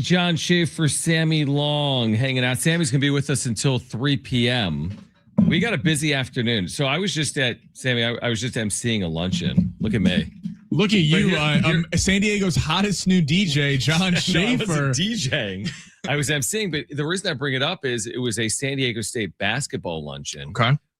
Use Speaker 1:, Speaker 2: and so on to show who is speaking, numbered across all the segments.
Speaker 1: John Schaefer, Sammy Long hanging out. Sammy's going to be with us until 3 p.m. We got a busy afternoon. So I was just at, Sammy, I was just emceeing a luncheon. Look at me.
Speaker 2: Look at you, San Diego's hottest new DJ, Jon Schaefer.
Speaker 1: I wasn't DJing. I was emceeing, but the reason I bring it up is it was a San Diego State basketball luncheon,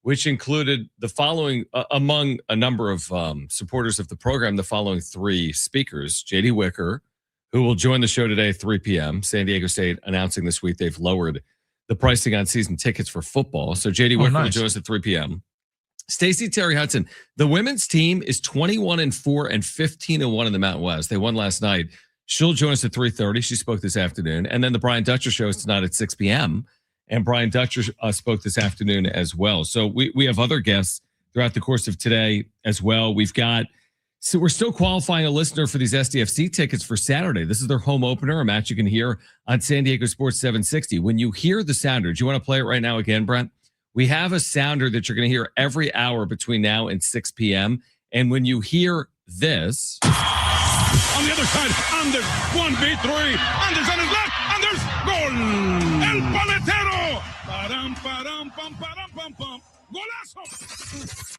Speaker 1: which included the following, among a number of supporters of the program, the following three speakers: JD Wicker, who will join the show today at 3 p.m. San Diego State announcing this week they've lowered the pricing on season tickets for football. So JD Wicker will join us at 3 p.m. Stacy, Terry, Hudson. The women's team is 21-4 and 15-1 in the Mountain West. They won last night. She'll join us at 3:30. She spoke this afternoon. And then the Brian Dutcher show is tonight at 6 p.m. And Brian Dutcher spoke this afternoon as well. So we have other guests throughout the course of today as well. So we're still qualifying a listener for these SDFC tickets for Saturday. This is their home opener, a match you can hear on San Diego Sports 760. When you hear the sounder, do you want to play it right now again, Brent? We have a sounder that you're going to hear every hour between now and 6 p.m. And when you hear this.
Speaker 3: On the other side, Anders, 1v3. Anders on his left. Anders, goal. El paletero. Param, param, pam, param, pam, pam. Golazo.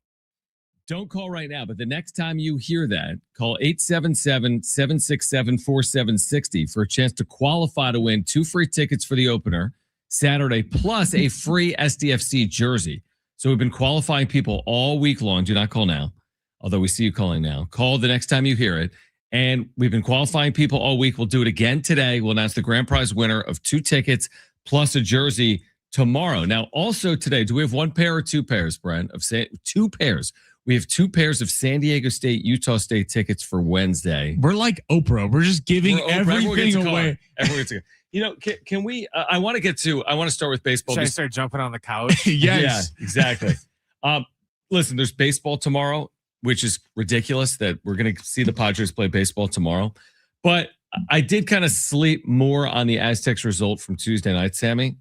Speaker 1: Don't call right now, but the next time you hear that, call 877-767-4760 for a chance to qualify to win 2 free tickets for the opener Saturday, plus a free SDFC jersey. So we've been qualifying people all week long. Do not call now, although we see you calling now. Call the next time you hear it. And we've been qualifying people all week. We'll do it again today. We'll announce the grand prize winner of 2 tickets plus a jersey tomorrow. Now, also today, do we have 1 pair or 2 pairs, Brent? 2 pairs. We have 2 pairs of San Diego State, Utah State tickets for Wednesday.
Speaker 2: We're like Oprah. We're just giving everything away.
Speaker 1: Everyone gets a You know, can we? I want to start with baseball.
Speaker 4: Should I start jumping on the couch?
Speaker 1: Yes. Yeah, exactly. Listen, there's baseball tomorrow, which is ridiculous that we're going to see the Padres play baseball tomorrow. But I did kind of sleep more on the Aztecs result from Tuesday night, Sammy.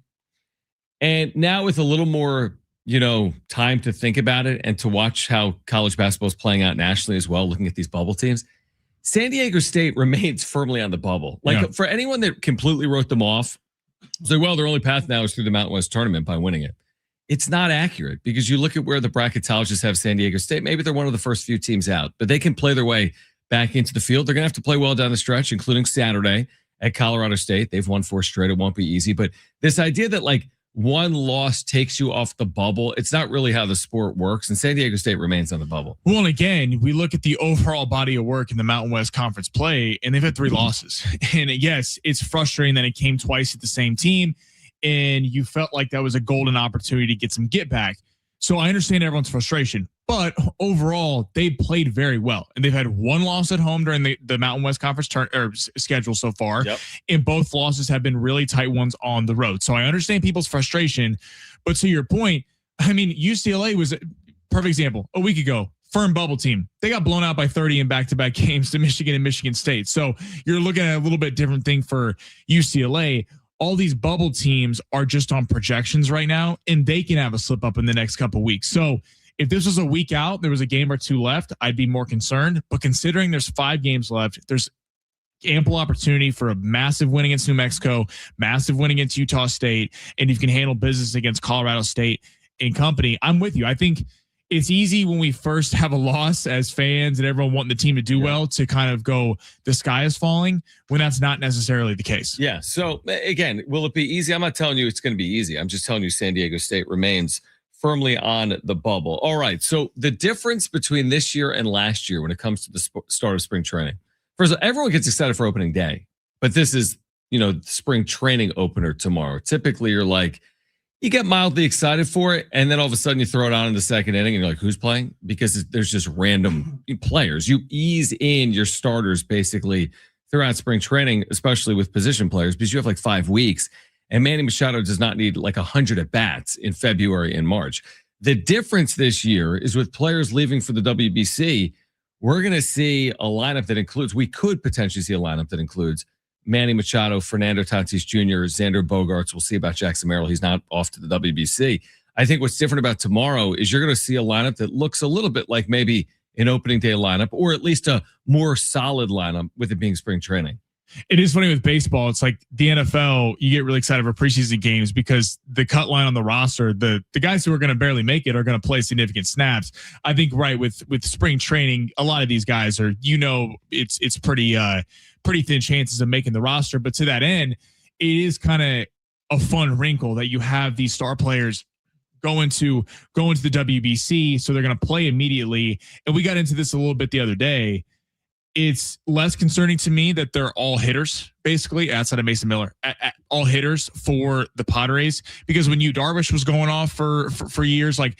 Speaker 1: And now with a little more, time to think about it and to watch how college basketball is playing out nationally as well, looking at these bubble teams, San Diego State remains firmly on the bubble. For anyone that completely wrote them off, say, well, their only path now is through the Mountain West tournament by winning it. It's not accurate because you look at where the bracketologists have San Diego State. Maybe they're one of the first few teams out, but they can play their way back into the field. They're going to have to play well down the stretch, including Saturday at Colorado State. They've won 4 straight. It won't be easy. But this idea that one loss takes you off the bubble, it's not really how the sport works. And San Diego State remains on the bubble.
Speaker 2: Well, and again, we look at the overall body of work in the Mountain West Conference play, and they've had 3 losses. And yes, it's frustrating that it came twice at the same team, and you felt like that was a golden opportunity to get some get back. So I understand everyone's frustration, but overall, they played very well. And they've had 1 loss at home during the Mountain West Conference schedule so far. Yep. And both losses have been really tight ones on the road. So I understand people's frustration. But to your point, I mean, UCLA was a perfect example. A week ago, firm bubble team. They got blown out by 30 in back-to-back games to Michigan and Michigan State. So you're looking at a little bit different thing for UCLA. All these bubble teams are just on projections right now, and they can have a slip up in the next couple of weeks. So if this was a week out, there was a game or 2 left, I'd be more concerned. But considering there's 5 games left, there's ample opportunity for a massive win against New Mexico, massive win against Utah State, and if you can handle business against Colorado State and company, I'm with you. I think it's easy when we first have a loss as fans and everyone wanting the team to do well to kind of go, the sky is falling, when that's not necessarily the case.
Speaker 1: Yeah. So again, will it be easy? I'm not telling you it's going to be easy. I'm just telling you San Diego State remains firmly on the bubble. All right. So the difference between this year and last year when it comes to the start of spring training, first of all, everyone gets excited for opening day, but this is, spring training opener tomorrow. Typically you're like, you get mildly excited for it, and then all of a sudden you throw it on in the second inning, and you're like, who's playing? Because there's just random players. You ease in your starters basically throughout spring training, especially with position players, because you have 5 weeks, and Manny Machado does not need 100 at-bats in February and March. The difference this year is with players leaving for the WBC, we're going to see a lineup that includes, we could potentially see a lineup that includes Manny Machado, Fernando Tatis Jr., Xander Bogaerts. We'll see about Jackson Merrill. He's not off to the WBC. I think what's different about tomorrow is you're going to see a lineup that looks a little bit like maybe an opening day lineup, or at least a more solid lineup with it being spring training.
Speaker 2: It is funny with baseball. It's like the NFL, you get really excited for preseason games because the cut line on the roster, the guys who are going to barely make it are going to play significant snaps. I think with spring training, a lot of these guys are, it's pretty thin chances of making the roster. But to that end, it is kind of a fun wrinkle that you have these star players going to the WBC. So they're going to play immediately. And we got into this a little bit the other day. It's less concerning to me that they're all hitters, basically, outside of Mason Miller, all hitters for the Padres. Because when Darvish was going off for years, like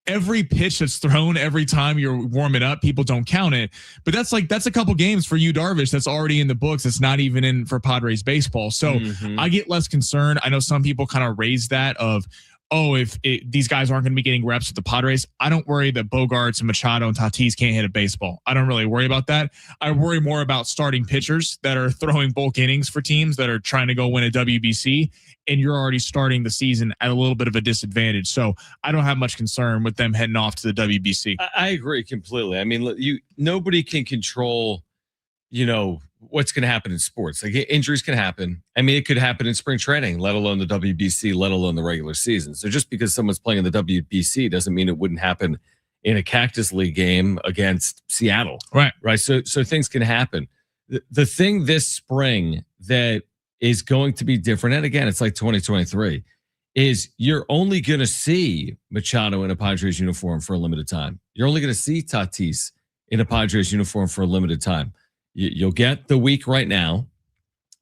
Speaker 2: every pitch that's thrown every time you're warming up, people don't count it. But that's a couple games for Darvish that's already in the books. That's not even in for Padres baseball. So I get less concerned. I know some people kind of raise that of, if these guys aren't going to be getting reps with the Padres, I don't worry that Bogarts and Machado and Tatis can't hit a baseball. I don't really worry about that. I worry more about starting pitchers that are throwing bulk innings for teams that are trying to go win a WBC, and you're already starting the season at a little bit of a disadvantage. So I don't have much concern with them heading off to the WBC.
Speaker 1: I agree completely. I mean, nobody can control, what's going to happen in sports. Like injuries can happen. I mean, it could happen in spring training, let alone the WBC, let alone the regular season. So just because someone's playing in the WBC doesn't mean it wouldn't happen in a Cactus League game against Seattle.
Speaker 2: Right.
Speaker 1: So things can happen. The thing this spring that is going to be different, and again, it's like 2023, is you're only going to see Machado in a Padres uniform for a limited time. You're only going to see Tatis in a Padres uniform for a limited time. You'll get the week right now,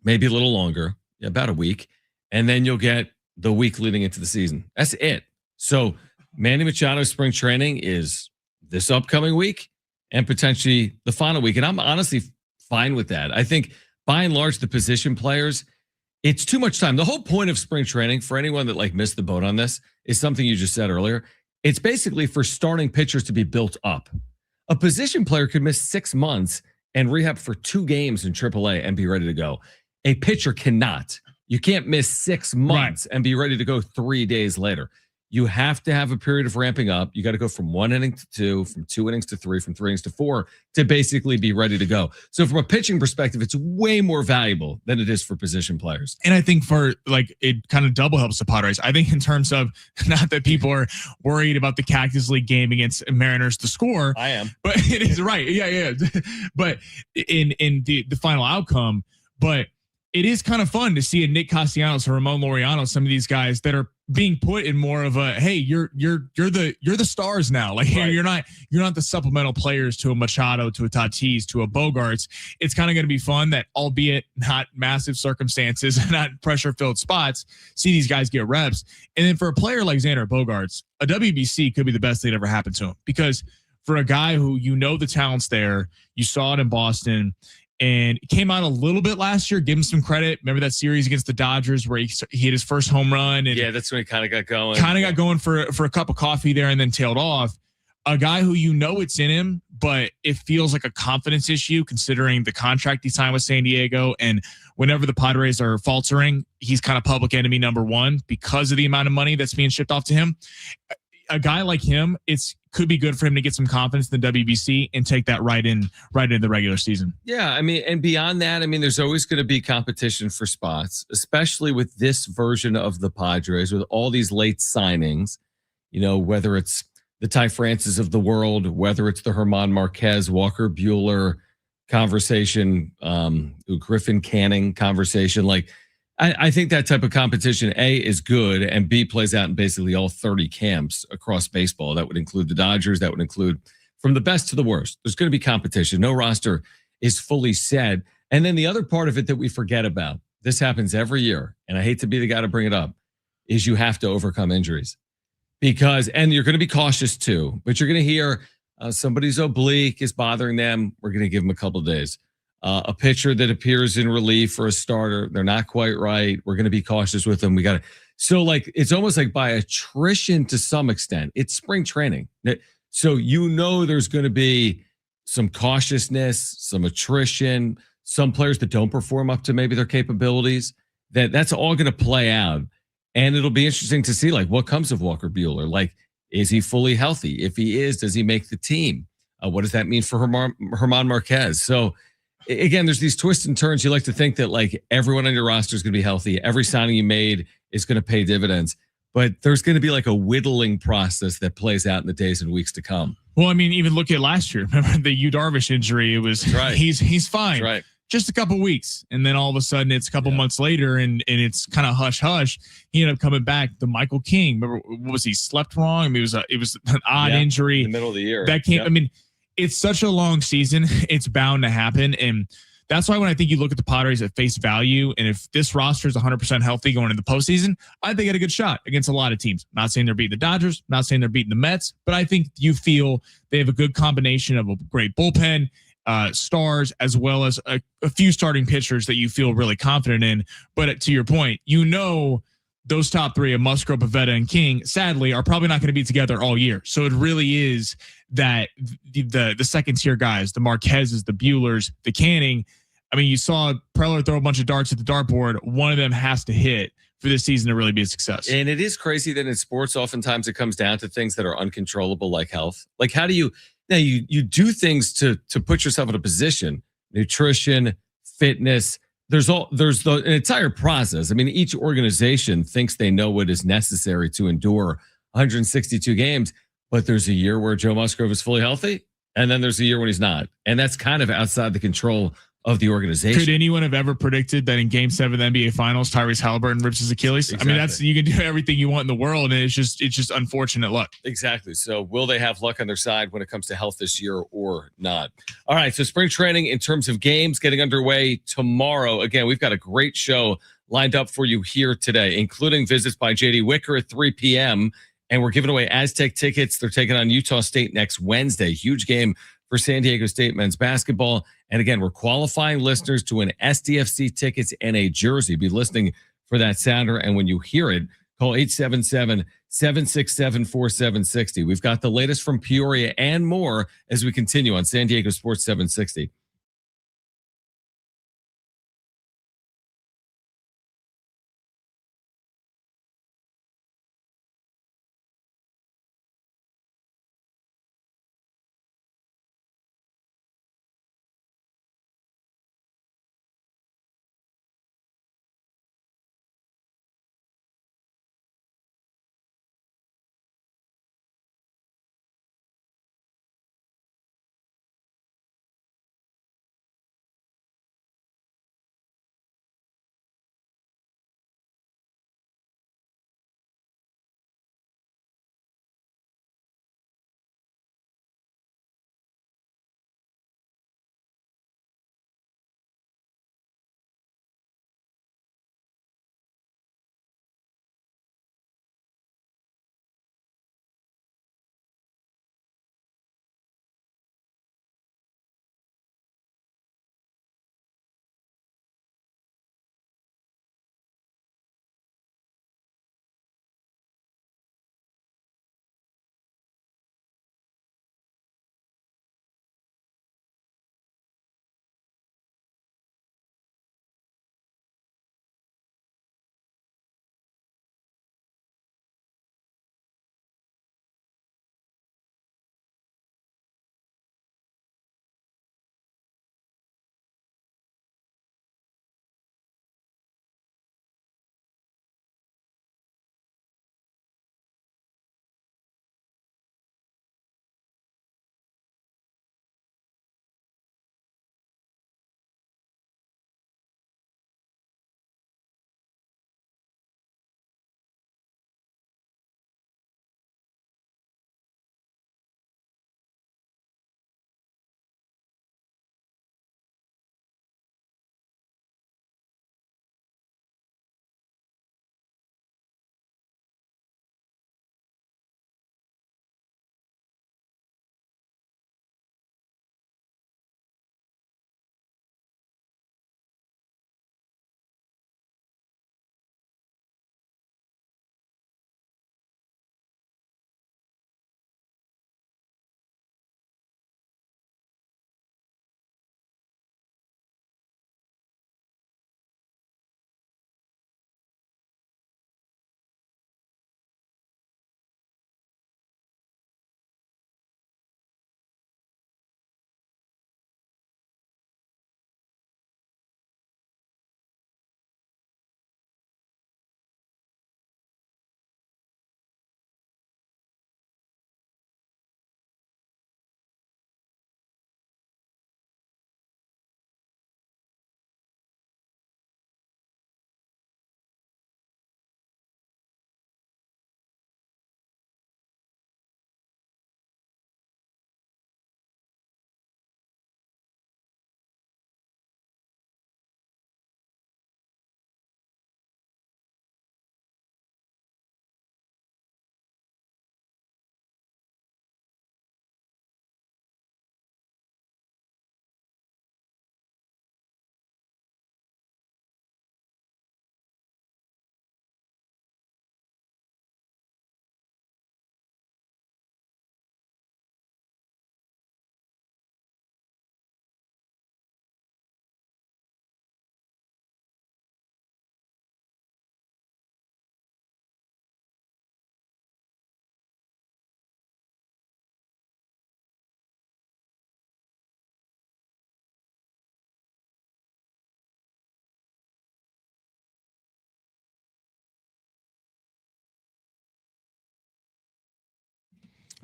Speaker 1: maybe a little longer, about a week, and then you'll get the week leading into the season. That's it. So Manny Machado's spring training is this upcoming week and potentially the final week. And I'm honestly fine with that. I think by and large, the position players, it's too much time. The whole point of spring training, for anyone that missed the boat on this, is something you just said earlier. It's basically for starting pitchers to be built up. A position player could miss 6 months and rehab for 2 games in AAA and be ready to go. A pitcher cannot. You can't miss 6 months and be ready to go 3 days later. You have to have a period of ramping up. You got to go from 1 inning to 2, from 2 innings to 3, from 3 innings to 4 to basically be ready to go. So from a pitching perspective, it's way more valuable than it is for position players.
Speaker 2: And I think it kind of double helps the Padres. I think in terms of, not that people are worried about the Cactus League game against Mariners to score.
Speaker 1: I am.
Speaker 2: But it is right. Yeah. But in the final outcome, but it is kind of fun to see a Nick Castellanos or Ramon Laureano, some of these guys that are being put in more of a, hey, you're the stars now. Like you're not the supplemental players to a Machado, to a Tatis, to a Bogarts. It's kind of going to be fun that, albeit not massive circumstances, not pressure filled spots, see these guys get reps. And then for a player like Xander Bogaerts, a WBC could be the best thing that ever happened to him, because for a guy who, the talent's there, you saw it in Boston. And it came out a little bit last year. Give him some credit. Remember that series against the Dodgers where he hit his first home run? And
Speaker 1: that's when he kind of got going.
Speaker 2: Got going for a cup of coffee there and then tailed off. A guy who it's in him, but it feels like a confidence issue considering the contract he signed with San Diego. And whenever the Padres are faltering, he's kind of public enemy number 1 because of the amount of money that's being shipped off to him. A guy like him, could be good for him to get some confidence in the WBC and take that right in the regular season.
Speaker 1: Yeah, I mean, and beyond that, I mean, there's always going to be competition for spots, especially with this version of the Padres, with all these late signings, whether it's the Ty Francis of the world, whether it's the German Marquez, Walker Buehler conversation, Griffin Canning conversation. I think that type of competition, A, is good, and B, plays out in basically all 30 camps across baseball. That would include the Dodgers. That would include from the best to the worst. There's going to be competition. No roster is fully set. And then the other part of it that we forget about, this happens every year, and I hate to be the guy to bring it up, is you have to overcome injuries. And you're going to be cautious too, but you're going to hear somebody's oblique is bothering them. We're going to give them a couple of days. A pitcher that appears in relief for a starter, they're not quite right. We're going to be cautious with them. So it's almost like by attrition to some extent. It's spring training. So there's going to be some cautiousness, some attrition, some players that don't perform up to maybe their capabilities. That's all going to play out. And it'll be interesting to see what comes of Walker Buehler. Is he fully healthy? If he is, does he make the team? What does that mean for German Marquez? So again, there's these twists and turns. You like to think that like everyone on your roster is going to be healthy. Every signing you made is going to pay dividends. But there's going to be like a whittling process that plays out in the days and weeks to come.
Speaker 2: Well, I mean, even look at last year. Remember the Yu Darvish injury? It was
Speaker 1: right.
Speaker 2: He's fine.
Speaker 1: That's right.
Speaker 2: Just a couple weeks, and then all of a sudden it's a couple months later, and it's kind of hush hush. He ended up coming back. The Michael King, remember, what was he slept wrong? I mean, it was an odd injury
Speaker 1: in the middle of the year
Speaker 2: that came. I mean, it's such a long season; it's bound to happen, and that's why when I think you look at the Padres at face value, and if this roster is 100% healthy going into the postseason, I think they got a good shot against a lot of teams. I'm not saying they're beating the Dodgers, I'm not saying they're beating the Mets, but I think you feel they have a good combination of a great bullpen. Stars, as well as a few starting pitchers that you feel really confident in. But to your point, those top three of Musgrove, Pivetta, and King, sadly, are probably not going to be together all year. So it really is that the second tier guys, the Marquezes, the Buehlers, the Canning. I mean, you saw Preller throw a bunch of darts at the dartboard. One of them has to hit for this season to really be a success.
Speaker 1: And it is crazy that in sports, oftentimes it comes down to things that are uncontrollable, like health. Like, how do you now you do things to put yourself in a position, nutrition, fitness. There's an entire process. I mean, each organization thinks they know what is necessary to endure 162 games, but there's a year where Joe Musgrove is fully healthy, and then there's a year when he's not. And that's kind of outside the control of the organization.
Speaker 2: Could anyone have ever predicted that in Game 7 of the NBA Finals, Tyrese Halliburton rips his Achilles? Exactly. I mean, you can do everything you want in the world, and it's just unfortunate luck.
Speaker 1: Exactly. So will they have luck on their side when it comes to health this year or not? All right. So spring training in terms of games getting underway tomorrow. Again, we've got a great show lined up for you here today, including visits by JD Wicker at 3 p.m. And we're giving away Aztec tickets. They're taking on Utah State next Wednesday. Huge game for San Diego State men's basketball. And again, we're qualifying listeners to an SDFC tickets and a jersey. Be listening for that sounder. And when you hear it, call 877-767-4760. We've got the latest from Peoria and more as we continue on San Diego Sports 760.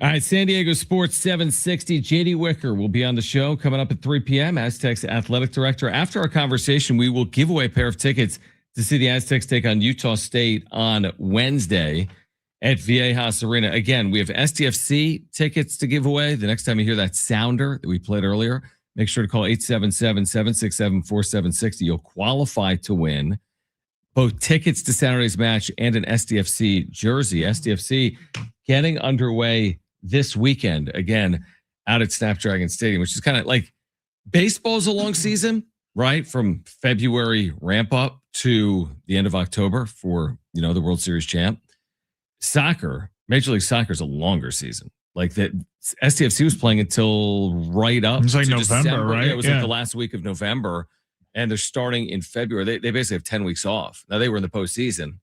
Speaker 1: All right, San Diego Sports 760. JD Wicker will be on the show coming up at 3 p.m. Aztecs athletic director. After our conversation, we will give away a pair of tickets to see the Aztecs take on Utah State on Wednesday at Viejas Arena. Again, we have STFC tickets to give away. The next time you hear that sounder that we played earlier, make sure to call 877-767-4760. You'll qualify to win both tickets to Saturday's match and an STFC jersey. STFC getting underway this weekend, again, out at Snapdragon Stadium, which is kind of like baseball's a long season, right? From February ramp up to the end of October for, the World Series champ. Soccer, Major League Soccer is a longer season. Like that, STFC was playing until right up.
Speaker 2: It was like
Speaker 1: to
Speaker 2: November,
Speaker 1: December.
Speaker 2: right?
Speaker 1: Yeah, it was like the last week of November, and they're starting in February. They basically have 10 weeks off. Now they were in the postseason,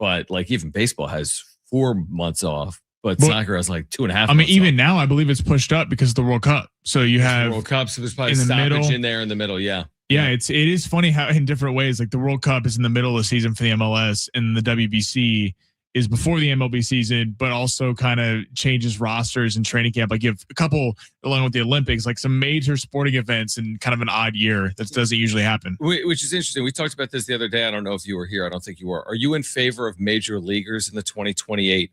Speaker 1: but like even baseball has 4 months off. But soccer has like 2.5.
Speaker 2: I mean, even now, I believe it's pushed up because of the World Cup. So you have
Speaker 1: the World Cup, so there's probably a stoppage in there in the middle. Yeah.
Speaker 2: Yeah, it is funny how in different ways, like the World Cup is in the middle of the season for the MLS, and the WBC is before the MLB season, but also kind of changes rosters and training camp. Like you have a couple, along with the Olympics, like some major sporting events in kind of an odd year that doesn't usually happen.
Speaker 1: Which is interesting. We talked about this the other day. I don't know if you were here. I don't think you were. Are you in favor of major leaguers in the 2028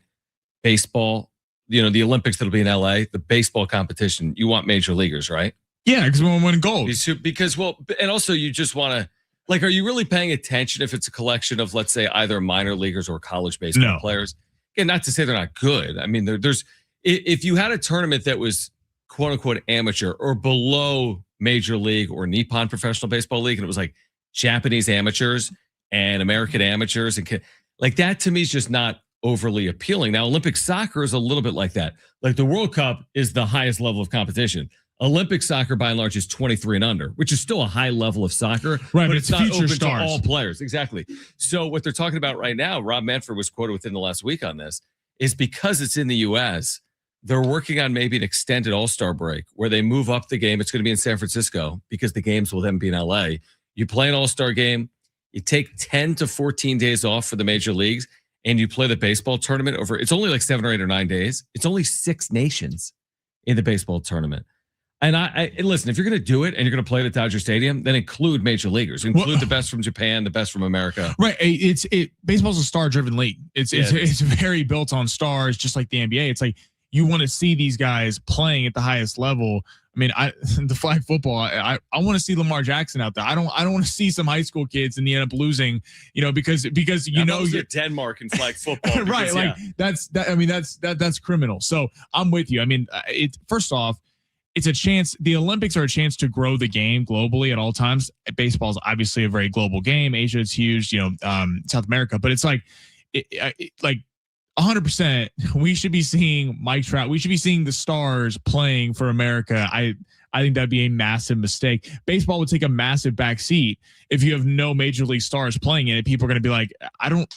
Speaker 1: baseball? The Olympics that'll be in LA, the baseball competition. You want major leaguers, right?
Speaker 2: Yeah, because we want to win gold.
Speaker 1: Because, and also you just want to, like, are you really paying attention if it's a collection of, let's say, either minor leaguers or college baseball players? Again, not to say they're not good. I mean, there's, if you had a tournament that was quote unquote amateur or below major league or Nippon Professional Baseball League, and it was like Japanese amateurs and American amateurs, and like that to me is just not overly appealing. Now, Olympic soccer is a little bit like that. Like the World Cup is the highest level of competition. Olympic soccer, by and large, is 23 and under, which is still a high level of soccer,
Speaker 2: right?
Speaker 1: But it's not open to all players. Exactly. So what they're talking about right now, Rob Manfred was quoted within the last week on this, is because it's in the U.S., they're working on maybe an extended All-Star break where they move up the game. It's going to be in San Francisco because the games will then be in L.A. You play an All-Star game, you take 10 to 14 days off for the major leagues, and you play the baseball tournament over, it's only like 7 or 8 or 9 days. It's only 6 nations in the baseball tournament. And I listen, if you're going to do it and you're going to play it at Dodger Stadium, then include major leaguers, include the best from Japan, the best from America.
Speaker 2: Right. Baseball's a star-driven league. It's very built on stars, just like the NBA. It's like you want to see these guys playing at the highest level. I mean, the flag football, I want to see Lamar Jackson out there. I don't want to see some high school kids and they end up losing, because you're
Speaker 1: Denmark in flag football.
Speaker 2: Right. Because, that's criminal. So I'm with you. I mean, first off, it's a chance. The Olympics are a chance to grow the game globally at all times. Baseball is obviously a very global game. Asia is huge, South America, but it's like 100%. We should be seeing Mike Trout. We should be seeing the stars playing for America. I think that'd be a massive mistake. Baseball would take a massive backseat if you have no major league stars playing in it. People are going to be like, I don't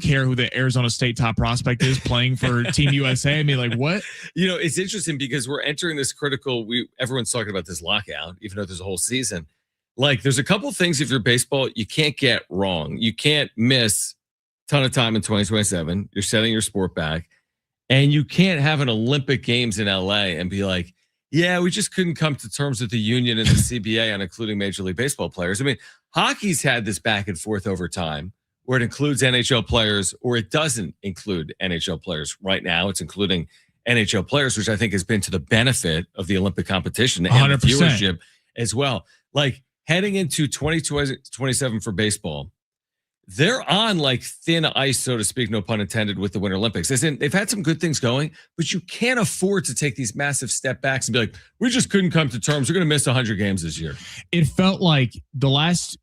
Speaker 2: care who the Arizona State top prospect is playing for Team USA. I mean, like, what?
Speaker 1: It's interesting because we're entering this critical. Everyone's talking about this lockout, even though there's a whole season. Like, there's a couple of things if you're baseball you can't get wrong. You can't miss a ton of time in 2027. You're setting your sport back, and you can't have an Olympic Games in LA and be like, yeah, we just couldn't come to terms with the union and the CBA on including Major League Baseball players. I mean, hockey's had this back and forth over time, where it includes NHL players or it doesn't include NHL players. Right now, it's including NHL players, which I think has been to the benefit of the Olympic competition and
Speaker 2: 100%.
Speaker 1: the viewership as well. Like heading into 2027 for baseball, they're on like thin ice, so to speak, no pun intended, with the Winter Olympics. As in, they've had some good things going, but you can't afford to take these massive step backs and be like, we just couldn't come to terms. We're going to miss 100 games this year.
Speaker 2: It felt like the last,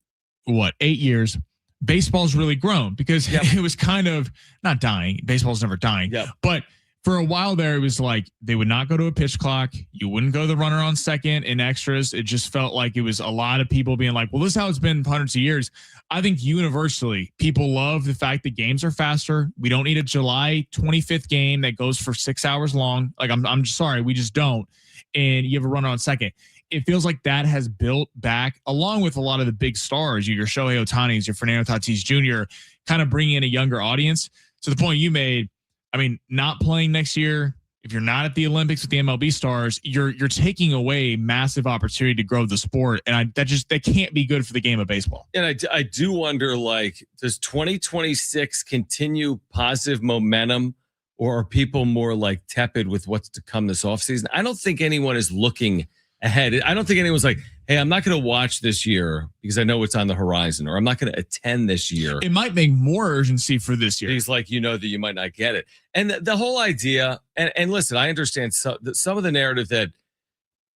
Speaker 2: 8 years, baseball's really grown because it was kind of not dying. Baseball's never dying. But for a while there, it was like they would not go to a pitch clock. You wouldn't go the runner on second in extras. It just felt like it was a lot of people being like, well, this is how it's been hundreds of years. I think universally, people love the fact that games are faster. We don't need a July 25th game that goes for 6 hours long. Like, I'm sorry, we just don't. And you have a runner on second. It feels like that has built back along with a lot of the big stars, your Shohei Ohtani's, your Fernando Tatis Jr., kind of bringing in a younger audience. To the point you made, I mean, not playing next year if you're not at the Olympics with the MLB stars, you're taking away massive opportunity to grow the sport, and that can't be good for the game of baseball.
Speaker 1: And I do wonder, like, does 2026 continue positive momentum, or are people more like tepid with what's to come this offseason? I don't think anyone is looking ahead. I don't think anyone's like, hey, I'm not going to watch this year because I know what's on the horizon, or I'm not going to attend this year.
Speaker 2: It might make more urgency for this year.
Speaker 1: He's like, that you might not get it. And the whole idea, and listen, I understand some of the narrative that,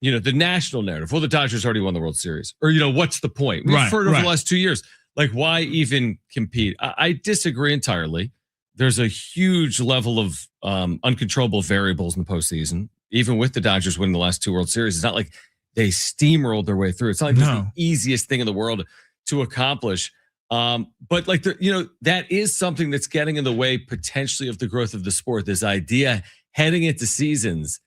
Speaker 1: the national narrative. Well, the Dodgers already won the World Series. Or, what's the point? We've heard over the last 2 years. Like, why even compete? I disagree entirely. There's a huge level of uncontrollable variables in the postseason. Even with the Dodgers winning the last 2 World Series, it's not like they steamrolled their way through. It's not like it's the easiest thing in the world to accomplish. But like, that is something that's getting in the way potentially of the growth of the sport. This idea heading into seasons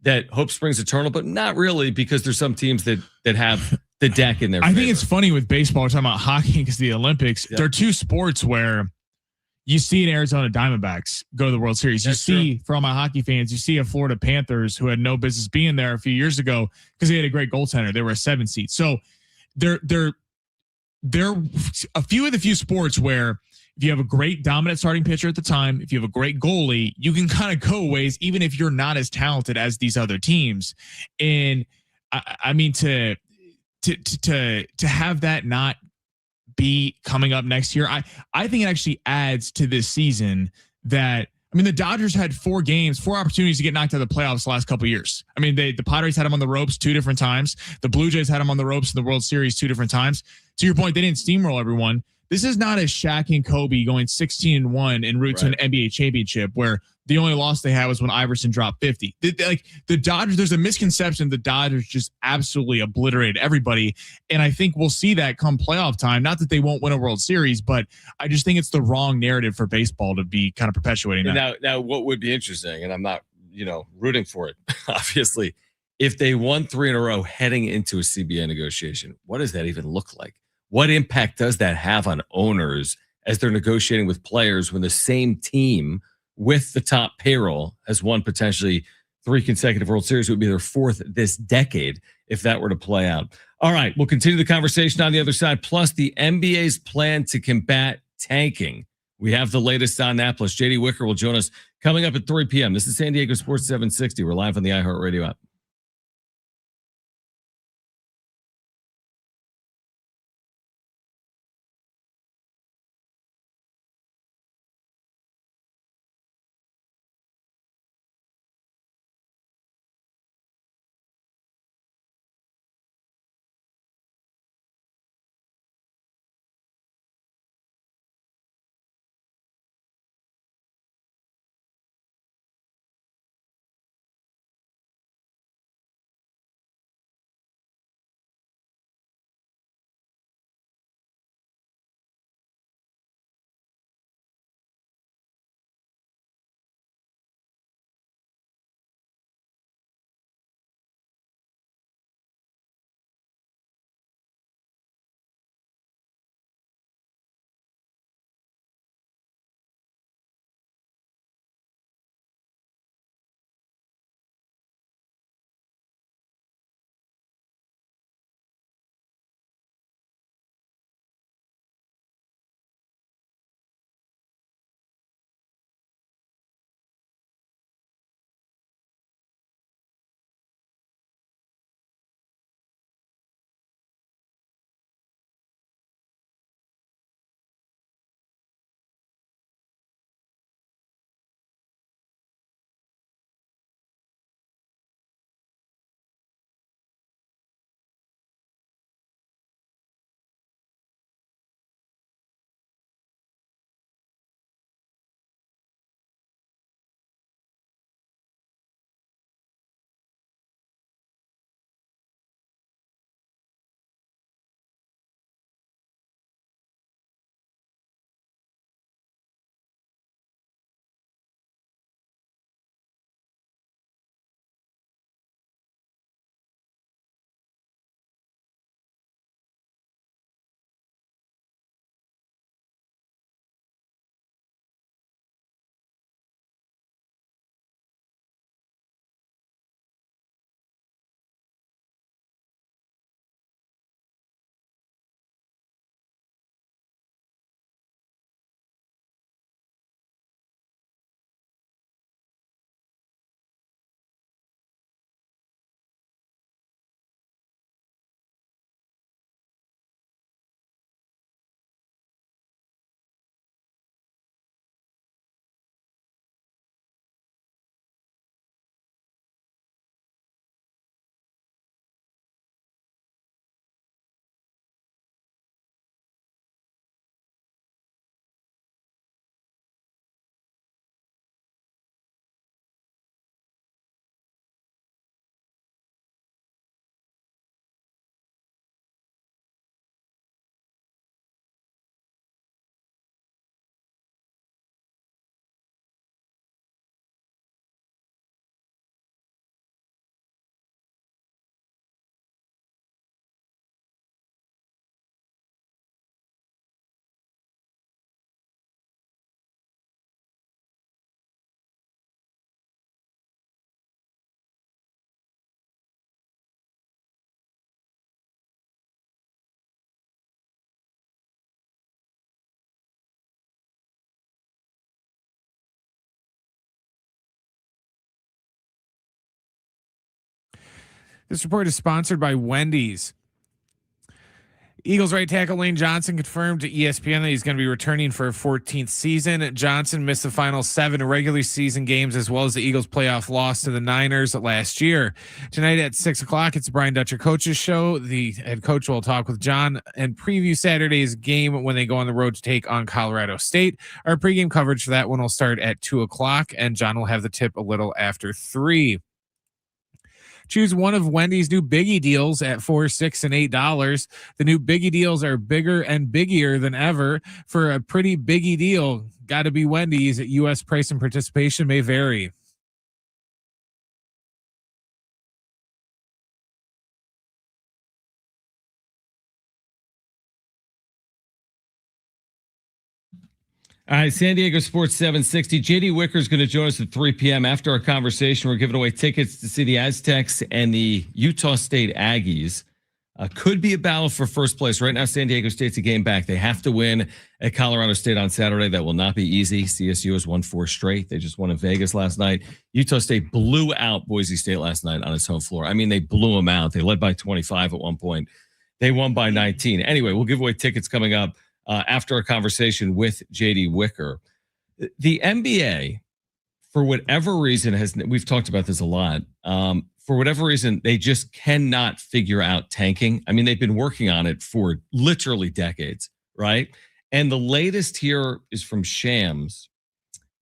Speaker 1: that hope springs eternal, but not really, because there's some teams that have the deck in their favor.
Speaker 2: I think it's funny with baseball. We're talking about hockey because the Olympics. Yep. There are 2 sports where you see an Arizona Diamondbacks go to the World Series. You see, for all my hockey fans, you see a Florida Panthers who had no business being there a few years ago because they had a great goaltender. They were a 7 seed. So they're a few of the few sports where if you have a great dominant starting pitcher at the time, if you have a great goalie, you can kind of go ways, even if you're not as talented as these other teams. And I mean, to have that not be coming up next year, I think it actually adds to this season that, the Dodgers had 4 opportunities to get knocked out of the playoffs the last couple of years. The Padres had them on the ropes 2 different times. The Blue Jays had them on the ropes in the World Series 2 different times. To your point, they didn't steamroll everyone. This is not a Shaq and Kobe going 16-1 en route to an NBA championship where the only loss they had was when Iverson dropped 50. The Dodgers, there's a misconception the Dodgers just absolutely obliterated everybody. And I think we'll see that come playoff time. Not that they won't win a World Series, but I just think it's the wrong narrative for baseball to be kind of perpetuating that.
Speaker 1: Now what would be interesting, and I'm not, rooting for it, obviously, if they won 3 in a row heading into a CBA negotiation, what does that even look like? What impact does that have on owners as they're negotiating with players when the same team with the top payroll has won potentially 3 consecutive World Series? It would be their 4th this decade if that were to play out. All right, we'll continue the conversation on the other side. Plus, the NBA's plan to combat tanking. We have the latest on that. Plus, JD Wicker will join us coming up at 3 p.m. This is San Diego Sports 760. We're live on the iHeartRadio app.
Speaker 4: This report is sponsored by Wendy's. Eagles right tackle Lane Johnson confirmed to ESPN that he's going to be returning for a 14th season. Johnson missed the final 7 regular season games as well as the Eagles playoff loss to the Niners last year. Tonight at 6:00, it's the Brian Dutcher Coaches Show. The head coach will talk with John and preview Saturday's game when they go on the road to take on Colorado State. Our pregame coverage for that one will start at 2:00, and John will have the tip a little after 3. Choose one of Wendy's new Biggie deals at $4, $6, and $8. The new Biggie deals are bigger and biggier than ever. For a pretty Biggie deal, got to be Wendy's. U.S. price and participation may vary.
Speaker 1: All right, San Diego Sports 760. JD Wicker is going to join us at 3 p.m. After our conversation. We're giving away tickets to see the Aztecs and the Utah State Aggies. Could be a battle for first place. Right now, San Diego State's a game back. They have to win at Colorado State on Saturday. That will not be easy. CSU has won 4 straight. They just won in Vegas last night. Utah State blew out Boise State last night on its home floor. I mean, they blew them out. They led by 25 at one point. They won by 19. Anyway, we'll give away tickets coming up after our conversation with JD Wicker. The NBA, for whatever reason, we've talked about this a lot. For whatever reason, they just cannot figure out tanking. I mean, they've been working on it for literally decades, right? And the latest here is from Shams.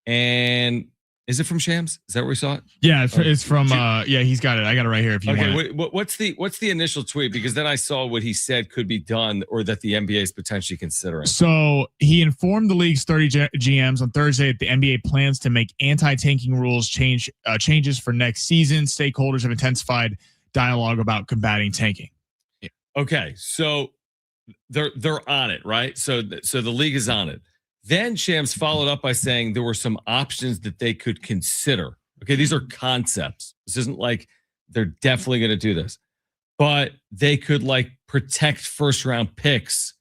Speaker 1: And is it from Shams? Is that where we saw it?
Speaker 2: Yeah, it's from yeah, he's got it. I got it right here if you want it.
Speaker 1: What's the initial tweet? Because then I saw what he said could be done or that the NBA is potentially considering.
Speaker 2: So he informed the league's 30 GMs on Thursday that the NBA plans to make anti-tanking rules changes for next season. Stakeholders have intensified dialogue about combating tanking.
Speaker 1: Yeah. Okay, so they're on it, right? So the league is on it. Then Shams followed up by saying there were some options that they could consider. Okay, these are concepts. This isn't like they're definitely going to do this. But they could like protect first round picks,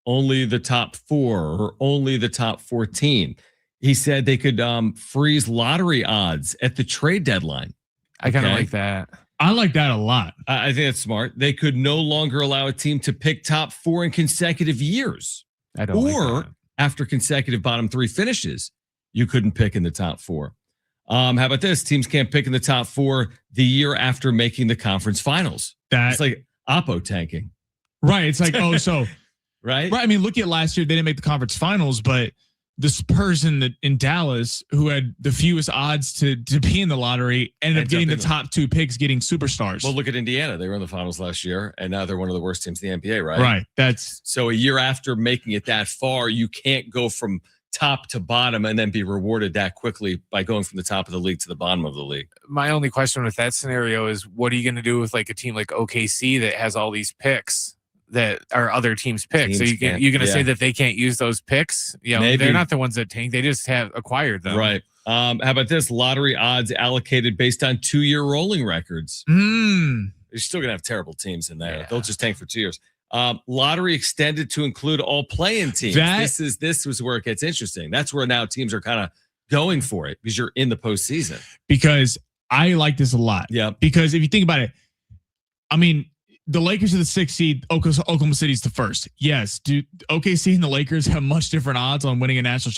Speaker 1: only the top 4 or only the top 14. He said they could freeze lottery odds at the trade deadline.
Speaker 4: I kind of like that.
Speaker 2: I like that a lot.
Speaker 1: I think that's smart. They could no longer allow a team to pick top 4 in consecutive years.
Speaker 4: I don't like that.
Speaker 1: After consecutive bottom 3 finishes, you couldn't pick in the top 4. How about this? Teams can't pick in the top 4 the year after making the conference finals. It's like Oppo tanking.
Speaker 2: Right. It's like, oh, so.
Speaker 1: Right.
Speaker 2: I mean, look at last year. They didn't make the conference finals, but the Spurs in Dallas, who had the fewest odds to be in the lottery, ended up getting the top 2 picks, getting superstars.
Speaker 1: Well, look at Indiana. They were in the finals last year, and now they're one of the worst teams in the NBA, right?
Speaker 2: Right. That's
Speaker 1: so a year after making it that far, you can't go from top to bottom and then be rewarded that quickly by going from the top of the league to the bottom of the league.
Speaker 4: My only question with that scenario is, what are you going to do with like a team like OKC that has all these picks that are other teams' picks? So you're going to say that they can't use those picks? You know, maybe. They're not the ones that tank. They just have acquired them.
Speaker 1: Right. How about this? Lottery odds allocated based on 2-year rolling records. You're still going to have terrible teams in there. Yeah. They'll just tank for 2 years. Lottery extended to include all play-in teams. This was where it gets interesting. That's where now teams are kind of going for it because you're in the postseason.
Speaker 2: Because I like this a lot.
Speaker 1: Yeah.
Speaker 2: Because if you think about it, I mean, the Lakers are the 6th seed. Oklahoma City's the 1st. Yes. Do OKC and the Lakers have much different odds on winning a national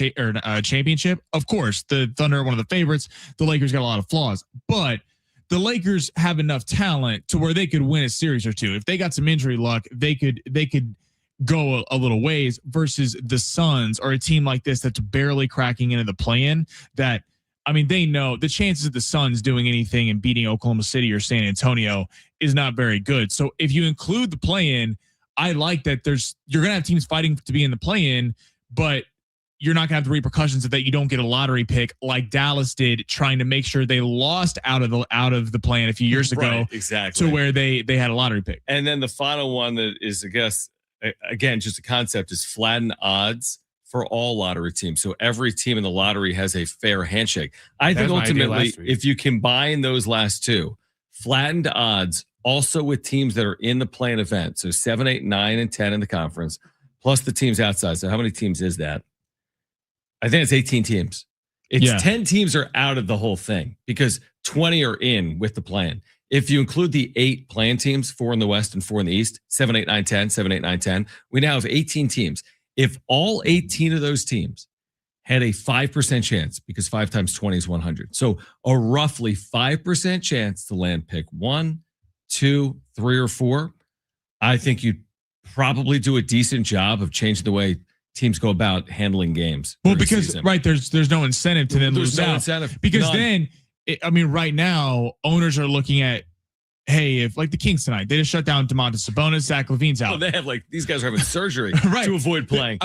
Speaker 2: championship? Of course. The Thunder are one of the favorites. The Lakers got a lot of flaws, but the Lakers have enough talent to where they could win a series or 2. If they got some injury luck, they could go a little ways versus the Suns or a team like this that's barely cracking into the play-in. That, I mean, they know the chances of the Suns doing anything and beating Oklahoma City or San Antonio is not very good. So if you include the play-in, I like that you're going to have teams fighting to be in the play-in, but you're not going to have the repercussions of that. You don't get a lottery pick like Dallas did, trying to make sure they lost out of the play-in a few years ago.
Speaker 1: Right, exactly.
Speaker 2: To where they had a lottery pick.
Speaker 1: And then the final one that is, I guess, again, just a concept is flatten odds for all lottery teams. So every team in the lottery has a fair handshake. I think ultimately, if you combine those last 2, flattened odds also with teams that are in the play-in event. So 7, 8, 9, and 10 in the conference, plus the teams outside. So how many teams is that? I think it's 18 teams. It's 10 teams are out of the whole thing because 20 are in with the plan. If you include the 8 playing teams, 4 in the West and 4 in the East, 7, 8, 9, 10, 7, 8, 9, 10, we now have 18 teams. If all 18 of those teams had a 5% chance, because 5 times 20 is 100. So a roughly 5% chance to land pick 1, 2, 3, or 4. I think you'd probably do a decent job of changing the way teams go about handling games.
Speaker 2: Well, because there's no incentive to then lose out.
Speaker 1: Incentive.
Speaker 2: Because then, right now owners are looking at, hey, if like the Kings tonight, they just shut down DeMontis Sabonis, Zach LaVine's out.
Speaker 1: Oh, they have these guys are having surgery to avoid playing.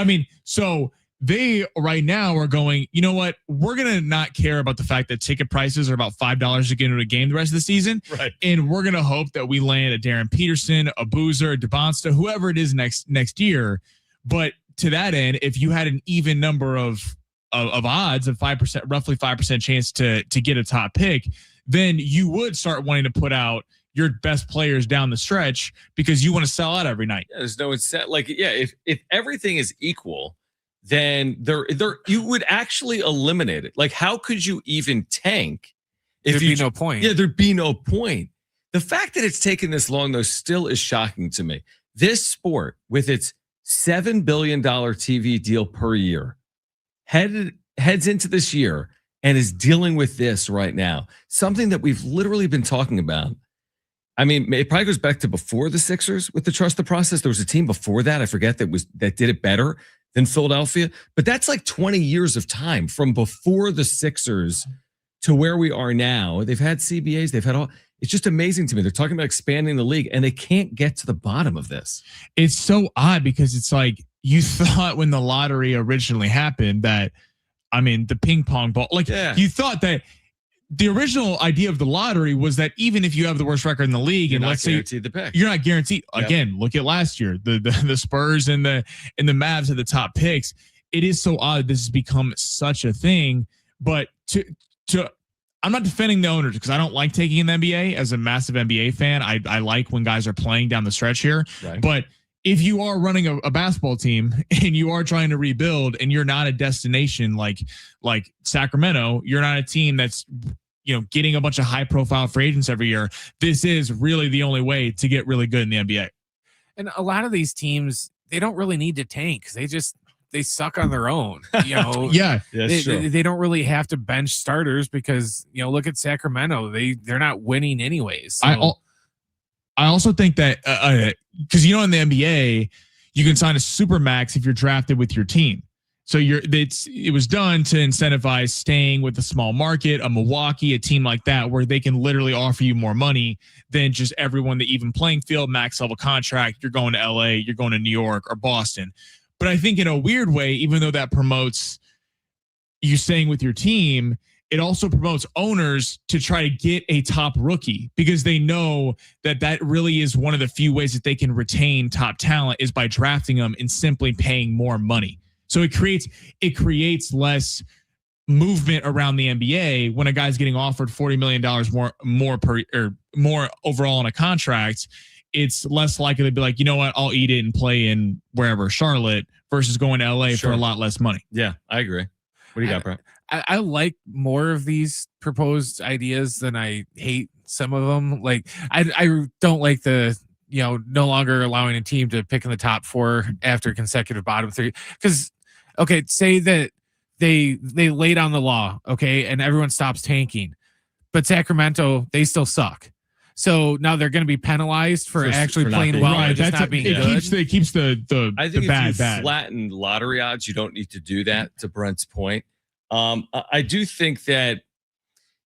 Speaker 2: So they right now are going, you know what? We're going to not care about the fact that ticket prices are about $5 to get into a game the rest of the season.
Speaker 1: Right.
Speaker 2: And we're going to hope that we land a Darren Peterson, a Boozer, a DeBonsta, whoever it is next year. But to that end, if you had an even number of odds of 5%, roughly 5% chance to get a top pick, then you would start wanting to put out your best players down the stretch because you want to sell out every night.
Speaker 1: Yeah, there's no incentive. If everything is equal, then there you would actually eliminate it. Like, how could you even tank if
Speaker 4: there'd be no point?
Speaker 1: Yeah, there'd be no point. The fact that it's taken this long, though, still is shocking to me. This sport, with its $7 billion TV deal per year, heads into this year and is dealing with this right now. Something that we've literally been talking about. I mean, it probably goes back to before the Sixers with the trust the process. There was a team before that, I forget, that did it better than Philadelphia. But that's like 20 years of time from before the Sixers to where we are now. They've had CBAs, they've had all. It's just amazing to me. They're talking about expanding the league and they can't get to the bottom of this.
Speaker 2: It's so odd because it's like you thought when the lottery originally happened that, the ping pong ball, you thought that the original idea of the lottery was that even if you have the worst record in the league, and let's say
Speaker 1: the pick,
Speaker 2: you're not guaranteed. Yep. Again, look at last year, the Spurs and the Mavs at the top picks. It is so odd. This has become such a thing, but I'm not defending the owners because I don't like taking in the NBA. As a massive NBA fan, I like when guys are playing down the stretch here.
Speaker 1: Right.
Speaker 2: But if you are running a basketball team and you are trying to rebuild and you're not a destination like Sacramento, you're not a team that's getting a bunch of high profile free agents every year. This is really the only way to get really good in the NBA.
Speaker 4: And a lot of these teams, they don't really need to tank because they suck on their own.
Speaker 2: Yeah,
Speaker 4: they don't really have to bench starters because look at Sacramento. They're not winning anyways. So.
Speaker 2: I also think that because in the NBA you can sign a super max if you're drafted with your team. So it was done to incentivize staying with a small market, a Milwaukee, a team like that, where they can literally offer you more money than just everyone, the even playing field, max level contract. You're going to LA, you're going to New York or Boston. But I think in a weird way, even though that promotes you staying with your team, it also promotes owners to try to get a top rookie because they know that really is one of the few ways that they can retain top talent is by drafting them and simply paying more money. So it creates less movement around the NBA when a guy's getting offered $40 million more overall on a contract. It's less likely to be like, you know what, I'll eat it and play in wherever, Charlotte, versus going to LA for a lot less money.
Speaker 1: Yeah, I agree. What do you got, Brett?
Speaker 4: I like more of these proposed ideas than I hate some of them. Like I don't like the no longer allowing a team to pick in the top 4 after consecutive bottom 3. Because say that they lay down the law, and everyone stops tanking, but Sacramento, they still suck. So now they're going to be penalized for actually playing well and just not being good.
Speaker 2: It keeps the
Speaker 1: I think
Speaker 2: if
Speaker 1: you flatten lottery odds, you don't need to do that. To Brent's point, I do think that,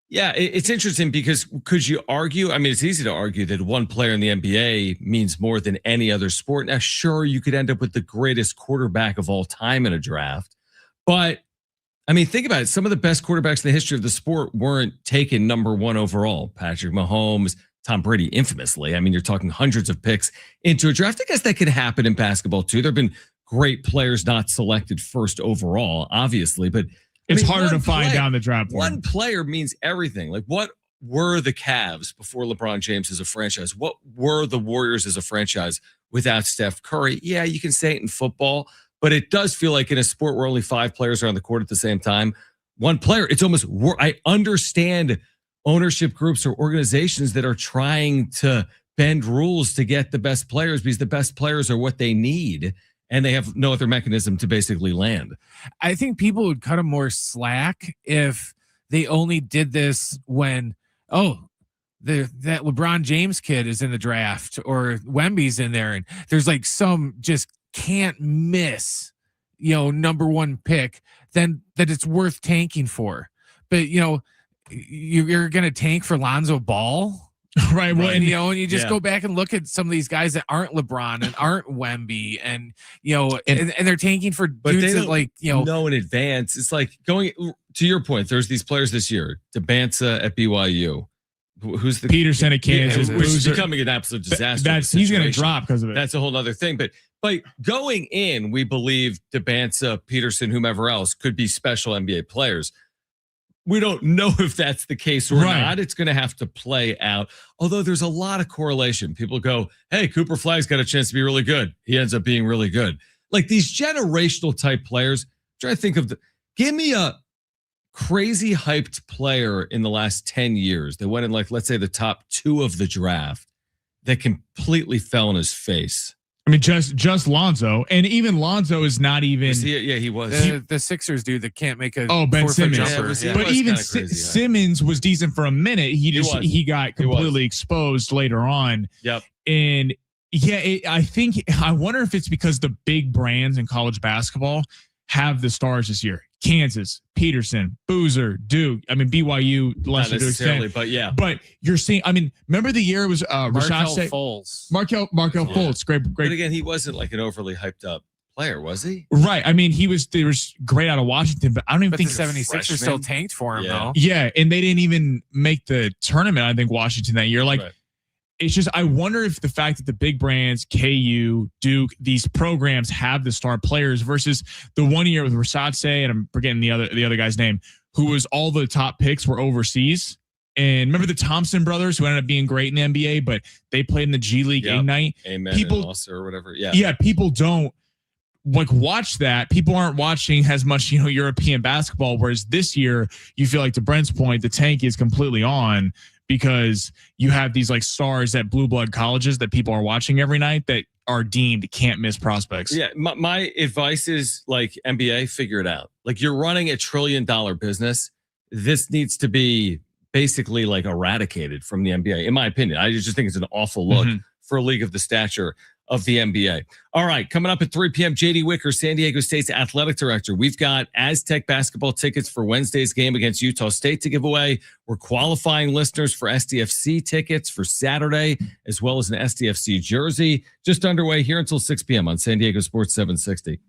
Speaker 1: it's interesting because could you argue? It's easy to argue that one player in the NBA means more than any other sport. Now, sure, you could end up with the greatest quarterback of all time in a draft, but think about it. Some of the best quarterbacks in the history of the sport weren't taken number 1 overall. Patrick Mahomes, Tom Brady, infamously. You're talking hundreds of picks into a draft. I guess that could happen in basketball too. There have been great players not selected first overall, obviously, but
Speaker 2: it's harder to find down the draft board.
Speaker 1: One player means everything. Like, what were the Cavs before LeBron James as a franchise? What were the Warriors as a franchise without Steph Curry? Yeah, you can say it in football, but it does feel like in a sport where only 5 players are on the court at the same time, one player, it's almost, I understand ownership groups or organizations that are trying to bend rules to get the best players because the best players are what they need and they have no other mechanism to basically land.
Speaker 4: I think people would cut them more slack if they only did this when, that LeBron James kid is in the draft or Wemby's in there and there's like some just can't miss, number one pick, then that it's worth tanking for. But, you're going to tank for Lonzo Ball.
Speaker 2: Right. Well,
Speaker 4: and you just go back and look at some of these guys that aren't LeBron and aren't Wemby and, and they're tanking for dudes that
Speaker 1: know in advance. It's like going to your point. There's these players this year, DeBanza at BYU. Who's the
Speaker 2: Peterson at Kansas,
Speaker 1: which is becoming an absolute disaster.
Speaker 2: He's going to drop because of it.
Speaker 1: That's a whole other thing. But going in, we believe DeBanza, Peterson, whomever else could be special NBA players. We don't know if that's the case or not. It's going to have to play out. Although there's a lot of correlation. People go, hey, Cooper Flagg's got a chance to be really good. He ends up being really good. Like these generational type players, try to think of give me a crazy hyped player in the last 10 years that went in let's say the top 2 of the draft that completely fell on his face.
Speaker 2: I mean, just Lonzo, and even Lonzo is not even.
Speaker 1: He was
Speaker 4: the Sixers dude that can't make a
Speaker 2: Ben Simmons.
Speaker 1: But
Speaker 2: even Simmons was decent for a minute. He got completely exposed later on.
Speaker 1: Yep.
Speaker 2: And I wonder if it's because the big brands in college basketball have the stars this year. Kansas, Peterson, Boozer, Duke. I mean, BYU, less to extent.
Speaker 1: But yeah.
Speaker 2: But you're seeing, I mean, remember the year it was
Speaker 4: Markelle Fultz.
Speaker 2: Markelle Fultz. Great.
Speaker 1: But again, he wasn't like an overly hyped up player, was he?
Speaker 2: Right. I mean, he was great out of Washington, but I don't even think
Speaker 4: the 76ers still tanked for him, though.
Speaker 2: Yeah. And they didn't even make the tournament, I think, Washington that year. It's just, I wonder if the fact that the big brands, KU, Duke, these programs have the star players versus the 1 year with Rasatse, and I'm forgetting the other guy's name, who was all the top picks were overseas. And remember the Thompson brothers who ended up being great in the NBA, but they played in the G League Ignite.
Speaker 1: Amen.
Speaker 2: People
Speaker 1: or whatever. Yeah.
Speaker 2: Yeah. People don't watch that. People aren't watching as much, European basketball. Whereas this year, you feel like to Brent's point, the tank is completely on. Because you have these stars at blue blood colleges that people are watching every night that are deemed can't miss prospects.
Speaker 1: Yeah. My advice is NBA, figure it out. You're running $1 trillion business. This needs to be basically eradicated from the NBA, in my opinion. I just think it's an awful look for a league of the stature of the NBA. All right, coming up at 3 p.m., JD Wicker, San Diego State's athletic director. We've got Aztec basketball tickets for Wednesday's game against Utah State to give away. We're qualifying listeners for SDFC tickets for Saturday, as well as an SDFC jersey. Just underway here until 6 p.m. on San Diego Sports 760.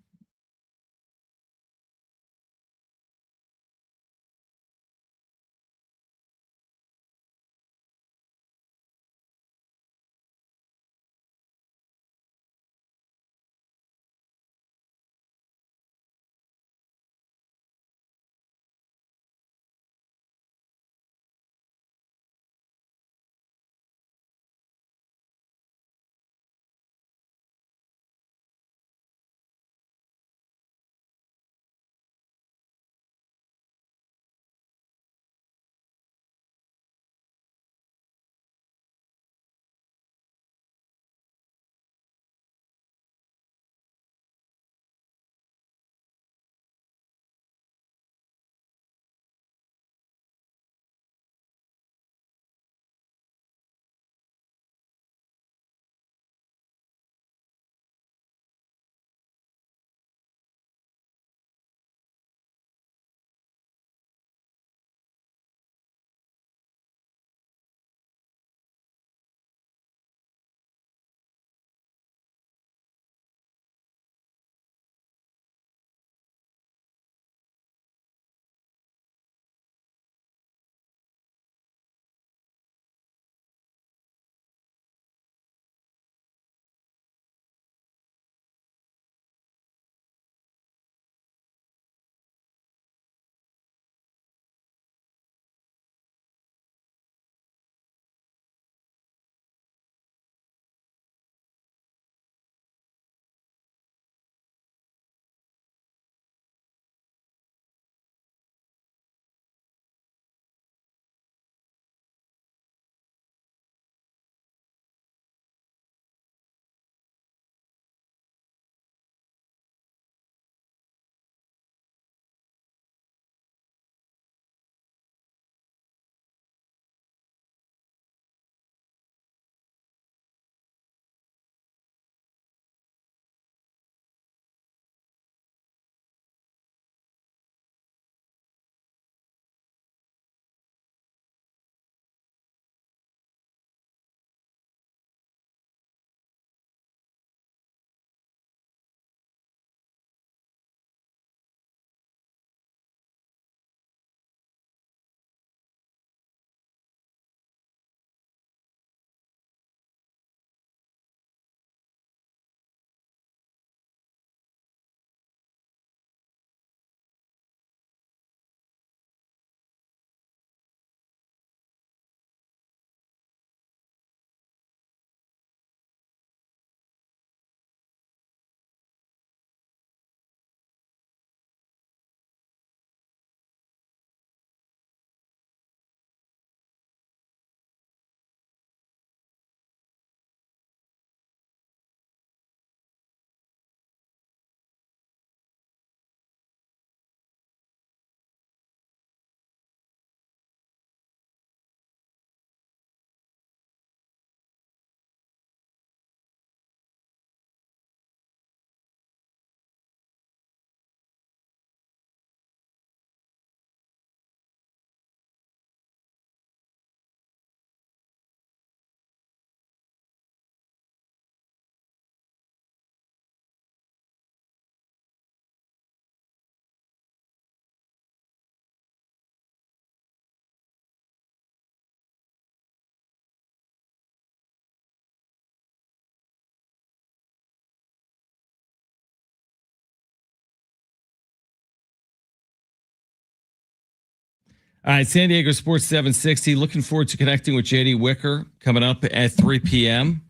Speaker 1: All right, San Diego Sports 760. Looking forward to connecting with JD Wicker coming up at 3 p.m.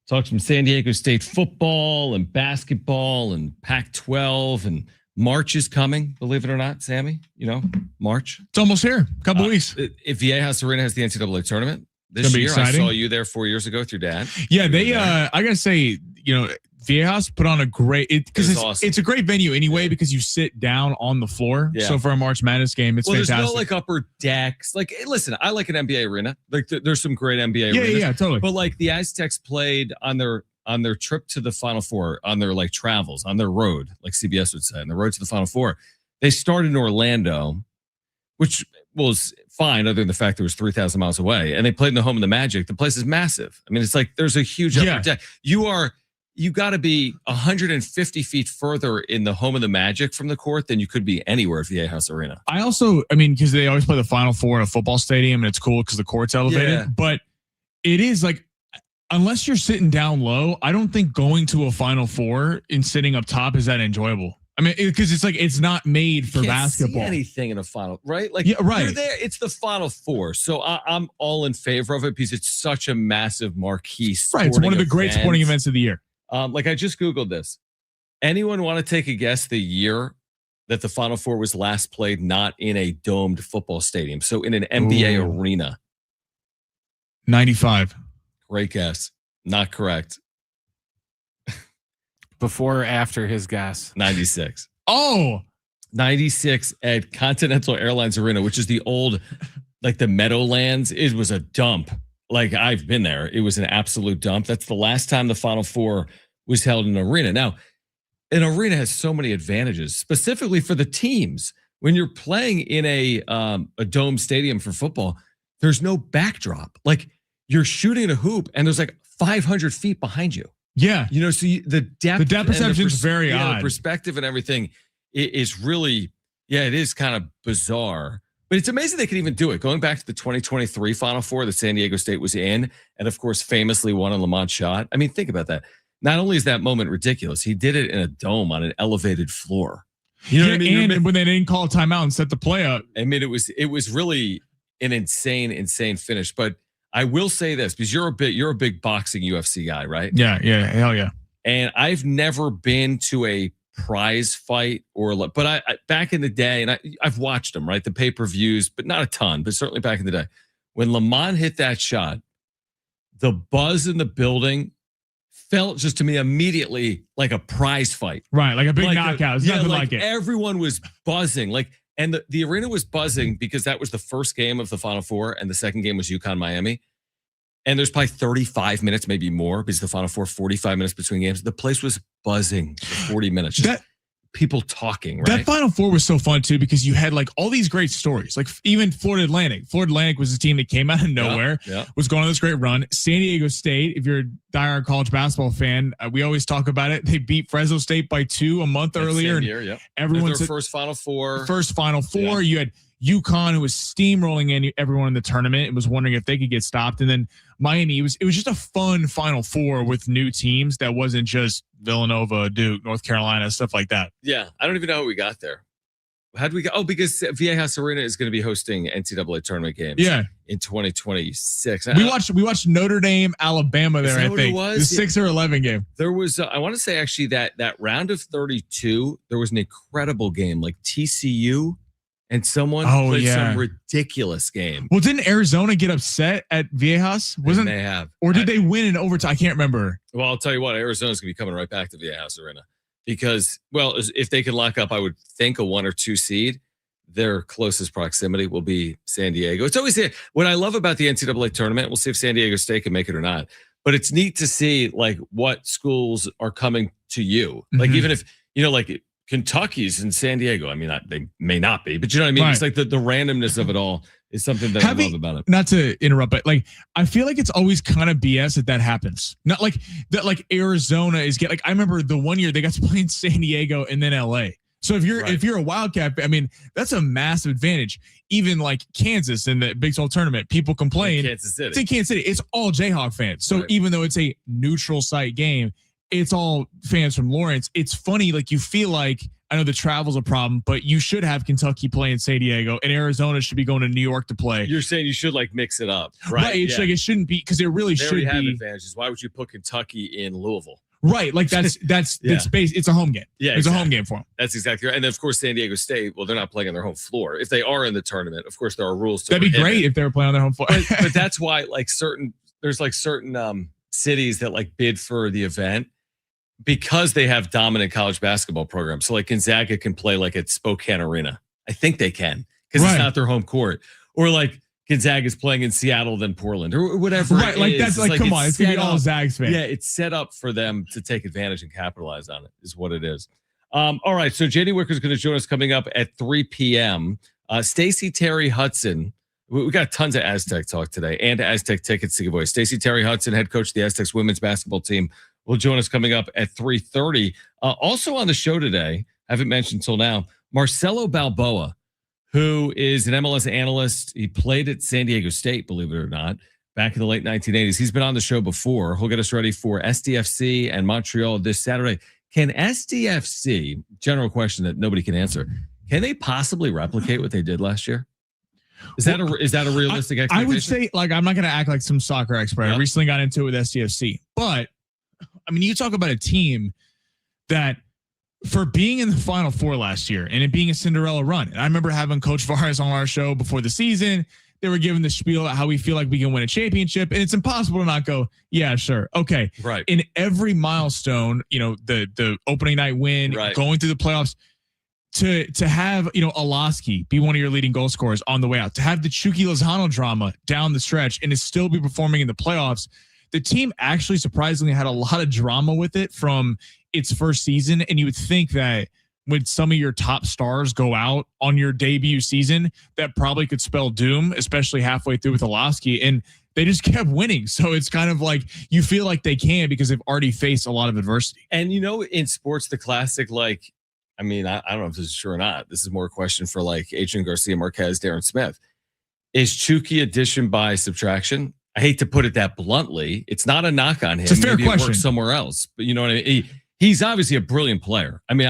Speaker 1: Talk some San Diego State football and basketball and Pac-12, and March is coming, believe it or not, Sammy. You know, March.
Speaker 2: It's almost here. A couple weeks.
Speaker 1: If Viejas Arena has the NCAA tournament this year, exciting. I saw you there 4 years ago with your dad.
Speaker 2: Yeah, they. I gotta say, Viejas put on a great because
Speaker 1: awesome.
Speaker 2: It's a great venue anyway because you sit down on the floor. Yeah. So for a March Madness game, it's fantastic.
Speaker 1: There's no like upper decks. Like, listen, I like an NBA arena. Like, there's some great NBA arenas.
Speaker 2: Yeah, totally.
Speaker 1: But like the Aztecs played on their trip to the Final Four, on their like travels, on their road, like CBS would say, on the road to the Final Four. They started in Orlando, which was fine, other than the fact that it was 3,000 miles away, and they played in the home of the Magic. The place is massive. I mean, it's like there's a huge upper deck. You got to be 150 feet further in the home of the Magic from the court than you could be anywhere at Viejas Arena.
Speaker 2: Because they always play the Final Four in a football stadium, and it's cool because the court's elevated. Yeah. But it is like, unless you're sitting down low, I don't think going to a Final Four and sitting up top is that enjoyable. I mean, because it's like it's not made for basketball.
Speaker 1: See anything in a final, right? Like,
Speaker 2: yeah, right.
Speaker 1: You're there. It's the Final Four, so I'm all in favor of it because it's such a massive marquee.
Speaker 2: Right, it's one of the great sporting events of the year.
Speaker 1: Like I just Googled this. Anyone want to take a guess the year that the Final Four was last played not in a domed football stadium? So in an NBA arena.
Speaker 2: 95.
Speaker 1: Great guess. Not correct.
Speaker 4: Before or after his guess?
Speaker 1: 96.
Speaker 2: Oh.
Speaker 1: 96 at Continental Airlines Arena, which is the old, like the Meadowlands. It was a dump. Like, I've been there. It was an absolute dump. That's the last time the Final Four was held in an arena. Now, an arena has so many advantages, specifically for the teams. When you're playing in a dome stadium for football, there's no backdrop. Like, you're shooting a hoop, and there's like 500 feet behind you.
Speaker 2: Yeah.
Speaker 1: So the depth
Speaker 2: perception is very odd.
Speaker 1: The perspective and everything is really, it is kind of bizarre. But it's amazing they could even do it. Going back to the 2023 Final Four that San Diego State was in, and of course famously won on Lamont shot. I mean, think about that. Not only is that moment ridiculous, he did it in a dome on an elevated floor.
Speaker 2: You know what I mean? And when they didn't call a timeout and set the play up.
Speaker 1: I mean, it was really an insane finish. But I will say this, because you're a big boxing UFC guy, right?
Speaker 2: Yeah, hell yeah.
Speaker 1: And I've never been to a prize fight but I back in the day, and I've watched them, right? The pay-per-views, but not a ton, but certainly back in the day. When Lamont hit that shot, the buzz in the building felt just to me immediately like a prize fight.
Speaker 2: Right, like a big knockout. It's nothing like it.
Speaker 1: Everyone was buzzing. And the arena was buzzing because that was the first game of the Final Four, and the second game was UConn-Miami. And there's probably 35 minutes, maybe more, because the Final Four, 45 minutes between games. The place was buzzing for 40 minutes. Just people talking, right?
Speaker 2: That Final Four was so fun, too, because you had like all these great stories. Like even Florida Atlantic. Florida Atlantic was a team that came out of nowhere, was going on this great run. San Diego State, if you're a diehard college basketball fan, we always talk about it. They beat Fresno State by 2 a month earlier.
Speaker 1: Everyone's their first Final Four.
Speaker 2: Yeah. You had UConn, who was steamrolling everyone in the tournament, and was wondering if they could get stopped. And then Miami, it was just a fun Final Four with new teams that wasn't just Villanova, Duke, North Carolina, stuff like that.
Speaker 1: Yeah, I don't even know how we got there. How'd we go? Oh, because Viejas Arena is going to be hosting NCAA tournament games. In 2026.
Speaker 2: We watched Notre Dame, Alabama there. I think
Speaker 1: it was?
Speaker 2: The 6 or 11 game.
Speaker 1: There was I want to say actually that round of 32. There was an incredible game, like TCU. And someone played some ridiculous game.
Speaker 2: Well, didn't Arizona get upset at Viejas?
Speaker 1: They have?
Speaker 2: Or did they win in overtime? I can't remember.
Speaker 1: Well, I'll tell you what, Arizona's going to be coming right back to Viejas Arena. Because, well, if they can lock up, I would think a 1 or 2 seed, their closest proximity will be San Diego. It's always what I love about the NCAA tournament. We'll see if San Diego State can make it or not. But it's neat to see like what schools are coming to you. Like even if, like Kentucky's in San Diego. I mean, they may not be, but you know what I mean? Right. It's like the randomness of it all is something that I love about it.
Speaker 2: Not to interrupt, but like, I feel like it's always kind of BS that happens. Not like that, like Arizona is I remember the one year they got to play in San Diego and then LA. So if you're a Wildcat, I mean, that's a massive advantage. Even like Kansas in the Big 12 tournament, people complain.
Speaker 1: Kansas City.
Speaker 2: It's in Kansas City. It's all Jayhawk fans. So even though it's a neutral site game, it's all fans from Lawrence. It's funny, like you feel like I know the travel's a problem, but you should have Kentucky play in San Diego, and Arizona should be going to New York to play.
Speaker 1: You're saying you should like mix it up, right?
Speaker 2: It's like it shouldn't be because it really
Speaker 1: they
Speaker 2: should be.
Speaker 1: Have advantages. Why would you put Kentucky in Louisville?
Speaker 2: Right, like that's it's based. It's a home game.
Speaker 1: Yeah,
Speaker 2: it's a home game for them.
Speaker 1: That's exactly right. And of course, San Diego State. Well, they're not playing on their home floor. If they are in the tournament, of course, there are rules.
Speaker 2: That'd be great if they were playing on their home floor.
Speaker 1: but that's why, like there's certain cities that like bid for the event because they have dominant college basketball programs. So like Gonzaga can play like at Spokane Arena. I think they can because it's not their home court. Or like Gonzaga's playing in Seattle than Portland or whatever.
Speaker 2: Right, like that's like come on, it's gonna be all Zags fans.
Speaker 1: Yeah, it's set up for them to take advantage and capitalize on it. Is what it is. All right, so JD Wicker is going to join us coming up at 3 p.m. Stacy, Terry, Hudson. We got tons of Aztec talk today and Aztec tickets to give away. Stacy, Terry, Hudson, head coach of the Aztecs women's basketball team, will join us coming up at 3:30. Also on the show today, I haven't mentioned till now, Marcelo Balboa, who is an MLS analyst. He played at San Diego State, believe it or not, back in the late 1980s. He's been on the show before. He'll get us ready for SDFC and Montreal this Saturday. Can SDFC, general question that nobody can answer, can they possibly replicate what they did last year? Is that a realistic expectation?
Speaker 2: I would say, like, I'm not going to act like some soccer expert. Yep. I recently got into it with SDFC. But, I mean, you talk about a team that, for being in the Final Four last year and it being a Cinderella run. And I remember having Coach Vargas on our show before the season. They were giving the spiel about how we feel like we can win a championship. And it's impossible to not go, yeah, sure. Okay.
Speaker 1: Right.
Speaker 2: In every milestone, the opening night win, going through the playoffs, to have, Alaski be one of your leading goal scorers on the way out, to have the Chucky Lozano drama down the stretch and to still be performing in the playoffs. The team actually surprisingly had a lot of drama with it from its first season. And you would think that when some of your top stars go out on your debut season, that probably could spell doom, especially halfway through with Alaski. And they just kept winning. So it's kind of like you feel like they can because they've already faced a lot of adversity.
Speaker 1: And, in sports, the classic, like, I mean, I don't know if this is true or not. This is more a question for like Adrian Garcia Marquez, Darren Smith. Is Chucky addition by subtraction? I hate to put it that bluntly. It's not a knock on him.
Speaker 2: It's a fair question.
Speaker 1: It works somewhere else, but you know what I mean? He's obviously a brilliant player. I mean,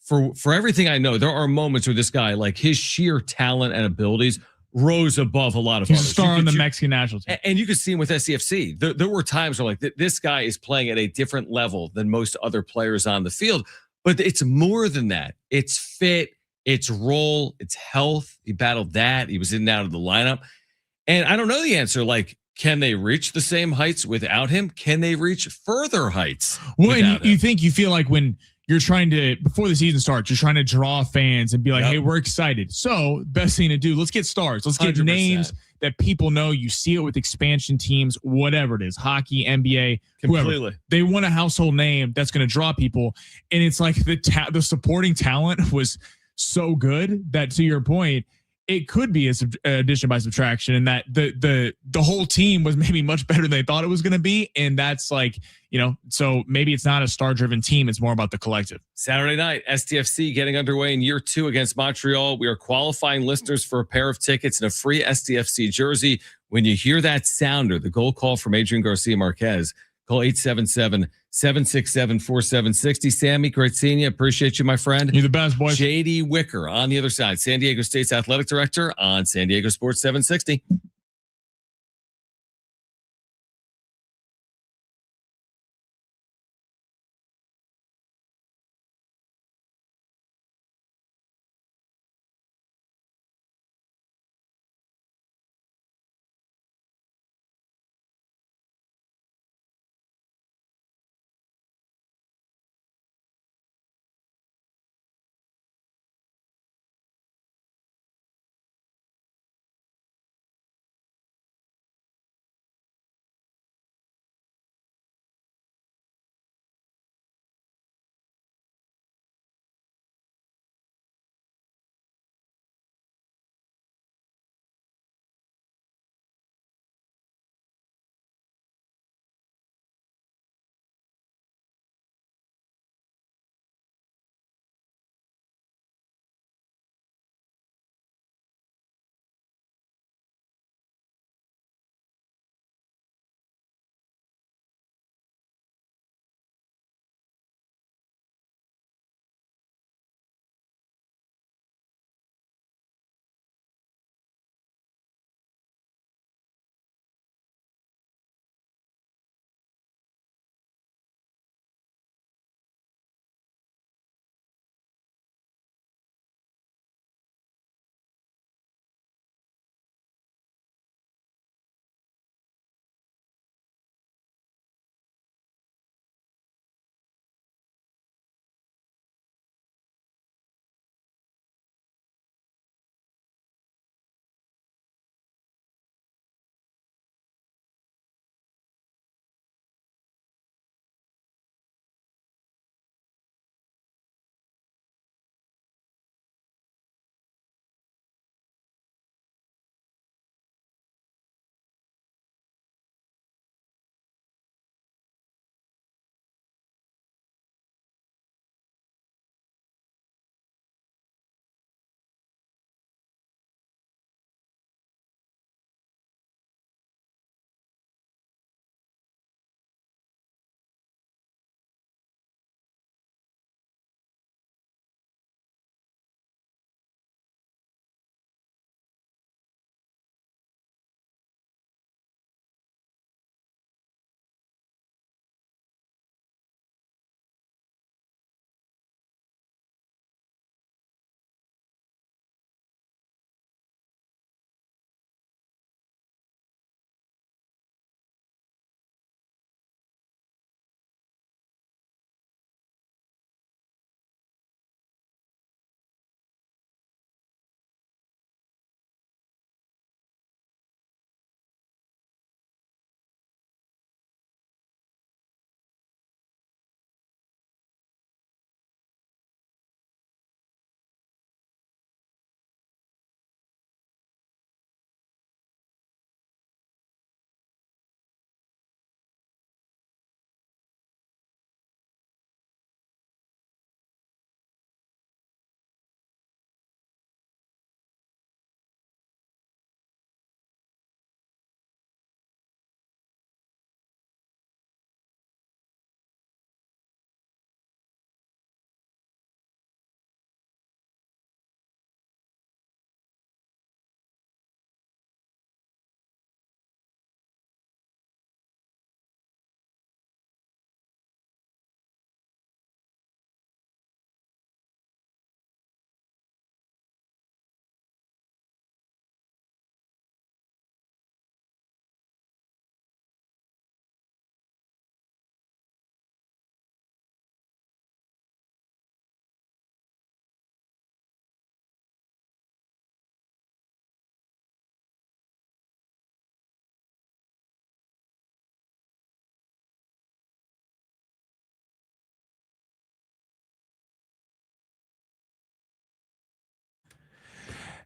Speaker 1: for everything I know, there are moments where this guy, like his sheer talent and abilities, rose above a lot of
Speaker 2: He's
Speaker 1: others.
Speaker 2: a star on the Mexican national team.
Speaker 1: And you could see him with SCFC. There were times where like this guy is playing at a different level than most other players on the field. But it's more than that. It's fit, it's role, it's health. He battled that. He was in and out of the lineup. And I don't know the answer. Like, can they reach the same heights without him? Can they reach further heights?
Speaker 2: Well, and you feel like when you're trying to, before the season starts, you're trying to draw fans and be like, hey, we're excited. So best thing to do, let's get stars. Let's get 100%. Names that people know. You see it with expansion teams, whatever it is, hockey, NBA, whoever. They want a household name that's going to draw people. And it's like the supporting talent was so good that, to your point, it could be an addition by subtraction, and that the whole team was maybe much better than they thought it was going to be. And that's like, so maybe it's not a star-driven team. It's more about the collective.
Speaker 1: Saturday night, STFC getting underway in year 2 against Montreal. We are qualifying listeners for a pair of tickets and a free STFC jersey. When you hear that sounder, the goal call from Adrian Garcia Marquez, call 877-767-4760. Sammy, great seeing you. Appreciate you, my friend.
Speaker 2: You're the best, boy.
Speaker 1: JD Wicker on the other side, San Diego State's athletic director on San Diego Sports 760.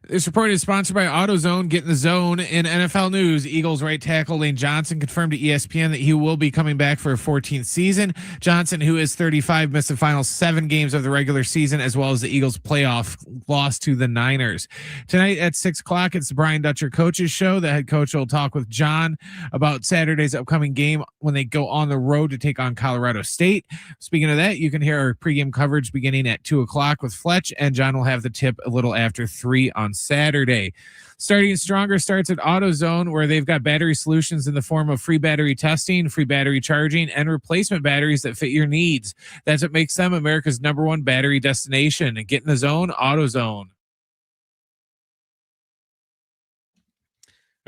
Speaker 4: This report is sponsored by AutoZone. Get in the zone. In NFL news, Eagles right tackle Lane Johnson confirmed to ESPN that he will be coming back for a 14th season. Johnson, who is 35, missed the final 7 games of the regular season, as well as the Eagles' playoff loss to the Niners. Tonight at 6 o'clock, it's the Brian Dutcher Coaches Show. The head coach will talk with Jon about Saturday's upcoming game when they go on the road to take on Colorado State. Speaking of that, you can hear our pregame coverage beginning at 2 o'clock with Fletch, and Jon will have the tip a little after 3 on Saturday. Starting stronger starts at AutoZone, where they've got battery solutions in the form of free battery testing, free battery charging, and replacement batteries that fit your needs. That's what makes them America's #1 battery destination. Get in the zone, AutoZone.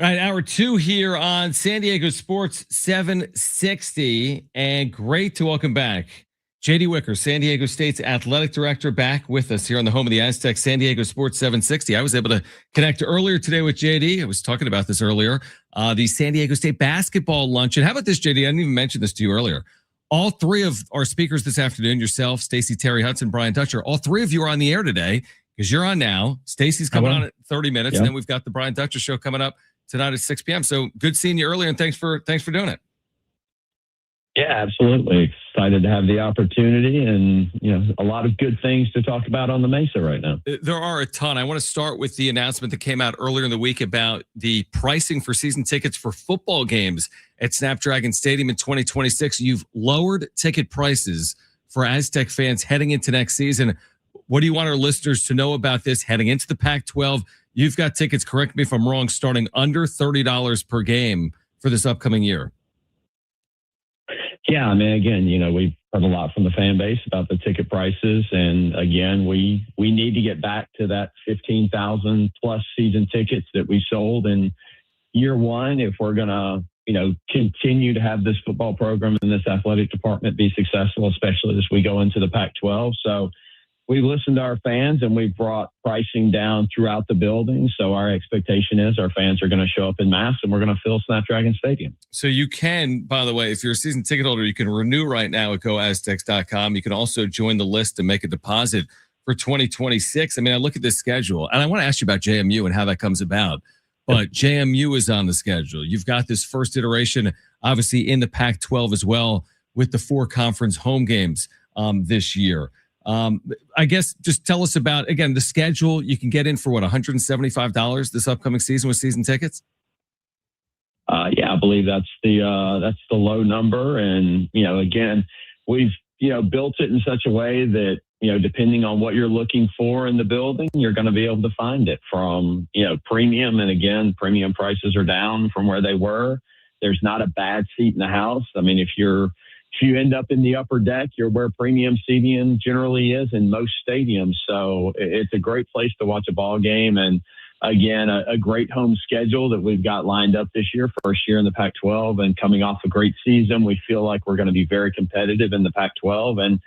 Speaker 1: All right, hour 2 here on San Diego Sports 760, and great to welcome back JD Wicker, San Diego State's athletic director, back with us here on the home of the Aztecs, San Diego Sports 760. I was able to connect earlier today with JD. I was talking about this earlier, the San Diego State basketball luncheon. How about this, JD? I didn't even mention this to you earlier. All 3 of our speakers this afternoon, yourself, Stacy, Terry, Hudson, Brian Dutcher, all 3 of you are on the air today because you're on now. Stacy's coming on at 30 minutes, and then we've got the Brian Dutcher show coming up tonight at 6 p.m. So good seeing you earlier, and thanks for doing it.
Speaker 5: Yeah, absolutely. Excited to have the opportunity, and a lot of good things to talk about on the Mesa right now.
Speaker 1: There are a ton. I want to start with the announcement that came out earlier in the week about the pricing for season tickets for football games at Snapdragon Stadium in 2026. You've lowered ticket prices for Aztec fans heading into next season. What do you want our listeners to know about this heading into the Pac-12? You've got tickets, correct me if I'm wrong, starting under $30 per game for this upcoming year.
Speaker 5: Yeah, I mean, again, we've heard a lot from the fan base about the ticket prices. And again, we need to get back to that 15,000 plus season tickets that we sold in year 1 if we're going to, continue to have this football program and this athletic department be successful, especially as we go into the Pac-12. So we've listened to our fans, and we've brought pricing down throughout the building. So our expectation is our fans are going to show up in mass, and we're going to fill Snapdragon Stadium.
Speaker 1: So you can, by the way, if you're a season ticket holder, you can renew right now at goaztecs.com. You can also join the list and make a deposit for 2026. I mean, I look at this schedule, and I want to ask you about JMU and how that comes about. But JMU is on the schedule. You've got this first iteration, obviously, in the Pac-12 as well, with the 4 conference home games this year. I guess just tell us about, again, the schedule. You can get in for $175 this upcoming season with season tickets.
Speaker 5: Yeah, I believe that's the low number. And, again, we've, built it in such a way that, depending on what you're looking for in the building, you're going to be able to find it from, premium. And again, premium prices are down from where they were. There's not a bad seat in the house. I mean, if you end up in the upper deck, you're where premium seating generally is in most stadiums. So it's a great place to watch a ball game. And again, a great home schedule that we've got lined up this year, first year in the Pac-12, and coming off a great season. We feel like we're going to be very competitive in the Pac-12, and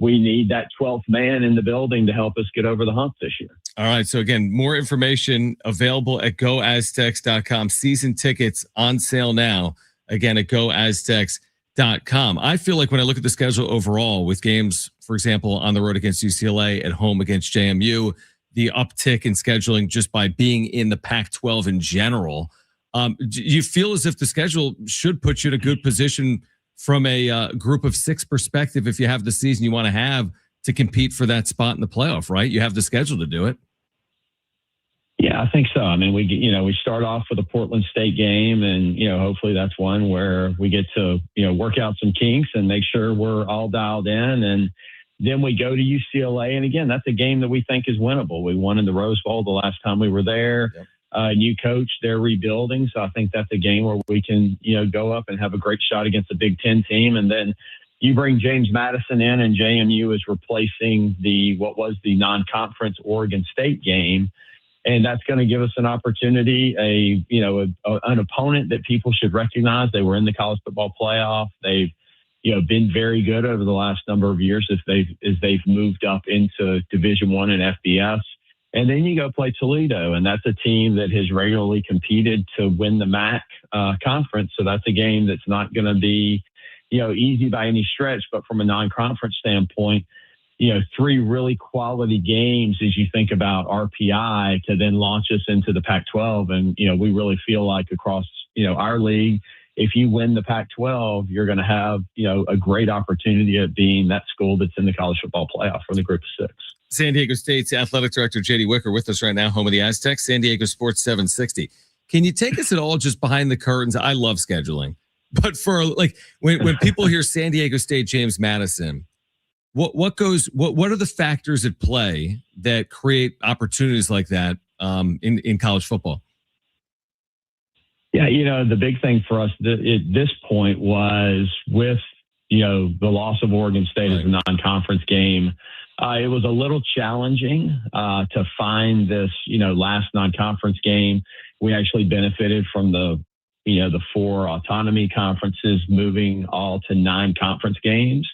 Speaker 5: we need that 12th man in the building to help us get over the hump this year.
Speaker 1: All right. So again, more information available at goaztecs.com. Season tickets on sale now. Again, at goaztecs.com. I feel like when I look at the schedule overall with games, for example, on the road against UCLA, at home against JMU, the uptick in scheduling just by being in the Pac-12 in general, do you feel as if the schedule should put you in a good position from a group of 6 perspective if you have the season you want to have to compete for that spot in the playoff, right? You have the schedule to do it.
Speaker 5: Yeah, I think so. I mean, we start off with a Portland State game, and, hopefully that's one where we get to, work out some kinks and make sure we're all dialed in. And then we go to UCLA. And again, that's a game that we think is winnable. We won in the Rose Bowl the last time we were there. Yep. New coach, they're rebuilding. So I think that's a game where we can, go up and have a great shot against a Big Ten team. And then you bring James Madison in, and JMU is replacing what was the non-conference Oregon State game. And that's going to give us an opportunity, an opponent that people should recognize. They were in the college football playoff. They've, been very good over the last number of years as they've moved up into Division I and FBS. And then you go play Toledo, and that's a team that has regularly competed to win the MAC conference. So that's a game that's not going to be, easy by any stretch. But from a non-conference standpoint, 3 really quality games as you think about RPI to then launch us into the Pac-12. And, we really feel like across, our league, if you win the Pac-12, you're going to have, a great opportunity at being that school that's in the college football playoff for the group of 6.
Speaker 1: San Diego State's athletic director, JD Wicker, with us right now, home of the Aztecs, San Diego Sports 760. Can you take us at all just behind the curtains? I love scheduling, but for like when people hear San Diego State, James Madison, what are the factors at play that create opportunities like that in college football?
Speaker 5: Yeah, the big thing for us at this point was with, the loss of Oregon State as a non-conference game. It was a little challenging to find this, last non-conference game. We actually benefited from the 4 autonomy conferences moving all to 9 conference games.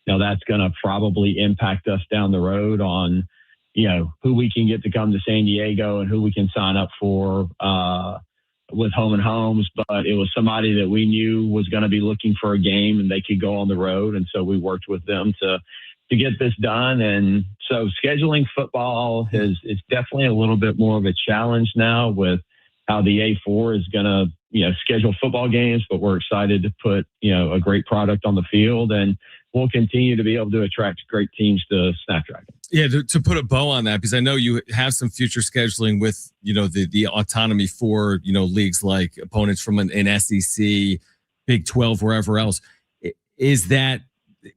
Speaker 5: Now that's going to probably impact us down the road on, who we can get to come to San Diego and who we can sign up for with home and homes. But it was somebody that we knew was going to be looking for a game and they could go on the road. And so we worked with them to get this done. And so scheduling football is definitely a little bit more of a challenge now with how the A4 is going to, schedule football games, but we're excited to put, a great product on the field, and we'll continue to be able to attract great teams to Snapdragon.
Speaker 1: Yeah, to put a bow on that, because I know you have some future scheduling with, the autonomy for, leagues like opponents from an SEC, Big 12, wherever else.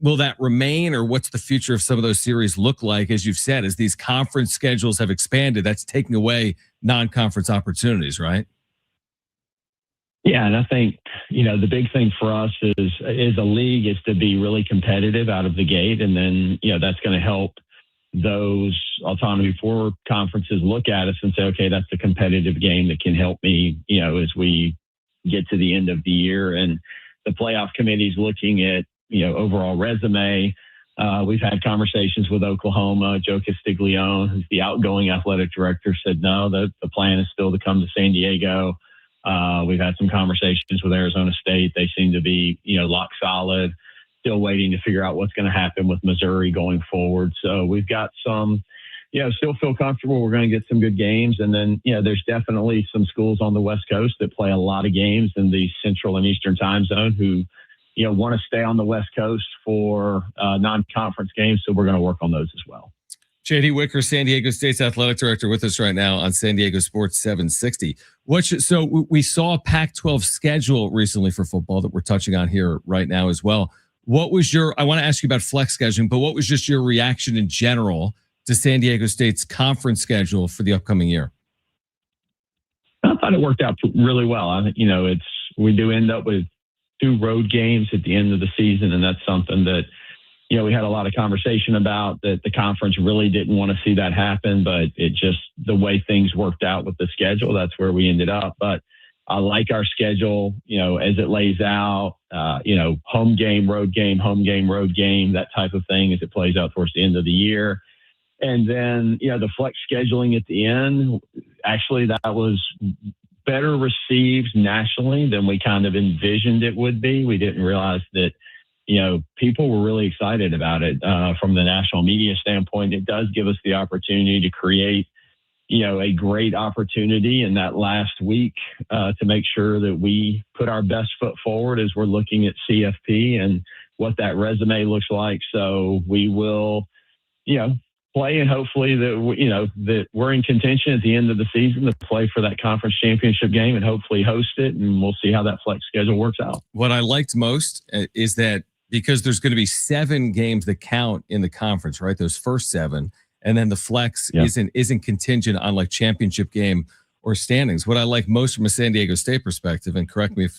Speaker 1: Will that remain, or what's the future of some of those series look like? As you've said, as these conference schedules have expanded, that's taking away non-conference opportunities, right?
Speaker 5: Yeah, and I think, the big thing for us is a league is to be really competitive out of the gate. And then, that's going to help those autonomy 4 conferences look at us and say, okay, that's a competitive game that can help me, as we get to the end of the year. And the playoff committee's looking at, overall resume. We've had conversations with Oklahoma. Joe Castiglione, who's the outgoing athletic director, said, no, the plan is still to come to San Diego. We've had some conversations with Arizona State. They seem to be, lock solid, still waiting to figure out what's going to happen with Missouri going forward. So we've got some, still feel comfortable. We're going to get some good games. And then, there's definitely some schools on the West Coast that play a lot of games in the Central and Eastern time zone who, want to stay on the West Coast for non-conference games. So we're going to work on those as well.
Speaker 1: JD Wicker, San Diego State's athletic director, with us right now on San Diego Sports 760. So we saw a Pac-12 schedule recently for football that we're touching on here right now as well. What was I want to ask you about flex scheduling, but what was just your reaction in general to San Diego State's conference schedule for the upcoming year?
Speaker 5: I thought it worked out really well. I think, we do end up with 2 road games at the end of the season, and that's something that, we had a lot of conversation about, that the conference really didn't want to see that happen, but it just, the way things worked out with the schedule, that's where we ended up. But I like our schedule, as it lays out, home game, road game, home game, road game, that type of thing as it plays out towards the end of the year. And then, the flex scheduling at the end, actually that was better received nationally than we kind of envisioned it would be. We didn't realize that, people were really excited about it from the national media standpoint. It does give us the opportunity to create, a great opportunity in that last week to make sure that we put our best foot forward as we're looking at CFP and what that resume looks like. So we will, play, and hopefully that we're in contention at the end of the season to play for that conference championship game and hopefully host it. And we'll see how that flex schedule works out.
Speaker 1: What I liked most is that because there's going to be 7 games that count in the conference, right? Those first 7, and then the flex isn't contingent on like championship game or standings. What I like most from a San Diego State perspective, and correct me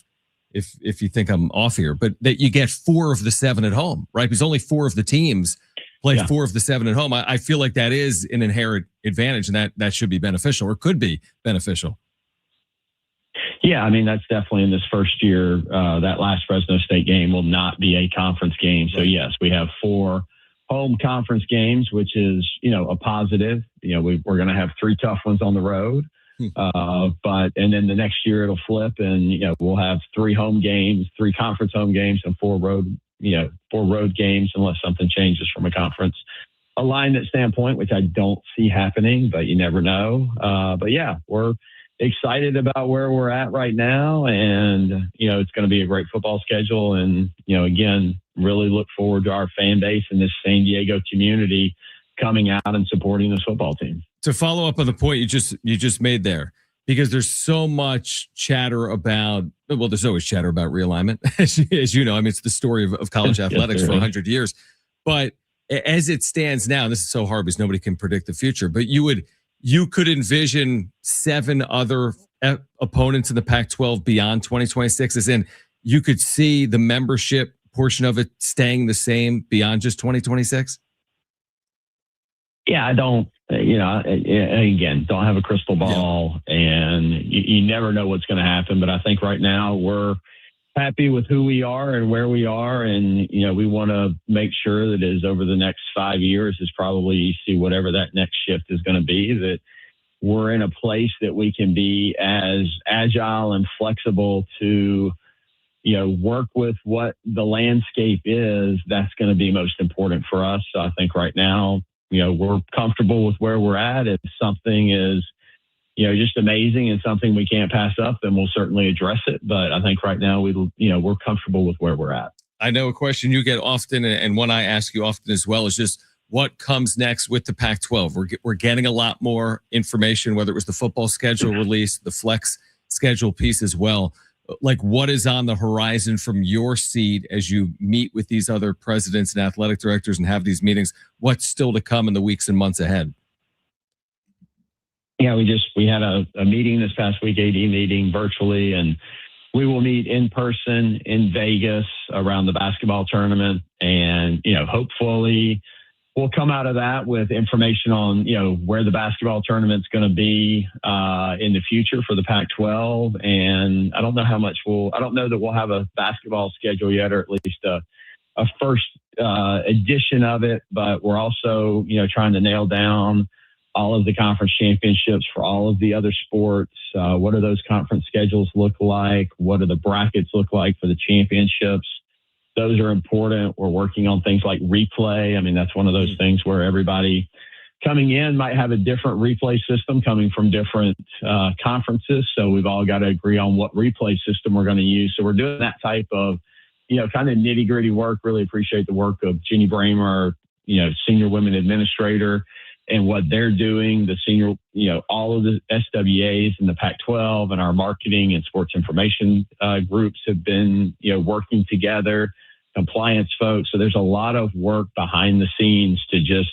Speaker 1: if you think I'm off here, but that you get 4 of the 7 at home, right? Because only 4 of the teams play 4 of the 7 at home. I feel like that is an inherent advantage, and that should be beneficial, or could be beneficial.
Speaker 5: Yeah, I mean, that's definitely in this first year. That last Fresno State game will not be a conference game. So, yes, we have 4 home conference games, which is, a positive. We're going to have 3 tough ones on the road. And then the next year it'll flip, and, we'll have 3 home games, 3 conference home games, and 4 road games, unless something changes from a conference alignment standpoint, which I don't see happening, but you never know. But yeah, we're excited about where we're at right now, and it's going to be a great football schedule. And again, really look forward to our fan base and this San Diego community coming out and supporting this football team.
Speaker 1: To follow up on the point you just made there, because there's so much chatter about, well, there's always chatter about realignment, as you know. I mean, it's the story of college athletics for 100 years. But as it stands now, and this is so hard because nobody can predict the future, but you could envision 7 other opponents in the Pac-12 beyond 2026, as in you could see the membership portion of it staying the same beyond just 2026?
Speaker 5: Yeah, I don't, again, don't have a crystal ball, and you never know what's going to happen. But I think right now we're happy with who we are and where we are. And, we want to make sure that as over the next 5 years is probably you see whatever that next shift is going to be, that we're in a place that we can be as agile and flexible to, work with what the landscape is. That's going to be most important for us. So I think right now, we're comfortable with where we're at. If something is, just amazing and something we can't pass up, then we'll certainly address it. But I think right now we're comfortable with where we're at.
Speaker 1: I know a question you get often, and one I ask you often as well, is just what comes next with the Pac-12. We're getting a lot more information, whether it was the football schedule release, the flex schedule piece as well. Like, what is on the horizon from your seat as you meet with these other presidents and athletic directors and have these meetings? What's still to come in the weeks and months ahead?
Speaker 5: Yeah, we had a meeting this past week, AD meeting virtually, and we will meet in person in Vegas around the basketball tournament. And, hopefully we'll come out of that with information on, where the basketball tournament's going to be in the future for the Pac-12. And I don't know I don't know that we'll have a basketball schedule yet, or at least a first edition of it. But we're also, trying to nail down all of the conference championships for all of the other sports. What do those conference schedules look like? What do the brackets look like for the championships? Those are important. We're working on things like replay. I mean, that's one of those things where everybody coming in might have a different replay system coming from different conferences. So we've all got to agree on what replay system we're going to use. So we're doing that type of, kind of nitty gritty work. Really appreciate the work of Jenny Bramer, senior women administrator, and what they're doing, the senior, all of the SWAs in the Pac-12 and our marketing and sports information groups have been, working together, compliance folks. So there's a lot of work behind the scenes to just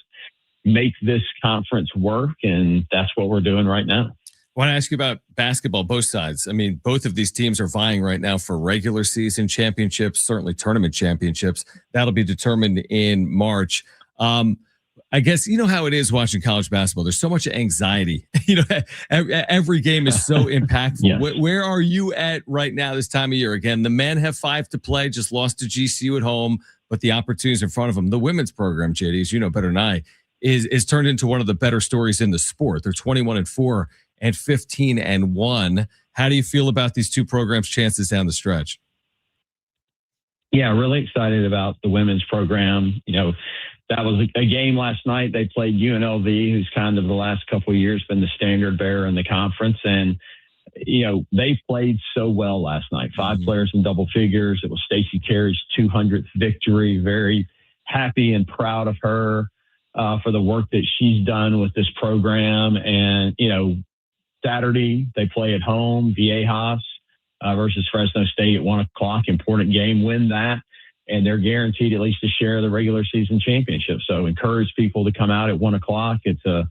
Speaker 5: make this conference work. And that's what we're doing right now.
Speaker 1: I want to ask you about basketball, both sides. I mean, both of these teams are vying right now for regular season championships, certainly tournament championships. That'll be determined in March. I guess you know how it is watching college basketball. There's so much anxiety. Every game is so impactful. Yes. Where are you at right now this time of year? Again, the men have 5 to play, just lost to GCU at home, but the opportunities in front of them. The women's program, JD, as you know better than I, is turned into one of the better stories in the sport. They're 21-4 and 15-1. How do you feel about these two programs' chances down the stretch?
Speaker 5: Yeah, really excited about the women's program. That was a game last night. They played UNLV, who's kind of the last couple of years been the standard bearer in the conference. And, they played so well last night. 5 players in double figures. It was Stacy Carey's 200th victory. Very happy and proud of her for the work that she's done with this program. And, Saturday they play at home, Viejas versus Fresno State at 1:00. Important game, win that. And they're guaranteed at least a share of the regular season championship. So encourage people to come out at 1:00. It's go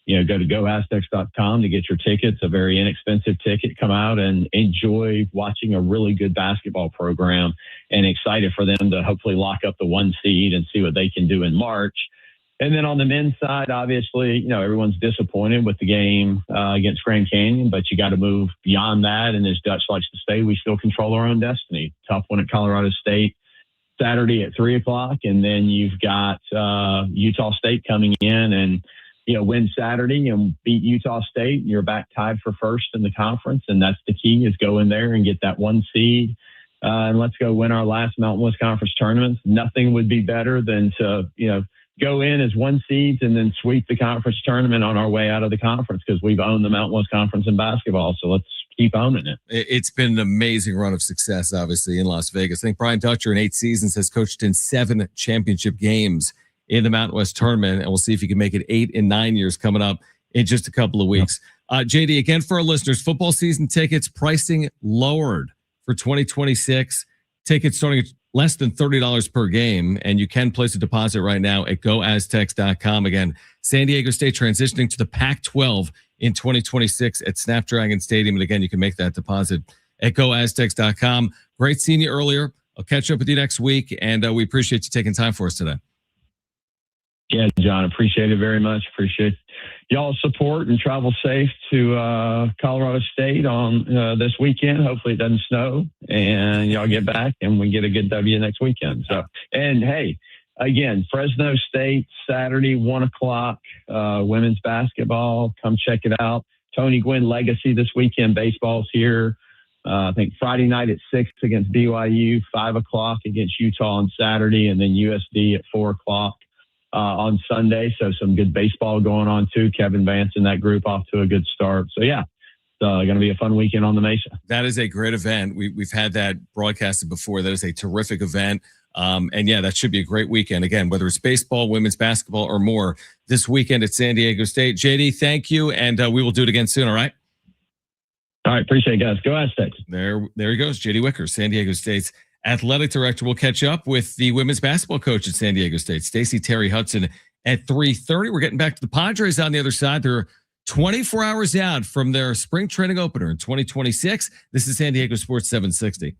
Speaker 5: to goaztecs.com to get your tickets, a very inexpensive ticket. Come out and enjoy watching a really good basketball program, and excited for them to hopefully lock up the 1 seed and see what they can do in March. And then on the men's side, obviously, everyone's disappointed with the game against Grand Canyon, but you got to move beyond that. And as Dutch likes to say, we still control our own destiny. Tough one at Colorado State Saturday at 3:00. And then you've got Utah State coming in and, win Saturday and beat Utah State. You're back tied for first in the conference. And that's the key, is go in there and get that 1 seed. And let's go win our last Mountain West Conference tournaments. Nothing would be better than to, go in as one seeds and then sweep the conference tournament on our way out of the conference because we've owned the Mountain West Conference in basketball. So let's keep owning it.
Speaker 1: It's been an amazing run of success, obviously, in Las Vegas. I think Brian Dutcher in 8 seasons has coached in 7 championship games in the Mountain West tournament, and we'll see if he can make it 8 in 9 years coming up in just a couple of weeks. JD, again, for our listeners, football season tickets pricing lowered for 2026. Tickets starting at less than $30 per game, and you can place a deposit right now at goaztecs.com. Again, San Diego State transitioning to the Pac-12 in 2026 at Snapdragon Stadium. And again, you can make that deposit at goaztecs.com. Great seeing you earlier. I'll catch up with you next week, and we appreciate you taking time for us today.
Speaker 5: Yeah, John, appreciate it very much. Appreciate y'all's support, and travel safe to Colorado State on this weekend. Hopefully it doesn't snow and y'all get back and we get a good W next weekend. So, and hey, again, Fresno State, Saturday, 1:00, women's basketball. Come check it out. Tony Gwynn Legacy this weekend. Baseball's here. I think Friday night at 6 against BYU, 5:00 against Utah on Saturday, and then USD at 4:00. On Sunday. So some good baseball going on too. Kevin Vance and that group off to a good start. So yeah, it's going to be a fun weekend on the Mesa.
Speaker 1: That is a great event. We've had that broadcasted before. That is a terrific event. And yeah, that should be a great weekend. Again, whether it's baseball, women's basketball, or more this weekend at San Diego State. JD, thank you. And we will do it again soon. All right.
Speaker 5: All right. Appreciate it, guys. Go Aztecs.
Speaker 1: There he goes. JD Wicker, San Diego State's athletic director. Will catch up with the women's basketball coach at San Diego State, Stacy Terry Hudson, at 3:30. We're getting back to the Padres on the other side. They're 24 hours out from their spring training opener in 2026. This is San Diego Sports 760.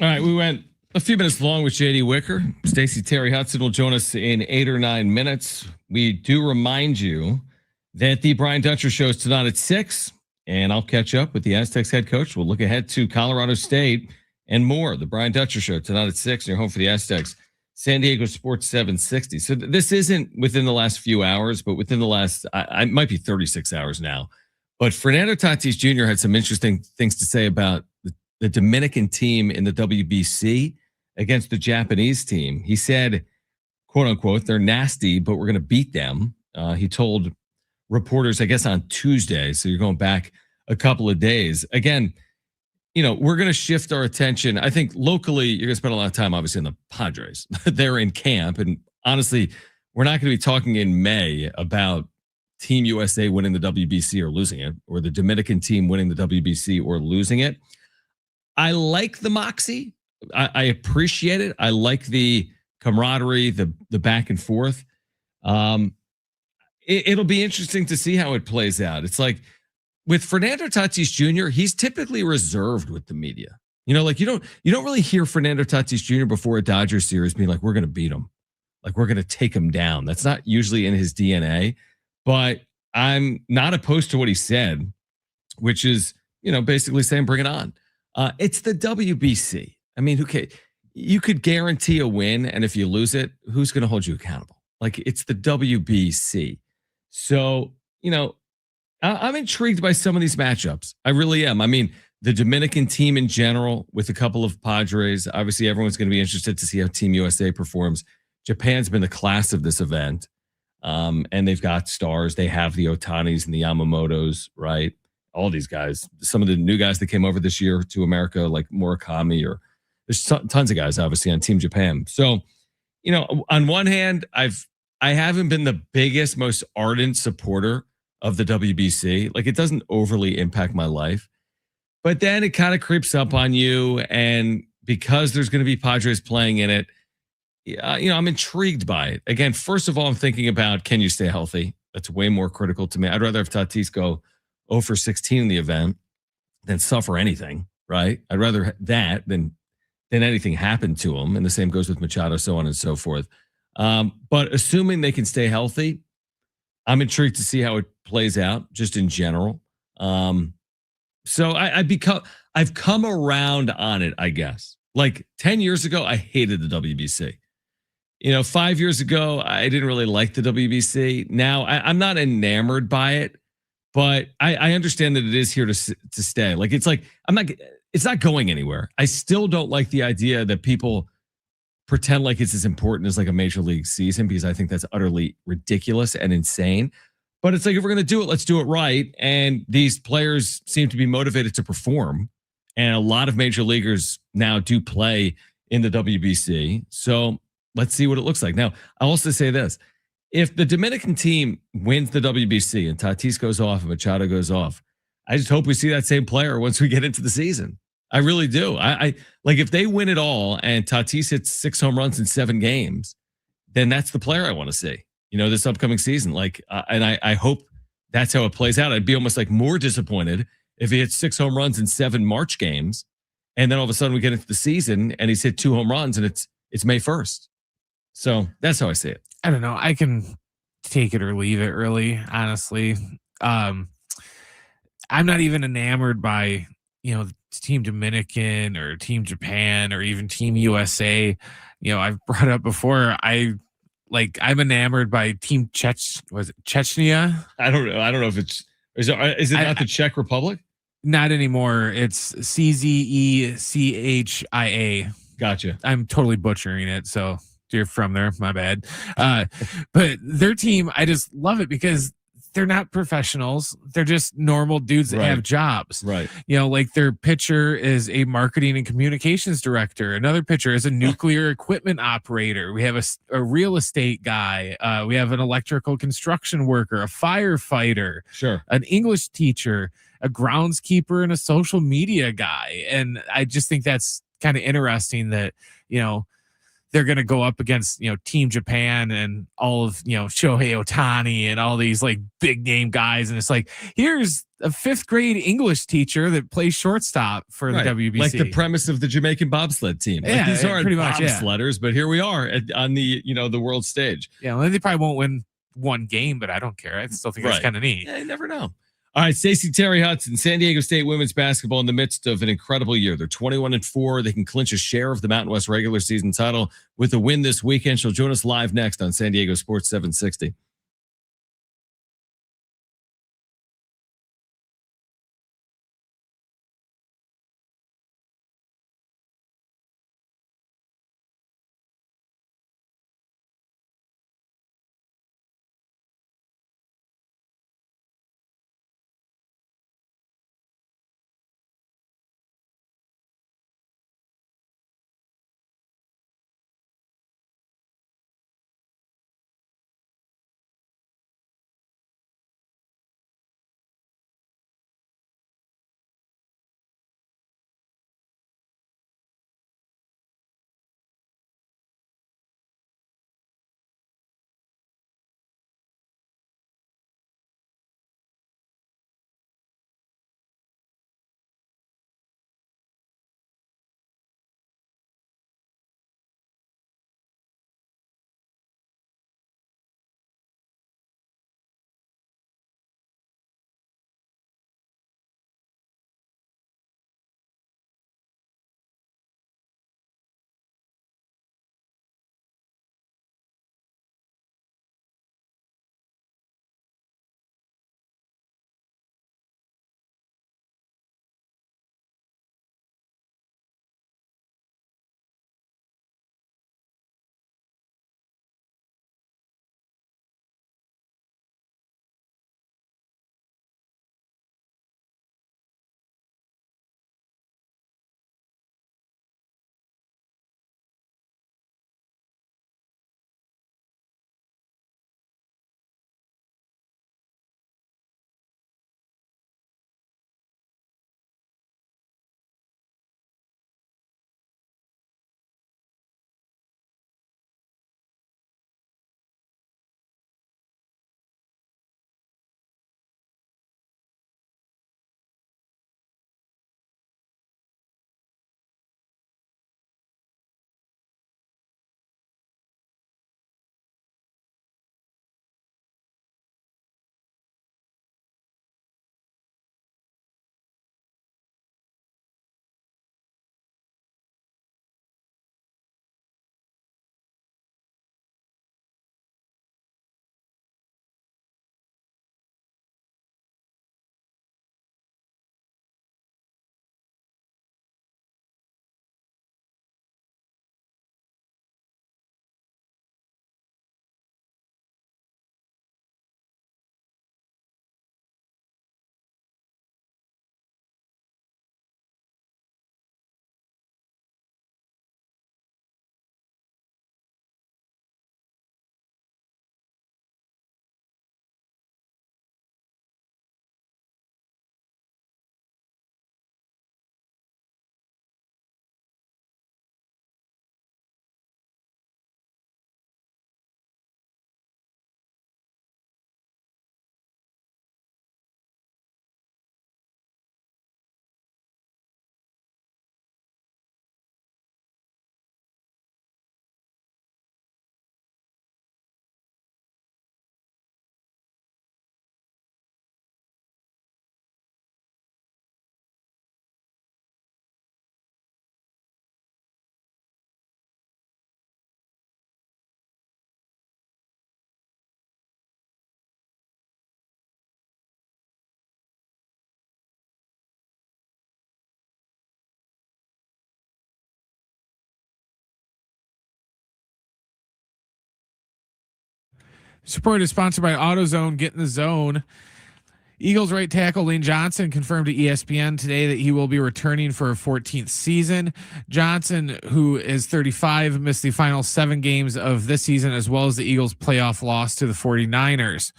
Speaker 1: All right, we went a few minutes long with JD Wicker. Stacy, Terry, Hudson will join us in 8 or 9 minutes. We do remind you that the Brian Dutcher show is tonight at 6, and I'll catch up with the Aztecs head coach. We'll look ahead to Colorado State and more. The Brian Dutcher show tonight at 6, and you're home for the Aztecs. San Diego Sports 760. So this isn't within the last few hours, but within the last, I might be 36 hours now. But Fernando Tatis Jr. had some interesting things to say about the Dominican team in the WBC against the Japanese team. He said, quote unquote, they're nasty, but we're going to beat them. He told reporters, I guess on Tuesday. So you're going back a couple of days. Again, we're going to shift our attention. I think locally, you're going to spend a lot of time, obviously, on the Padres. They're in camp. And honestly, we're not going to be talking in May about Team USA winning the WBC or losing it, or the Dominican team winning the WBC or losing it. I like the moxie. I appreciate it. I like the camaraderie, the back and forth. It'll be interesting to see how it plays out. It's like with Fernando Tatis Jr., he's typically reserved with the media. You don't really hear Fernando Tatis Jr. before a Dodgers series being like, we're going to beat him. Like, we're going to take him down. That's not usually in his DNA. But I'm not opposed to what he said, which is, basically saying, bring it on. It's the WBC. I mean, you could guarantee a win, and if you lose it, who's going to hold you accountable? Like, it's the WBC. So, I'm intrigued by some of these matchups. I really am. I mean, the Dominican team in general with a couple of Padres. Obviously, everyone's going to be interested to see how Team USA performs. Japan's been the class of this event, and they've got stars. They have the Otanis and the Yamamotos, right? All these guys, some of the new guys that came over this year to America, like Murakami, or there's tons of guys obviously on Team Japan. So, on one hand, I haven't been the biggest, most ardent supporter of the WBC. Like, it doesn't overly impact my life, but then it kind of creeps up on you. And because there's going to be Padres playing in it, I'm intrigued by it. Again, first of all, I'm thinking about, can you stay healthy? That's way more critical to me. I'd rather have Tatis go 0 for 16 in the event than suffer anything, right? I'd rather that than anything happen to him. And the same goes with Machado, so on and so forth. But assuming they can stay healthy, I'm intrigued to see how it plays out just in general. So I've come around on it, I guess. Like 10 years ago, I hated the WBC. 5 years ago, I didn't really like the WBC. Now I'm not enamored by it, but I understand that it is here to stay. Like, it's not going anywhere. I still don't like the idea that people pretend like it's as important as like a major league season, because I think that's utterly ridiculous and insane. But it's like, if we're going to do it, let's do it right. And these players seem to be motivated to perform. And a lot of major leaguers now do play in the WBC. So let's see what it looks like. Now, I'll also say this. If the Dominican team wins the WBC and Tatis goes off and Machado goes off, I just hope we see that same player once we get into the season. I really do. I like, if they win it all and Tatis hits 6 home runs in 7 games, then that's the player I want to see, this upcoming season. Like, and I hope that's how it plays out. I'd be almost like more disappointed if he hits 6 home runs in 7 March games, and then all of a sudden we get into the season and he's hit 2 home runs and it's May 1st. So that's how I see it.
Speaker 4: I don't know. I can take it or leave it, really, honestly. I'm not even enamored by, Team Dominican or Team Japan or even Team USA. I've brought up before, I'm enamored by Team Chechnya?
Speaker 1: I don't know. I don't know if is it not the Czech Republic?
Speaker 4: Not anymore. It's CZECHIA.
Speaker 1: Gotcha.
Speaker 4: I'm totally butchering it, so you're from there, my bad. But their team, I just love it because they're not professionals. They're just normal dudes that have jobs.
Speaker 1: Right.
Speaker 4: Like, their pitcher is a marketing and communications director. Another pitcher is a nuclear equipment operator. We have a real estate guy. We have an electrical construction worker, a firefighter, an English teacher, a groundskeeper, and a social media guy. And I just think that's kind of interesting that, they're going to go up against, Team Japan and all of, Shohei Ohtani and all these like big name guys. And it's like, here's a 5th grade English teacher that plays shortstop for the WBC.
Speaker 1: Like the premise of the Jamaican bobsled team. Like these aren't pretty much bobsledders, but here we are on the, the world stage.
Speaker 4: Yeah. Well, they probably won't win one game, but I don't care. I still think that's kind of neat.
Speaker 1: Yeah, you never know. All right, Stacy, Terry, Hudson, San Diego State women's basketball in the midst of an incredible year. They're 21-4. They can clinch a share of the Mountain West regular season title with a win this weekend. She'll join us live next on San Diego Sports 760.
Speaker 4: Support is sponsored by AutoZone. Get in the zone. Eagles right tackle Lane Johnson confirmed to ESPN today that he will be returning for a 14th season. Johnson, who is 35, missed the final 7 games of this season, as well as the Eagles' playoff loss to the 49ers.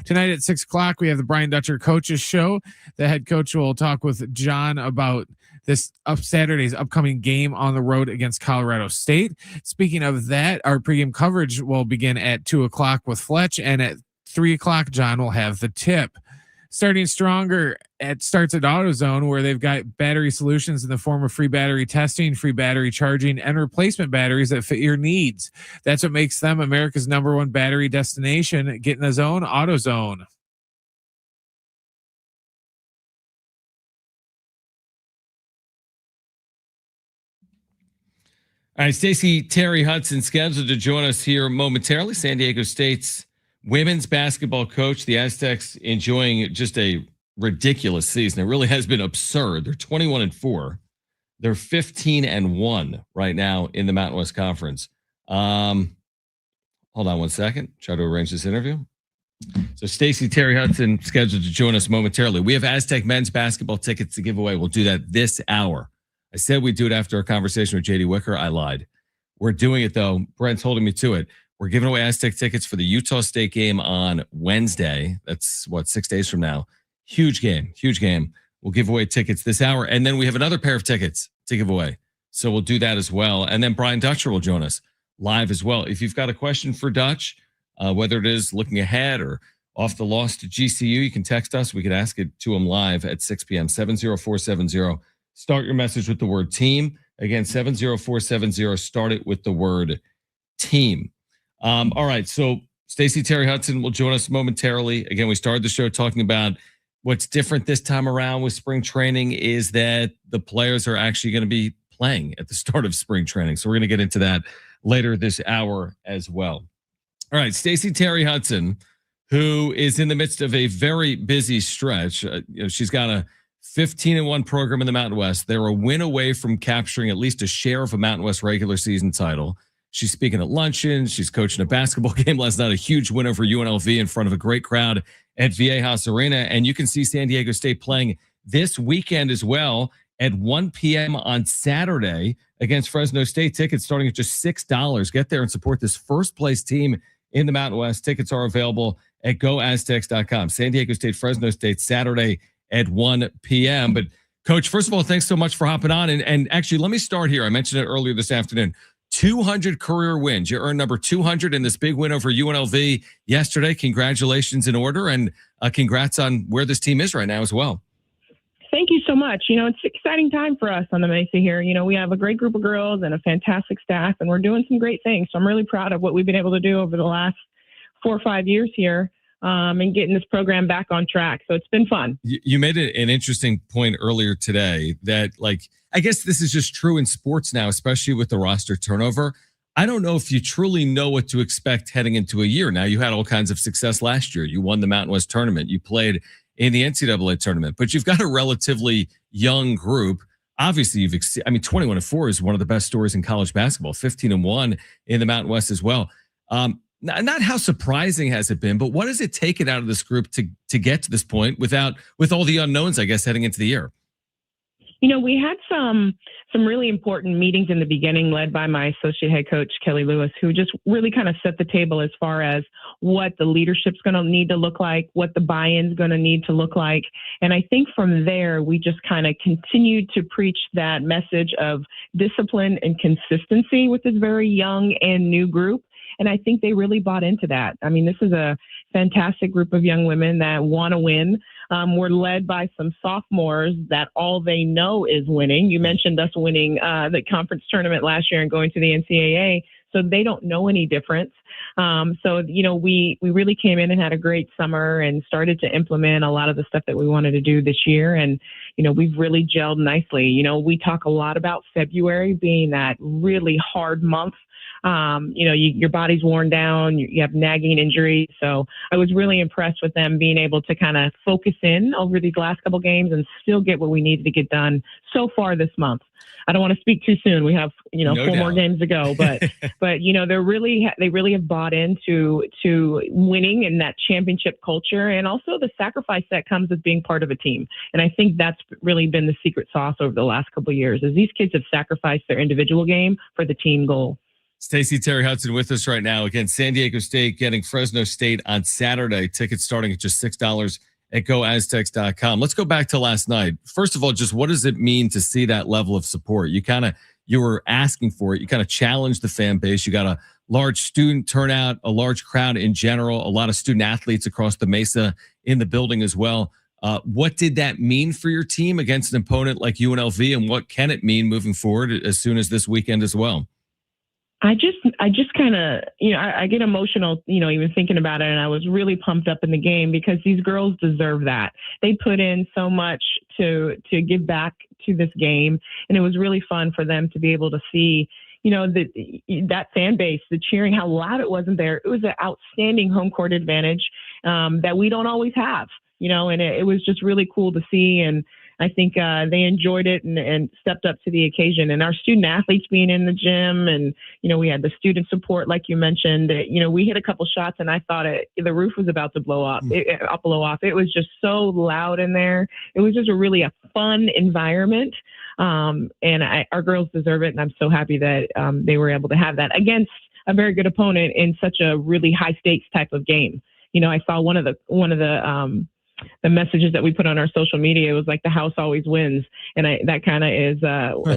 Speaker 4: Tonight at 6 o'clock, we have the Brian Dutcher Coaches Show. The head coach will talk with John about this Saturday's upcoming game on the road against Colorado State. Speaking of that, our pregame coverage will begin at 2:00 with Fletch, and at 3:00, John will have the tip. Starting stronger, it starts at AutoZone, where they've got battery solutions in the form of free battery testing, free battery charging, and replacement batteries that fit your needs. That's what makes them America's #1 battery destination. Get in the zone, AutoZone.
Speaker 1: All right, Stacy Terry Hudson scheduled to join us here momentarily. San Diego State's women's basketball coach. The Aztecs enjoying just a ridiculous season. It really has been absurd. They're 21-4. They're 15-1 right now in the Mountain West Conference. Hold on one second. Try to arrange this interview. So Stacy Terry Hudson scheduled to join us momentarily. We have Aztec men's basketball tickets to give away. We'll do that this hour. I said we'd do it after a conversation with JD Wicker. I lied. We're doing it, though. Brent's holding me to it. We're giving away Aztec tickets for the Utah State game on Wednesday. That's 6 days from now. Huge game. We'll give away tickets this hour. And then we have another pair of tickets to give away. So we'll do that as well. And then Brian Dutcher will join us live as well. If you've got a question for Dutch, whether it is looking ahead or off the loss to GCU, you can text us. We can ask it to him live at 6 p.m. 70470. Start your message with the word team. Again, 70470. Start it with the word team. All right. So Stacy Terry Hudson will join us momentarily. Again, we started the show talking about what's different this time around with spring training is that the players are actually going to be playing at the start of spring training. So we're going to get into that later this hour as well. All right. Stacy Terry Hudson, who is in the midst of a very busy stretch. She's got a 15-1 program in the Mountain West. They're a win away from capturing at least a share of a Mountain West regular season title. She's speaking at luncheons. She's coaching a basketball game last night, a huge win over UNLV in front of a great crowd at Viejas Arena. And you can see San Diego State playing this weekend as well at 1 p.m. on Saturday against Fresno State. Tickets starting at just $6. Get there and support this first-place team in the Mountain West. Tickets are available at goaztecs.com. San Diego State, Fresno State, Saturday at 1 p.m. But, Coach, first of all, thanks so much for hopping on. And actually, let me start here. I mentioned it earlier this afternoon. 200 career wins. You earned number 200 in this big win over UNLV yesterday. Congratulations in order, and congrats on where this team is right now as well.
Speaker 6: Thank you so much. It's an exciting time for us on the Mesa here. We have a great group of girls and a fantastic staff, and we're doing some great things. So I'm really proud of what we've been able to do over the last 4 or 5 years here. And getting this program back on track. So it's been fun.
Speaker 1: You made an interesting point earlier today that, I guess this is just true in sports now, especially with the roster turnover. I don't know if you truly know what to expect heading into a year. Now, you had all kinds of success last year. You won the Mountain West tournament. You played in the NCAA tournament, but you've got a relatively young group. Obviously, 21-4 is one of the best stories in college basketball, 15-1 in the Mountain West as well. Not how surprising has it been, but what has it taken out of this group to get to this point with all the unknowns, I guess, heading into the year?
Speaker 6: We had some really important meetings in the beginning led by my associate head coach, Kelly Lewis, who just really kind of set the table as far as what the leadership's going to need to look like, what the buy-in's going to need to look like. And I think from there, we just kind of continued to preach that message of discipline and consistency with this very young and new group. And I think they really bought into that. This is a fantastic group of young women that want to win. We're led by some sophomores that all they know is winning. You mentioned us winning the conference tournament last year and going to the NCAA. So they don't know any difference. We really came in and had a great summer and started to implement a lot of the stuff that we wanted to do this year. And, we've really gelled nicely. We talk a lot about February being that really hard month. Your body's worn down, you have nagging injuries. So I was really impressed with them being able to kind of focus in over these last couple games and still get what we needed to get done so far this month. I don't want to speak too soon. We have,
Speaker 1: No
Speaker 6: 4
Speaker 1: doubt.
Speaker 6: more games to go, but they really have bought into winning and that championship culture, and also the sacrifice that comes with being part of a team. And I think that's really been the secret sauce over the last couple of years, is these kids have sacrificed their individual game for the team goal.
Speaker 1: Stacy Terry Hudson with us right now. Again, San Diego State getting Fresno State on Saturday. Tickets starting at just $6 at goaztecs.com. Let's go back to last night. First of all, just what does it mean to see that level of support? You were asking for it. You kind of challenged the fan base. You got a large student turnout, a large crowd in general, a lot of student athletes across the Mesa in the building as well. What did that mean for your team against an opponent like UNLV, and what can it mean moving forward as soon as this weekend as well?
Speaker 6: I just kind of, I get emotional, even thinking about it. And I was really pumped up in the game because these girls deserve that. They put in so much to give back to this game. And it was really fun for them to be able to see, that fan base, the cheering, how loud it wasn't there. It was an outstanding home court advantage that we don't always have, and it was just really cool to see. And I think they enjoyed it and stepped up to the occasion. And our student athletes being in the gym, and we had the student support, like you mentioned. We hit a couple shots, and I thought the roof was about to blow off. It was just so loud in there. It was just a fun environment, and our girls deserve it. And I'm so happy that they were able to have that against a very good opponent in such a really high stakes type of game. I saw one of the messages that we put on our social media. It was like the house always wins. And that kind of is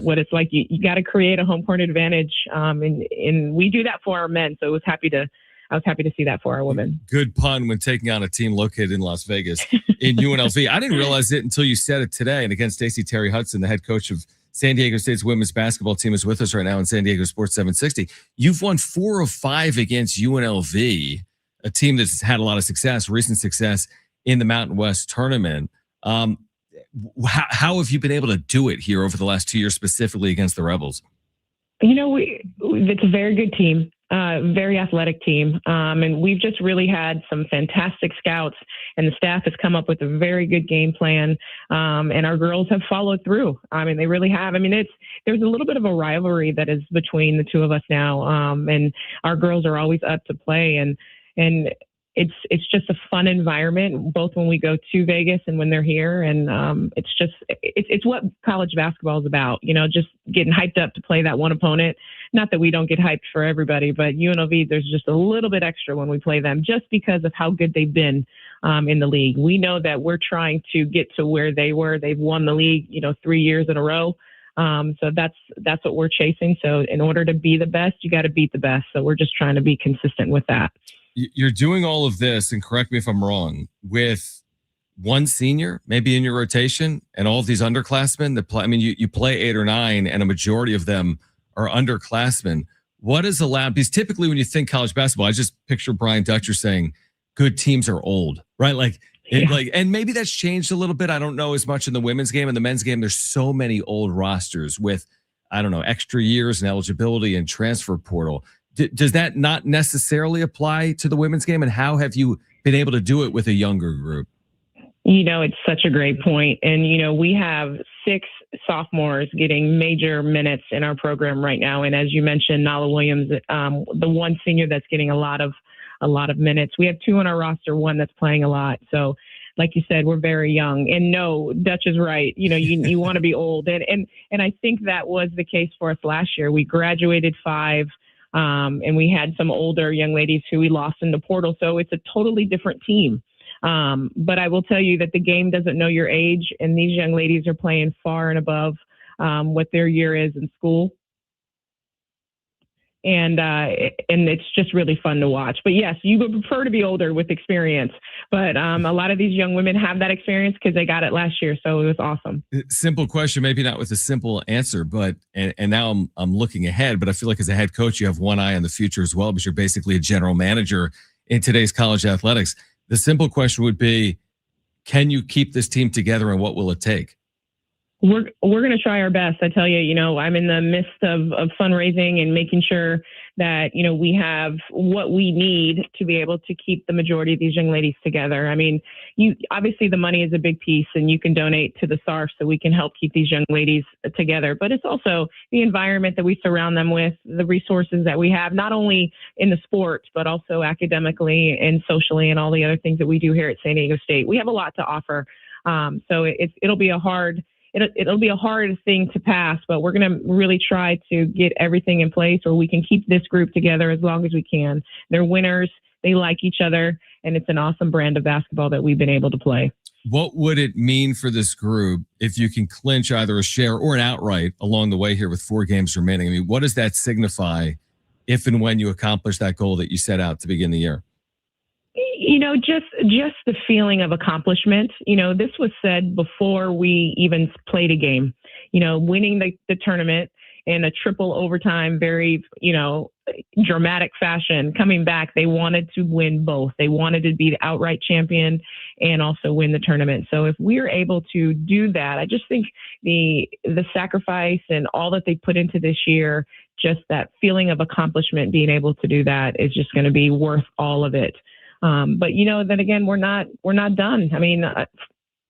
Speaker 6: what it's like. You got to create a home court advantage. And we do that for our men. So I was happy to see that for our women. Good
Speaker 1: pun when taking on a team located in Las Vegas in UNLV. I didn't realize it until you said it today. And again, Stacy Terry Hudson, the head coach of San Diego State's women's basketball team, is with us right now in San Diego Sports 760. You've won 4 of 5 against UNLV, a team that's had a lot of success, recent success in the Mountain West tournament. How have you been able to do it here over the last 2 years, specifically against the Rebels?
Speaker 6: It's a very good team, very athletic team. And we've just really had some fantastic scouts, and the staff has come up with a very good game plan. And our girls have followed through. They really have. There's a little bit of a rivalry that is between the two of us now. And our girls are always up to play, and it's just a fun environment, both when we go to Vegas and when they're here. And it's what college basketball is about, just getting hyped up to play that one opponent. Not that we don't get hyped for everybody, but UNLV, there's just a little bit extra when we play them, just because of how good they've been in the league. We know that we're trying to get to where they were. They've won the league, 3 years in a row. So that's what we're chasing. So in order to be the best, you got to beat the best. So we're just trying to be consistent with that.
Speaker 1: You're doing all of this, and correct me if I'm wrong, with one senior maybe in your rotation and all of these underclassmen that play. You play 8 or 9, and a majority of them are underclassmen. What is allowed? Because typically when you think college basketball, I just picture Brian Dutcher saying good teams are old, right? And maybe that's changed a little bit. I don't know as much in the women's game. In the men's game, there's so many old rosters with, extra years and eligibility and transfer portal. Does that not necessarily apply to the women's game? And how have you been able to do it with a younger group?
Speaker 6: It's such a great point. And, we have 6 sophomores getting major minutes in our program right now. And as you mentioned, Nala Williams, the one senior that's getting a lot of minutes. We have 2 on our roster, 1 that's playing a lot. So like you said, we're very young. And no, Dutch is right. You want to be old. And I think that was the case for us last year. We graduated 5. And we had some older young ladies who we lost in the portal. So it's a totally different team. But I will tell you that the game doesn't know your age, and these young ladies are playing far and above what their year is in school. And it's just really fun to watch. But yes, you would prefer to be older with experience. But a lot of these young women have that experience because they got it last year. So it was awesome.
Speaker 1: Simple question, maybe not with a simple answer, but and now I'm looking ahead. But I feel like as a head coach, you have one eye on the future as well, because you're basically a general manager in today's college athletics. The simple question would be, can you keep this team together, and what will it take?
Speaker 6: We're going to try our best. I tell you, I'm in the midst of fundraising and making sure that, we have what we need to be able to keep the majority of these young ladies together. Obviously the money is a big piece, and you can donate to the SARF so we can help keep these young ladies together. But it's also the environment that we surround them with, the resources that we have, not only in the sport, but also academically and socially and all the other things that we do here at San Diego State. We have a lot to offer. So it'll be a hard thing to pass, but we're going to really try to get everything in place where we can keep this group together as long as we can. They're winners. They like each other, and it's an awesome brand of basketball that we've been able to play.
Speaker 1: What would it mean for this group if you can clinch either a share or an outright along the way here with 4 games remaining? I mean, what does that signify if and when you accomplish that goal that you set out to begin the year?
Speaker 6: Just the feeling of accomplishment. This was said before we even played a game. Winning the tournament in a triple overtime, very, dramatic fashion. Coming back, they wanted to win both. They wanted to be the outright champion and also win the tournament. So if we're able to do that, I just think the sacrifice and all that they put into this year, just that feeling of accomplishment, being able to do that is just going to be worth all of it. But then again, we're not done. I mean,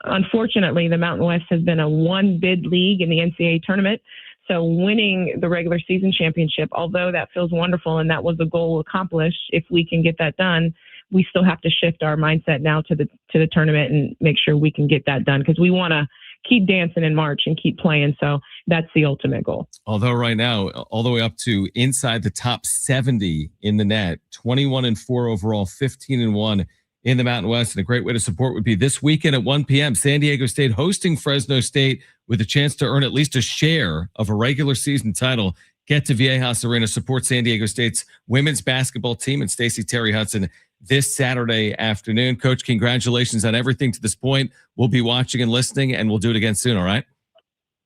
Speaker 6: unfortunately, the Mountain West has been a one bid league in the NCAA tournament. So winning the regular season championship, although that feels wonderful and that was the goal accomplished, if we can get that done, we still have to shift our mindset now to the tournament and make sure we can get that done, because we want to keep dancing in March and keep playing. So that's the ultimate goal.
Speaker 1: Although right now, all the way up to inside the top 70 in the net, 21-4 overall, 15-1 in the Mountain West. And a great way to support would be this weekend at 1 p.m. San Diego State hosting Fresno State with a chance to earn at least a share of a regular season title. Get to Viejas Arena, support San Diego State's women's basketball team and Stacy Terry Hudson this Saturday afternoon. Coach, congratulations on everything to this point. We'll be watching and listening, and we'll do it again soon, all right?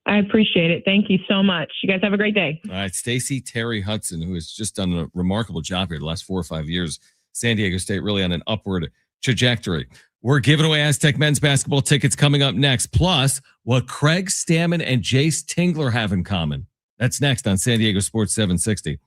Speaker 6: I appreciate it. Thank you so much. You guys have a great day.
Speaker 1: All right, Stacy Terry Hudson, who has just done a remarkable job here the last 4 or 5 years. San Diego State really on an upward trajectory. We're giving away Aztec men's basketball tickets coming up next, plus what Craig Stammen and Jace Tingler have in common. That's next on San Diego Sports 760.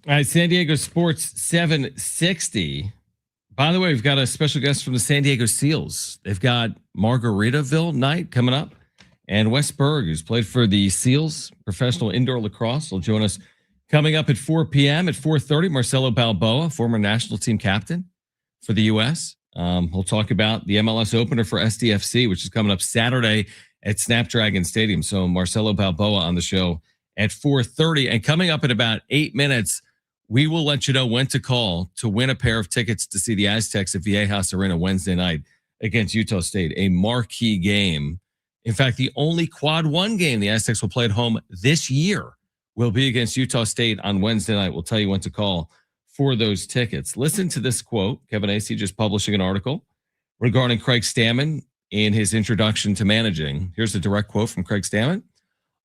Speaker 1: All right, San Diego Sports 760. By the way, we've got a special guest from the San Diego Seals. They've got Margaritaville night coming up. And Wes Berg, who's played for the Seals, professional indoor lacrosse, will join us coming up at 4 p.m. At 4:30, Marcelo Balboa, former national team captain for the U.S. We'll talk about the MLS opener for SDFC, which is coming up Saturday at Snapdragon Stadium. So Marcelo Balboa on the show at 4:30. And coming up in about 8 minutes, we will let you know when to call to win a pair of tickets to see the Aztecs at Viejas Arena Wednesday night against Utah State, a marquee game. In fact, the only Quad 1 game the Aztecs will play at home this year will be against Utah State on Wednesday night. We'll tell you when to call for those tickets. Listen to this quote. Kevin Acee just publishing an article regarding Craig Stammen in his introduction to managing. Here's a direct quote from Craig Stammen.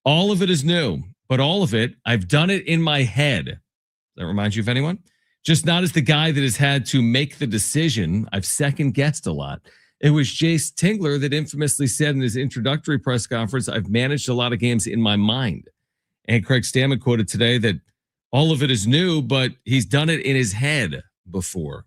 Speaker 1: All of it is new, but all of it, I've done it in my head. Does that remind you of anyone? Just not as the guy that has had to make the decision. I've second guessed a lot. It was Jace Tingler that infamously said in his introductory press conference, I've managed a lot of games in my mind. And Craig Stammen quoted today that all of it is new, but he's done it in his head before.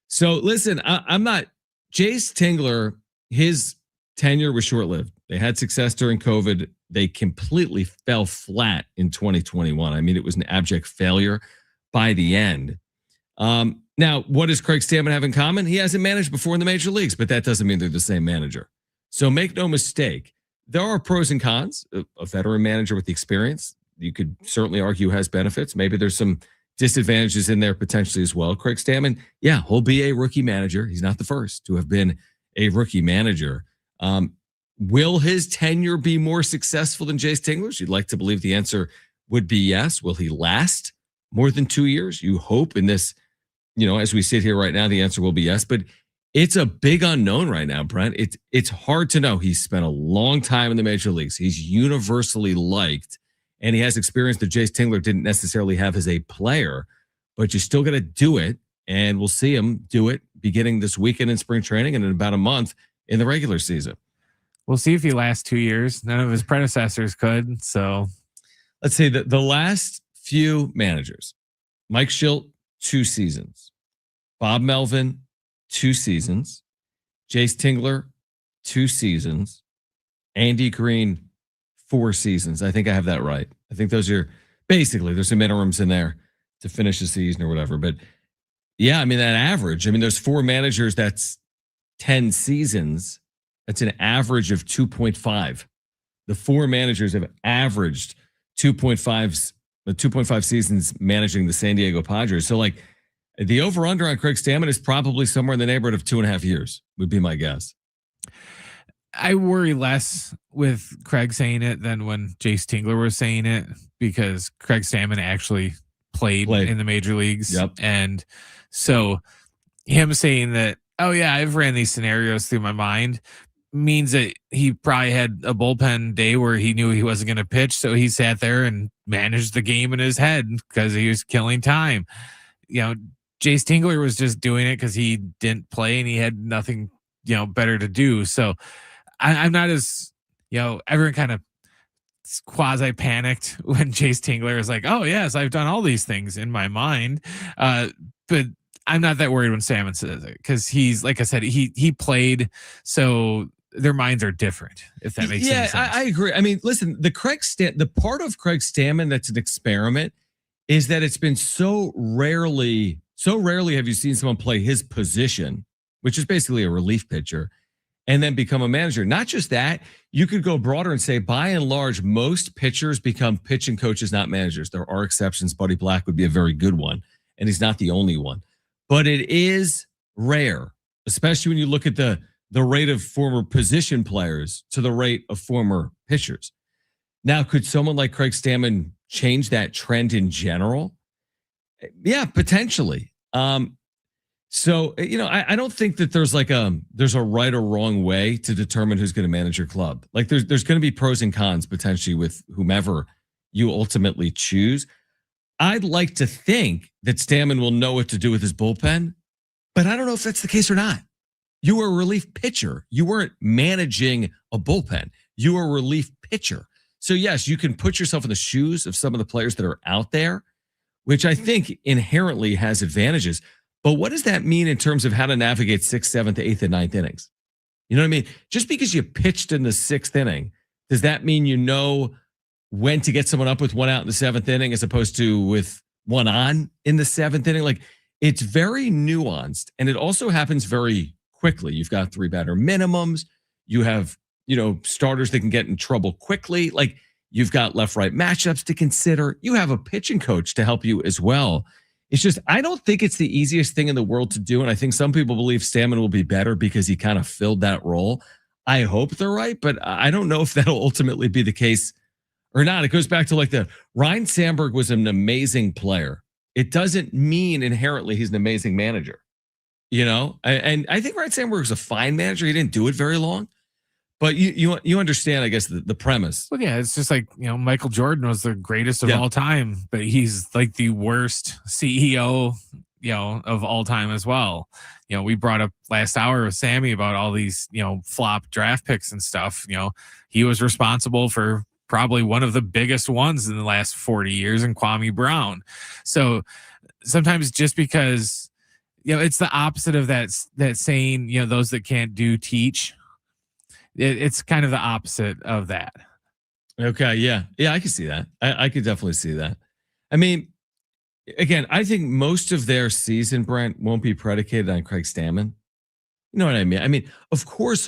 Speaker 1: So listen, I'm not, Jace Tingler, his tenure was short-lived. They had success during COVID. They completely fell flat in 2021. I mean, it was an abject failure by the end. Now, what does Craig Stammen have in common? He hasn't managed before in the major leagues, but that doesn't mean they're the same manager. So make no mistake, there are pros and cons. A veteran manager with the experience, you could certainly argue has benefits. Maybe there's some disadvantages in there potentially as well. Craig Stammen, yeah, he'll be a rookie manager. He's not the first to have been a rookie manager. Will his tenure be more successful than Jace Tingler's? You'd like to believe the answer would be yes. Will he last more than 2 years? You hope in this, as we sit here right now, the answer will be yes. But it's a big unknown right now, Brent. It's hard to know. He's spent a long time in the major leagues. He's universally liked, and he has experience that Jace Tingler didn't necessarily have as a player. But you still got to do it, and we'll see him do it beginning this weekend in spring training and in about a month in the regular season.
Speaker 4: We'll see if he lasts 2 years. None of his predecessors could. So
Speaker 1: let's say that the last few managers, Mike Schilt, 2 seasons, Bob Melvin, 2 seasons, Jace Tingler, 2 seasons, Andy Green, 4 seasons. I think I have that right. I think those are basically, there's some interims in there to finish the season or whatever. But yeah, I mean, that average, there's 4 managers, that's 10 seasons. That's an average of 2.5. The 4 managers have averaged 2.5 seasons managing the San Diego Padres. So like the over under on Craig Stammen is probably somewhere in the neighborhood of 2.5 years would be my guess.
Speaker 4: I worry less with Craig saying it than when Jace Tingler was saying it, because Craig Stammen actually played in the major leagues.
Speaker 1: Yep.
Speaker 4: And so him saying that, oh yeah, I've ran these scenarios through my mind, means that he probably had a bullpen day where he knew he wasn't going to pitch. So he sat there and managed the game in his head because he was killing time. Jace Tingler was just doing it because he didn't play and he had nothing, better to do. So I'm not as, everyone kind of quasi panicked when Jace Tingler is like, oh yes, I've done all these things in my mind. But I'm not that worried when Stammen says it, because he's, like I said, he played, so their minds are different, if that makes sense.
Speaker 1: Yeah, I agree. Listen, the part of Craig Stammen that's an experiment is that it's been so rarely have you seen someone play his position, which is basically a relief pitcher, and then become a manager. Not just that, you could go broader and say, by and large, most pitchers become pitching coaches, not managers. There are exceptions. Buddy Black would be a very good one, and he's not the only one. But it is rare, especially when you look at the rate of former position players to the rate of former pitchers. Now, could someone like Craig Stammen change that trend in general? Yeah, potentially. So, I don't think that there's there's a right or wrong way to determine who's going to manage your club. Like there's going to be pros and cons potentially with whomever you ultimately choose. I'd like to think that Stammen will know what to do with his bullpen, but I don't know if that's the case or not. You were a relief pitcher. You weren't managing a bullpen. You were a relief pitcher. So yes, you can put yourself in the shoes of some of the players that are out there, which I think inherently has advantages. But what does that mean in terms of how to navigate 6th, 7th, 8th, and 9th innings? You know what I mean? Just because you pitched in the 6th inning, does that mean you know when to get someone up with one out in the 7th inning as opposed to with one on in the 7th inning? Like, it's very nuanced, and it also happens very quickly. You've got 3 batter minimums. You have, starters that can get in trouble quickly. Like, you've got left-right matchups to consider. You have a pitching coach to help you as well. It's just, I don't think it's the easiest thing in the world to do. And I think some people believe Stammen will be better because he kind of filled that role. I hope they're right, but I don't know if that'll ultimately be the case or not. It goes back to Ryan Sandberg was an amazing player. It doesn't mean inherently he's an amazing manager, And I think Ryan Sandberg is a fine manager. He didn't do it very long. But you understand, I guess, the premise.
Speaker 4: Well, yeah, it's just like, Michael Jordan was the greatest of all time, but he's like the worst CEO, of all time as well. We brought up last hour with Sammy about all these, flop draft picks and stuff. He was responsible for probably one of the biggest ones in the last 40 years in Kwame Brown. So sometimes just because, it's the opposite of that saying, those that can't do teach. It's kind of the opposite of that.
Speaker 1: Okay. Yeah. I can see that. I could definitely see that. I mean, again, I think most of their season, Brent, won't be predicated on Craig Stammen. You know what I mean? I mean, of course,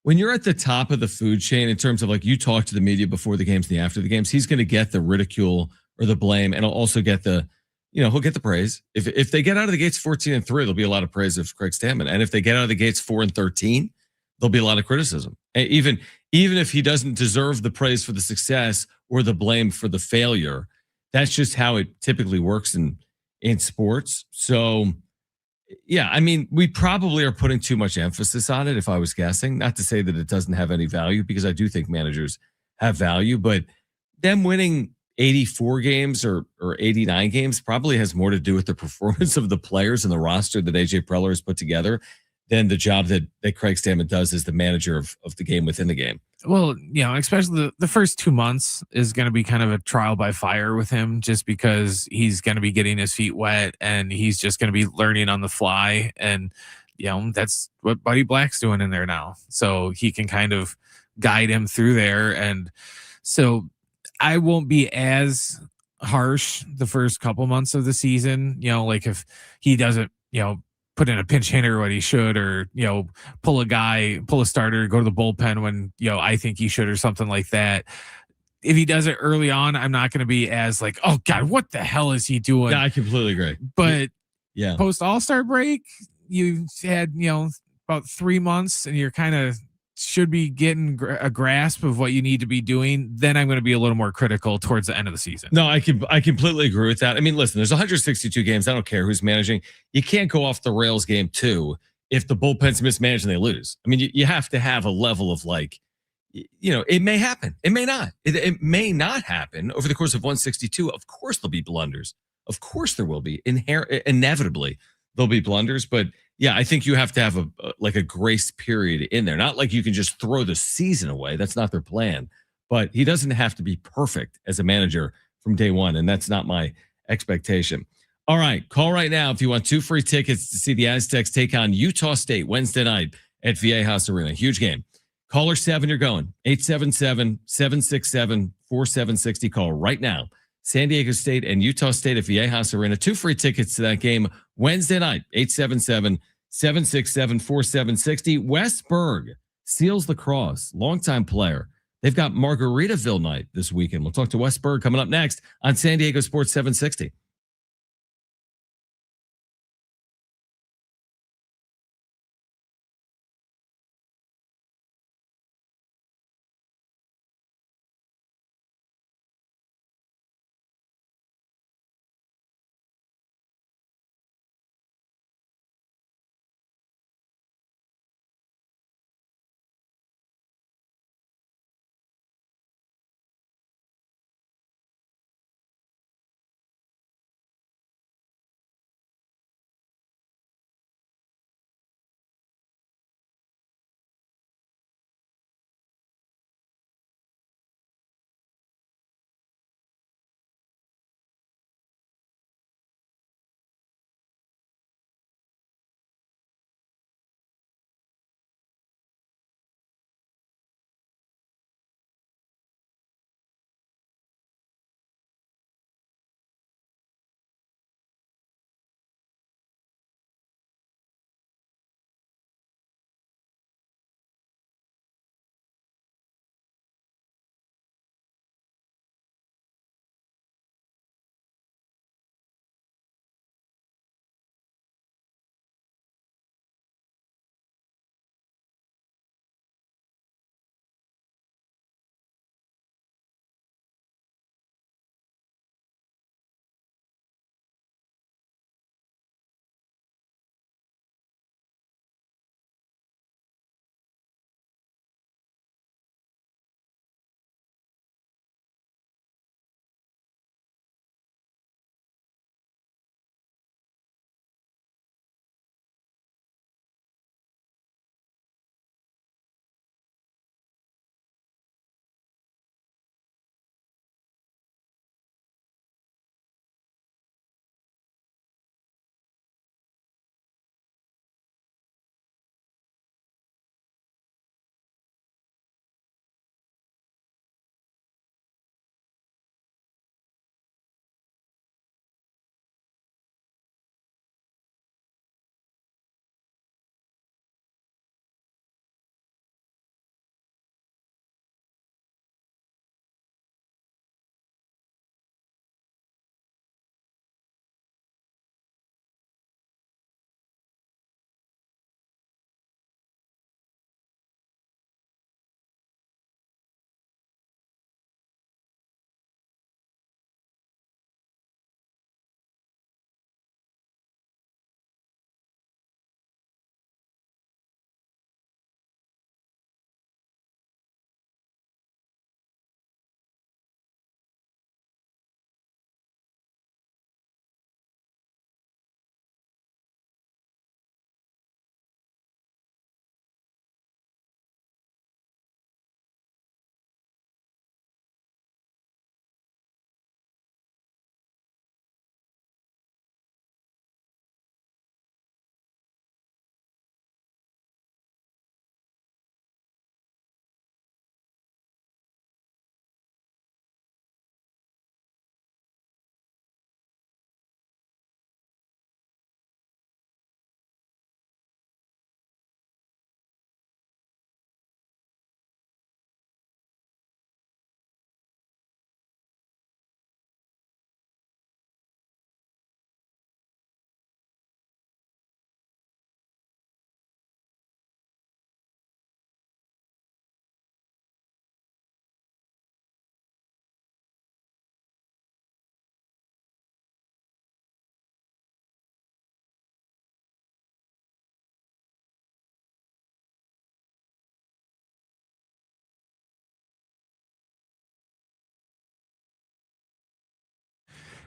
Speaker 1: when you're at the top of the food chain in terms of you talk to the media before the games and after the games, he's going to get the ridicule or the blame, and he'll also get he'll get the praise. If they get out of the gates 14-3, there'll be a lot of praise of Craig Stammen, and if they get out of the gates 4-13, there'll be a lot of criticism. Even if he doesn't deserve the praise for the success or the blame for the failure, that's just how it typically works in sports. So, yeah, I mean, we probably are putting too much emphasis on it, if I was guessing. Not to say that it doesn't have any value, because I do think managers have value, but them winning 84 games or 89 games probably has more to do with the performance of the players and the roster that AJ Preller has put together than the job that Craig Stammen does as the manager of the game within the game.
Speaker 4: Well, especially the first 2 months is going to be kind of a trial by fire with him, just because he's going to be getting his feet wet and he's just going to be learning on the fly. And, that's what Buddy Black's doing in there now. So he can kind of guide him through there. And so I won't be as harsh the first couple months of the season, if he doesn't, put in a pinch hitter what he should, or pull a starter, go to the bullpen when I think he should, or something like that. If he does it early on, I'm not going to be as oh God, what the hell is he doing?
Speaker 1: Yeah, I completely agree.
Speaker 4: But
Speaker 1: yeah,
Speaker 4: post All-Star break, you had about 3 months, and you're kind of should be getting a grasp of what you need to be doing. Then I'm going to be a little more critical towards the end of the season.
Speaker 1: No, I completely agree with that. I mean, listen, there's 162 games. I don't care who's managing. You can't go off the rails game 2 if the bullpen's mismanaged and they lose. I mean, you have to have a level of it may happen. It may not. It may not happen over the course of 162. Of course, there'll be blunders. Of course, there will be. Inevitably, there'll be blunders. But yeah, I think you have to have a grace period in there. Not like you can just throw the season away. That's not their plan. But he doesn't have to be perfect as a manager from day one, and that's not my expectation. All right, call right now if you want 2 free tickets to see the Aztecs take on Utah State Wednesday night at Viejas Arena. Huge game. Caller 7, you're going. 877-767-4760. Call right now. San Diego State and Utah State at Viejas Arena. 2 free tickets to that game Wednesday night. 877-767-4760. Wes Berg, Seals Lacrosse, longtime player. They've got Margaritaville night this weekend. We'll talk to Wes Berg coming up next on San Diego Sports 760.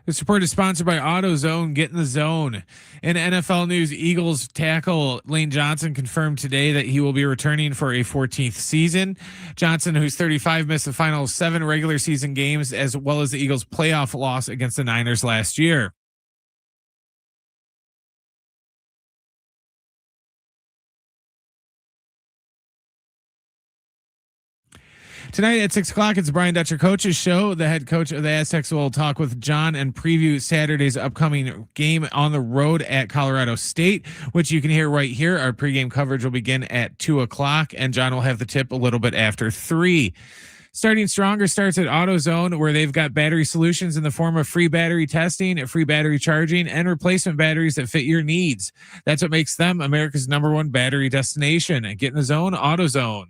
Speaker 4: This report is sponsored by AutoZone. Get in the zone. In NFL news, Eagles tackle Lane Johnson confirmed today that he will be returning for a 14th season. Johnson, who's 35, missed the final 7 regular season games, as well as the Eagles' playoff loss against the Niners last year. Tonight at 6 o'clock, it's Brian Dutcher Coach's show. The head coach of the Aztecs will talk with Jon and preview Saturday's upcoming game on the road at Colorado State, which you can hear right here. Our pregame coverage will begin at 2 o'clock, and Jon will have the tip a little bit after 3. Starting Stronger starts at AutoZone, where they've got battery solutions in the form of free battery testing, free battery charging, and replacement batteries that fit your needs. That's what makes them America's #1 battery destination. Get in the zone, AutoZone.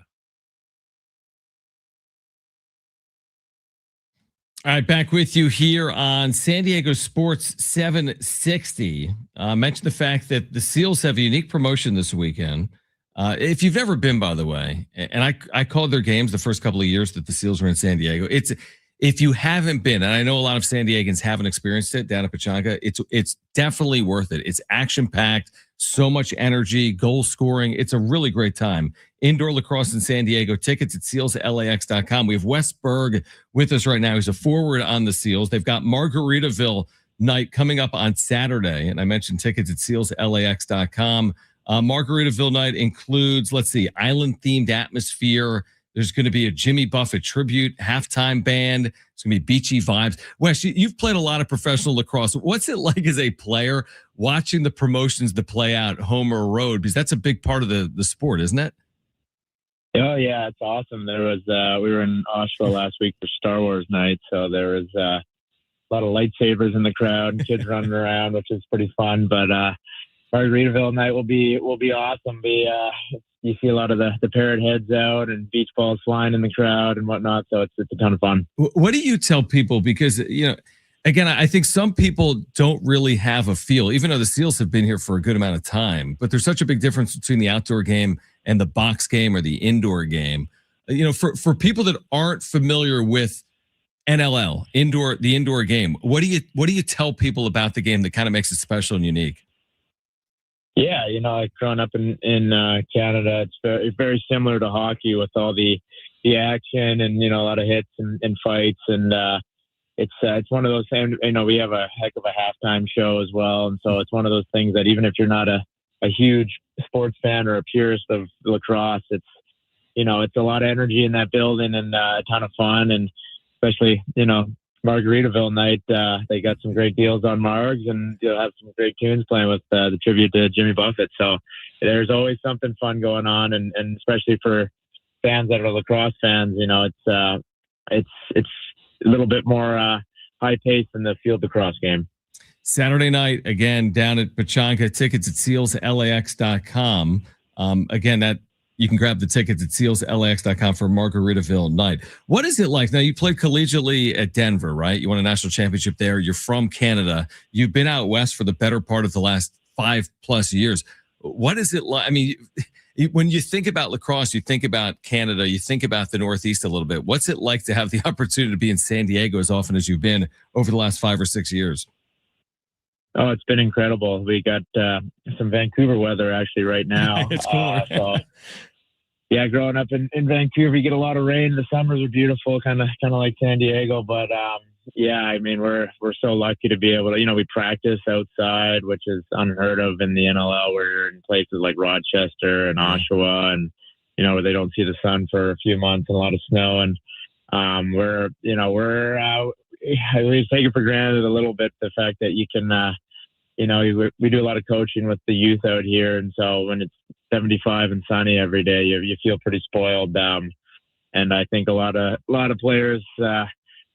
Speaker 1: All right, back with you here on San Diego Sports 760. Mentioned the fact that the Seals have a unique promotion this weekend. If you've ever been, by the way, and I called their games the first couple of years that the Seals were in San Diego. If you haven't been, and I know a lot of San Diegans haven't experienced it down at Pechanga, it's definitely worth it. It's action-packed, so much energy, goal scoring. It's a really great time. Indoor lacrosse in San Diego. Tickets at sealslax.com. We have Wes Berg with us right now. He's a forward on the Seals. They've got Margaritaville night coming up on Saturday, and I mentioned tickets at sealslax.com. Margaritaville night includes, island-themed atmosphere. There's going to be a Jimmy Buffett tribute, halftime band. It's going to be beachy vibes. Wes, you've played a lot of professional lacrosse. What's it like as a player watching the promotions to play out home or road? Because that's a big part of the sport, isn't it?
Speaker 7: Oh yeah, it's awesome. There was we were in Oshawa last week for Star Wars night, so there was a lot of lightsabers in the crowd and kids running around, which is pretty fun. But Margaritaville night will be awesome. You see a lot of the parrot heads out and beach balls flying in the crowd and whatnot. So it's a ton of fun.
Speaker 1: What do you tell people? Because, again, I think some people don't really have a feel, even though the Seals have been here for a good amount of time, but there's such a big difference between the outdoor game and the box game or the indoor game. For people that aren't familiar with NLL, the indoor game, what do you tell people about the game that kind of makes it special and unique?
Speaker 7: Yeah, growing up in Canada, it's very similar to hockey with all the action and a lot of hits and fights, and it's one of those things. We have a heck of a halftime show as well, and so it's one of those things that even if you're not a huge sports fan or a purist of lacrosse, it's a lot of energy in that building and a ton of fun, and especially Margaritaville night, they got some great deals on Margs, and you'll have some great tunes playing with the tribute to Jimmy Buffett. So there's always something fun going on, and especially for fans that are lacrosse fans, it's a little bit more high pace than the field lacrosse game.
Speaker 1: Saturday night, again, down at Pechanga. Tickets at sealslax.com. Again, that you can grab the tickets at sealslax.com for Margaritaville night. What is it like? Now, you played collegiately at Denver, right? You won a national championship there. You're from Canada. You've been out west for the better part of the last 5+ years. What is it like? I mean, when you think about lacrosse, you think about Canada, you think about the Northeast a little bit. What's it like to have the opportunity to be in San Diego as often as you've been over the last 5 or 6 years?
Speaker 7: Oh, it's been incredible. We got some Vancouver weather actually right now.
Speaker 1: It's cool.
Speaker 7: So, yeah, growing up in Vancouver, you get a lot of rain. The summers are beautiful, kind of like San Diego. But yeah, I mean, we're so lucky to be able to, we practice outside, which is unheard of in the NLL. We're in places like Rochester and Oshawa, and where they don't see the sun for a few months and a lot of snow. And we take it for granted a little bit, the fact that you can, we do a lot of coaching with the youth out here. And so when it's 75 and sunny every day, you feel pretty spoiled. And I think a lot of players,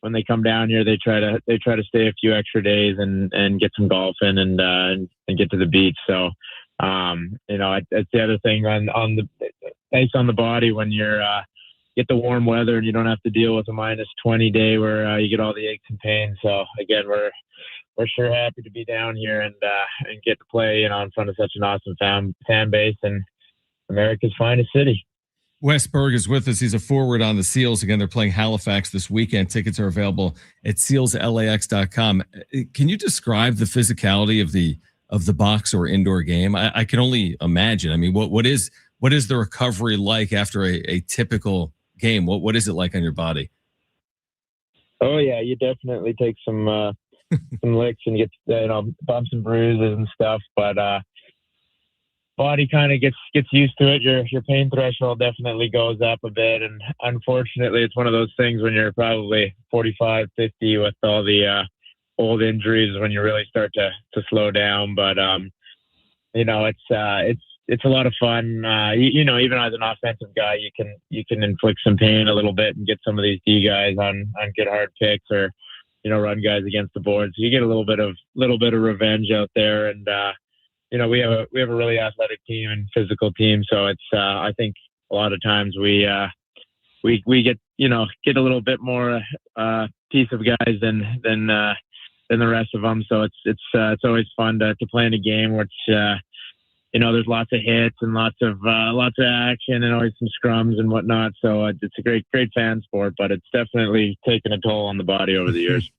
Speaker 7: when they come down here, they try to stay a few extra days and get some golf in and get to the beach. So, that's the other thing on the ice on the body when you're, get the warm weather and you don't have to deal with a -20 day where you get all the aches and pains. So again, we're sure happy to be down here and get to play, in front of such an awesome fan base and America's finest city.
Speaker 1: Wes Berg is with us. He's a forward on the Seals. Again, they're playing Halifax this weekend. Tickets are available at sealslax.com. Can you describe the physicality of the box or indoor game? I can only imagine. I mean, what is the recovery like after a typical game? What is it like on your body?
Speaker 7: Oh yeah, you definitely take some licks and get bumps and bruises and stuff, but body kind of gets used to it. Your pain threshold definitely goes up a bit, and unfortunately, it's one of those things when you're probably 45, 50 with all the old injuries when you really start to slow down. But it's a lot of fun. Even as an offensive guy, you can inflict some pain a little bit and get some of these D guys on good hard picks or run guys against the board. So you get a little bit of revenge out there, and we have a really athletic team and physical team. So it's I think a lot of times we get a little bit more piece of guys than the rest of them. So it's always fun to play in a game which there's lots of hits and lots of action and always some scrums and whatnot. So it's a great fan sport, but it's definitely taken a toll on the body over the years.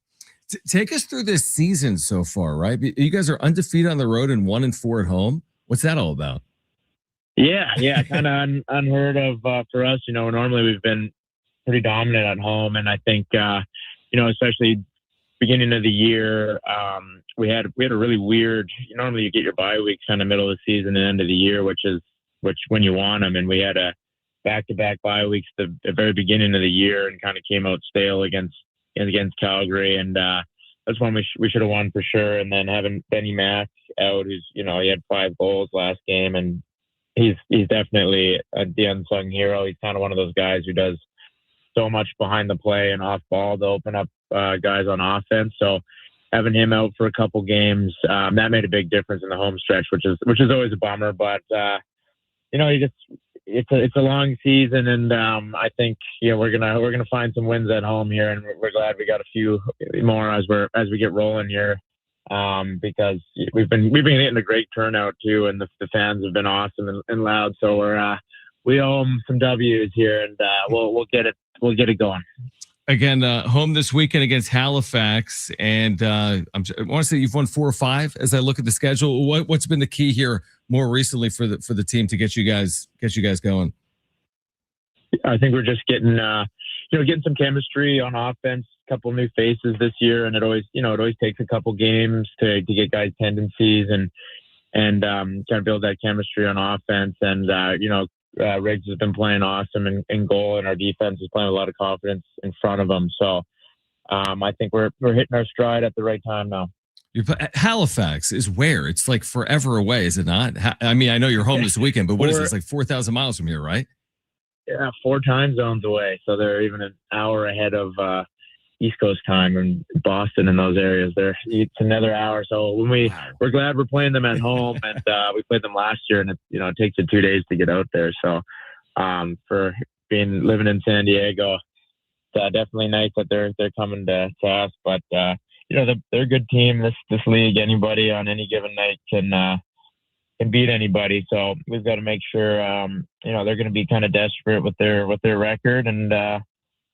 Speaker 1: Take us through this season so far, right? You guys are undefeated on the road and 1-4 at home. What's that all about?
Speaker 7: Yeah, kind of unheard of for us. Normally we've been pretty dominant at home, and I think especially beginning of the year, we had a really weird. Normally you get your bye weeks kind of middle of the season and end of the year, which when you want them, and we had a back-to-back bye weeks the very beginning of the year and kind of came out stale against Calgary, and that's one we should have won for sure. And then having Benny Mack out, who's he had 5 goals last game, and he's definitely the unsung hero. He's kind of one of those guys who does so much behind the play and off ball to open up guys on offense. So having him out for a couple games, that made a big difference in the home stretch, which is always a bummer. But it's a long season, and I think we're gonna find some wins at home here, and we're glad we got a few more as we get rolling here, because we've been getting a great turnout too, and the fans have been awesome and loud. So we owe them some W's here, and we'll get it going.
Speaker 1: Again, home this weekend against Halifax, and I want to say you've won 4 or 5. As I look at the schedule, what's been the key here more recently for the team to get you guys going?
Speaker 7: I think we're just getting some chemistry on offense, a couple new faces this year, and it always takes a couple games to get guys' tendencies and kind of build that chemistry on offense. And Riggs has been playing awesome in goal, and our defense is playing a lot of confidence in front of them. So I think we're hitting our stride at the right time now.
Speaker 1: Halifax is where? It's like forever away, is it not? I mean, I know you're home this weekend, but what is this, like 4,000 miles from here, right?
Speaker 7: Yeah, 4 time zones away. So they're even an hour ahead of East Coast time, and Boston and those areas. It's another hour. So we're glad we're playing them at home, and we played them last year, and it takes you 2 days to get out there. So for living in San Diego, it's definitely nice that they're coming to us. But they're a good team. This league, anybody on any given night can beat anybody. So we've got to make sure they're going to be kind of desperate with their record, and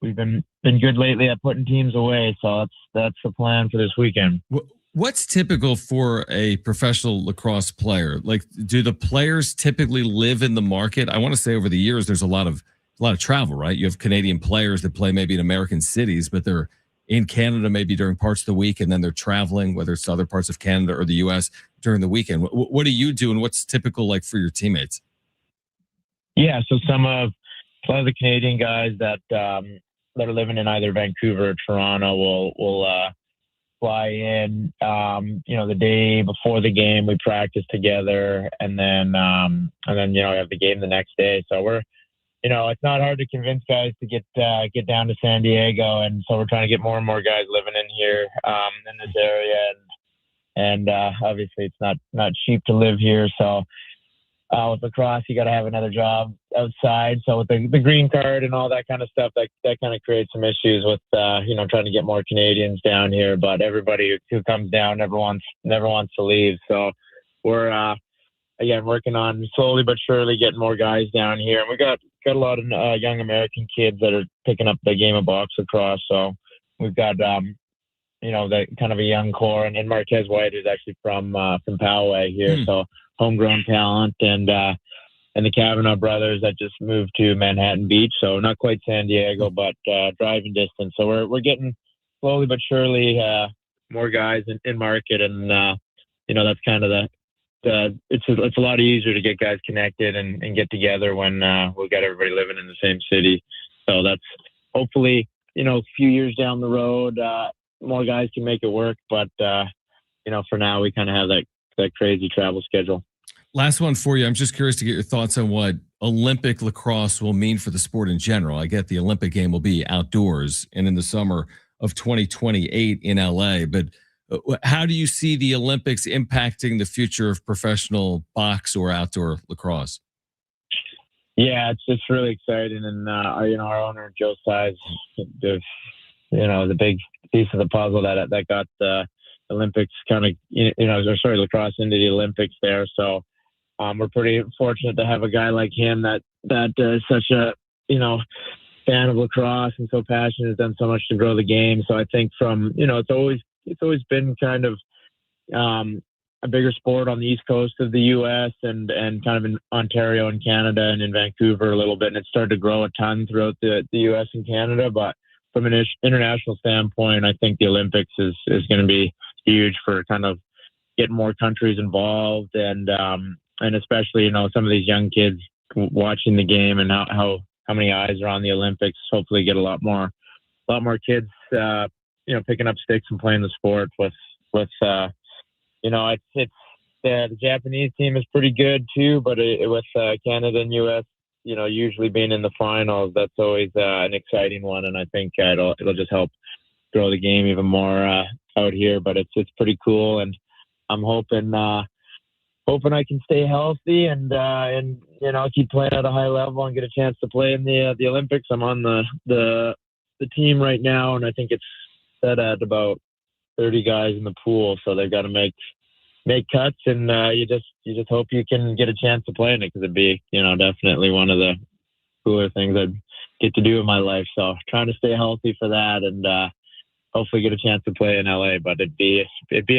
Speaker 7: we've been good lately at putting teams away. So that's the plan for this weekend.
Speaker 1: What's typical for a professional lacrosse player? Like, do the players typically live in the market? I want to say over the years, there's a lot of travel, right? You have Canadian players that play maybe in American cities, but they're in Canada maybe during parts of the week, and then they're traveling, whether it's other parts of Canada or the U.S. during the weekend. What do you do, and what's typical like for your teammates?
Speaker 7: Yeah, so a lot of the Canadian guys that are living in either Vancouver or Toronto will fly in. The day before the game, we practice together, and then we have the game the next day. So we're it's not hard to convince guys to get down to San Diego, and so we're trying to get more and more guys living in here in this area, and obviously it's not cheap to live here. So with lacrosse, you got to have another job outside. So with the green card and all that kind of stuff, that kind of creates some issues with trying to get more Canadians down here. But everybody who comes down never wants to leave. So we're again working on slowly but surely getting more guys down here, and we got got a lot of young American kids that are picking up the game of box lacrosse. So we've got the kind of a young core, and Marquez White is actually from Poway here, so homegrown talent, and the Kavanaugh brothers that just moved to Manhattan Beach, so not quite San Diego, but driving distance. So we're getting slowly but surely more guys in market, and that's kind of it's a lot easier to get guys connected and get together when we've got everybody living in the same city. So that's hopefully a few years down the road, more guys can make it work. But for now, we kind of have that crazy travel schedule.
Speaker 1: Last one for you. I'm just curious to get your thoughts on what Olympic lacrosse will mean for the sport in general. I get the Olympic game will be outdoors and in the summer of 2028 in LA, but how do you see the Olympics impacting the future of professional box or outdoor lacrosse?
Speaker 7: Yeah, it's really exciting, and our owner Joe Size, the big piece of the puzzle that got the Olympics lacrosse into the Olympics there. So we're pretty fortunate to have a guy like him that is such a fan of lacrosse and so passionate, has done so much to grow the game. So I think it's always been kind of a bigger sport on the East Coast of the U.S. and kind of in Ontario and Canada and in Vancouver a little bit, and it started to grow a ton throughout the U.S. and Canada. But from an international standpoint, I think the Olympics is going to be huge for kind of getting more countries involved, and especially some of these young kids watching the game and how many eyes are on the Olympics. Hopefully, get a lot more kids picking up sticks and playing the sport with it's the Japanese team is pretty good too, but with Canada and U.S. usually being in the finals, that's always an exciting one, and I think it'll just help grow the game even more out here. But it's pretty cool, and I'm hoping I can stay healthy and keep playing at a high level and get a chance to play in the Olympics. I'm on the team right now, and I think it's set at about 30 guys in the pool, so they've got to make cuts, and you just hope you can get a chance to play in it, because it'd be definitely one of the cooler things I'd get to do in my life. So trying to stay healthy for that, and hopefully get a chance to play in LA. But it'd be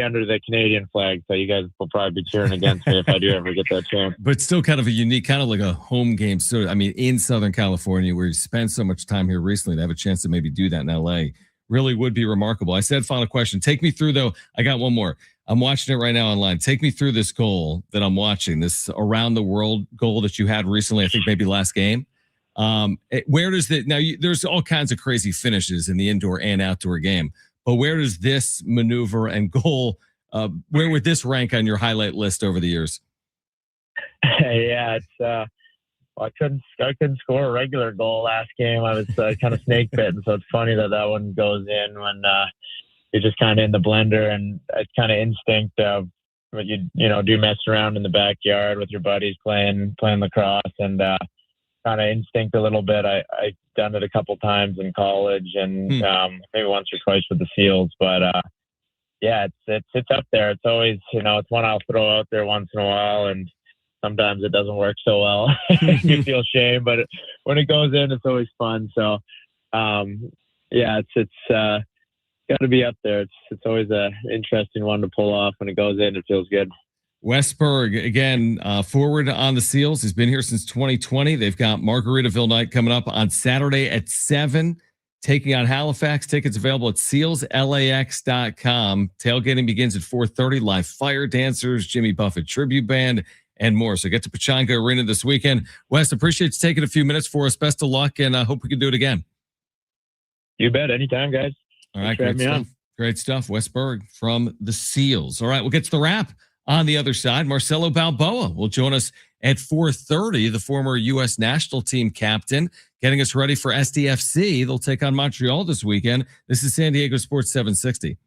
Speaker 7: under the Canadian flag, so you guys will probably be cheering against me if I do ever get that chance.
Speaker 1: But still kind of a unique, kind of like a home game. So I mean, in Southern California, where you spent so much time here recently, to have a chance to maybe do that in LA really would be remarkable. I said final question. Take me through, though. I got one more. I'm watching it right now online. Take me through this goal that I'm watching, this around the world goal that you had recently, I think maybe last game. Where does there's all kinds of crazy finishes in the indoor and outdoor game, but where does this maneuver and goal, where would this rank on your highlight list over the years?
Speaker 7: Yeah, it's, I couldn't score a regular goal last game. I was kind of snake bitten, so it's funny that one goes in when you're just kind of in the blender, and it's kind of instinct of what you do, mess around in the backyard with your buddies playing lacrosse, and kind of instinct a little bit. I've done it a couple times in college, and maybe once or twice with the Seals, but yeah, it's up there. It's always it's one I'll throw out there once in a while, and sometimes it doesn't work so well. You feel shame, but when it goes in, it's always fun. So, yeah, it's got to be up there. It's always an interesting one to pull off. When it goes in, it feels good.
Speaker 1: Wes Berg, again, forward on the Seals. He's been here since 2020. They've got Margaritaville night coming up on Saturday at 7, taking on Halifax. Tickets available at sealslax.com. Tailgating begins at 4:30. Live fire dancers, Jimmy Buffett tribute band, and more. So get to Pechanga Arena this weekend. Wes, appreciate you taking a few minutes for us. Best of luck, and I hope we can do it again.
Speaker 7: You bet. Anytime, guys.
Speaker 1: All right, great stuff. Great stuff. Wes Berg from the Seals. All right, we'll get to the wrap on the other side. Marcelo Balboa will join us at 4:30, the former U.S. national team captain, getting us ready for SDFC. They'll take on Montreal this weekend. This is San Diego Sports 760.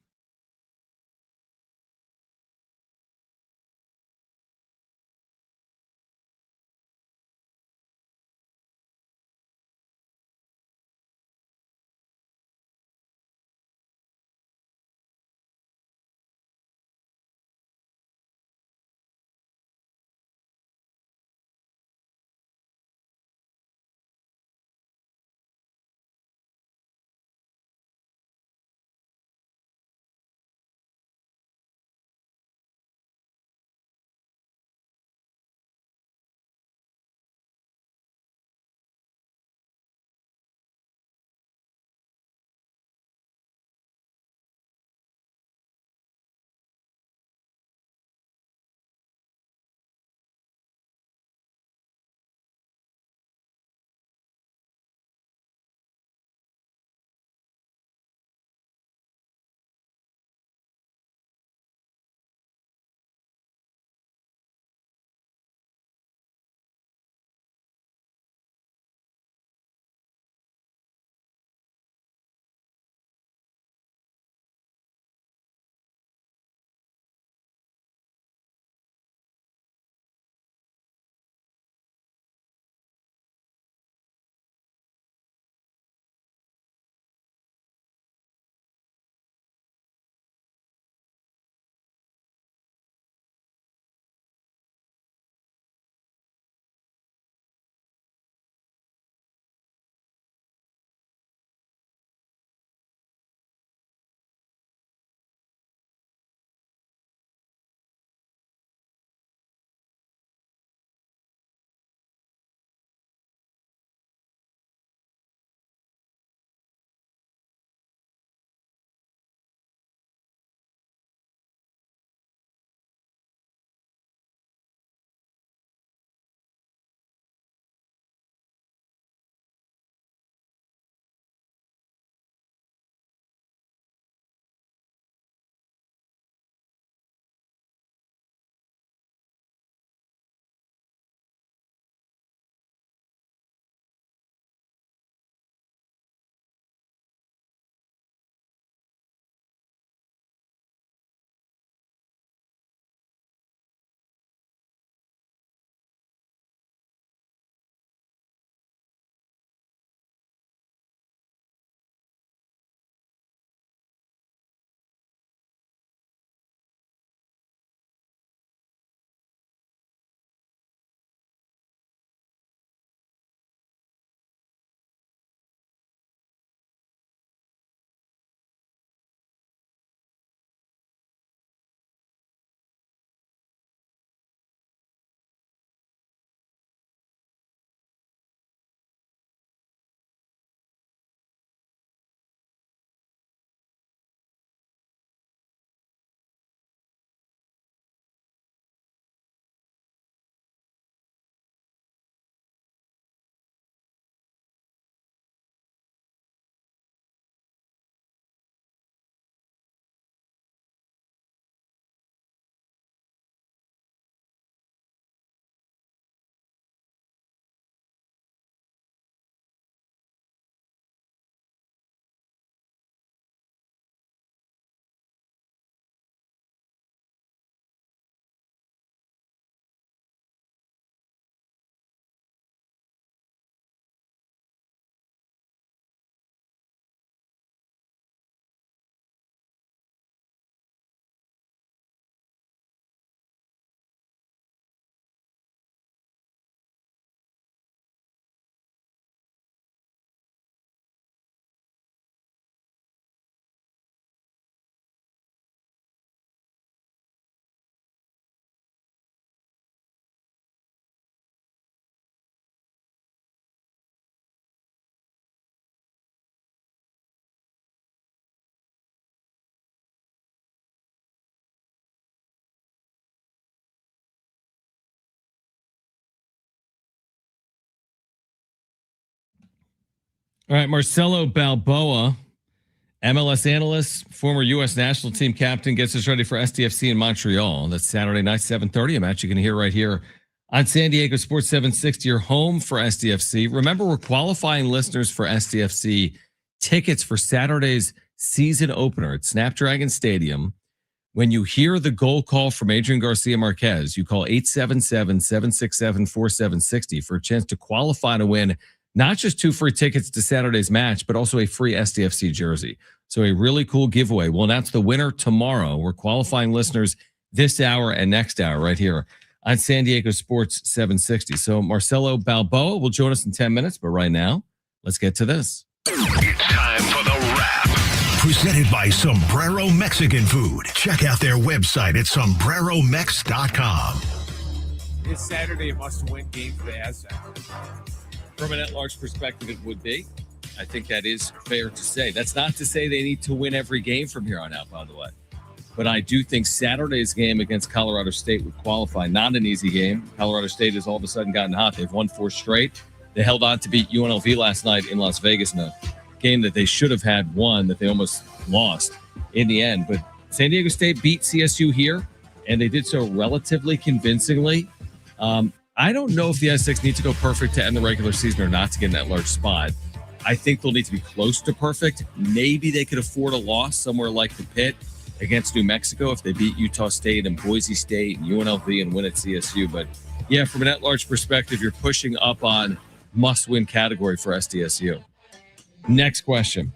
Speaker 1: All right, Marcelo Balboa, MLS analyst, former U.S. national team captain, gets us ready for SDFC in Montreal. That's Saturday night, 7:30. A match you can hear right here on San Diego Sports 760, your home for SDFC. Remember, we're qualifying listeners for SDFC tickets for Saturday's season opener at Snapdragon Stadium. When you hear the goal call from Adrian Garcia Marquez, you call 877-767-4760 for a chance to qualify to win not just 2 free tickets to Saturday's match, but also a free SDFC jersey. So a really cool giveaway. We'll announce the winner tomorrow. We're qualifying listeners this hour and next hour right here on San Diego Sports 760. So Marcelo Balboa will join us in 10 minutes, but right now, let's get to this.
Speaker 8: It's time for the wrap. Presented by Sombrero Mexican Food. Check out their website at sombreromex.com.
Speaker 4: It's Saturday, a must-win game for the Aztecs.
Speaker 1: From an at-large perspective, it would be. I think that is fair to say. That's not to say they need to win every game from here on out, by the way. But I do think Saturday's game against Colorado State would qualify. Not an easy game. Colorado State has all of a sudden gotten hot. They've won 4 straight. They held on to beat UNLV last night in Las Vegas in a game that they should have had won, that they almost lost in the end. But San Diego State beat CSU here, and they did so relatively convincingly. I don't know if the Aztecs need to go perfect to end the regular season or not to get in that large spot. I think they'll need to be close to perfect. Maybe they could afford a loss somewhere like the Pit against New Mexico if they beat Utah State and Boise State and UNLV and win at CSU. But yeah, from an at-large perspective, you're pushing up on must-win category for SDSU. Next question.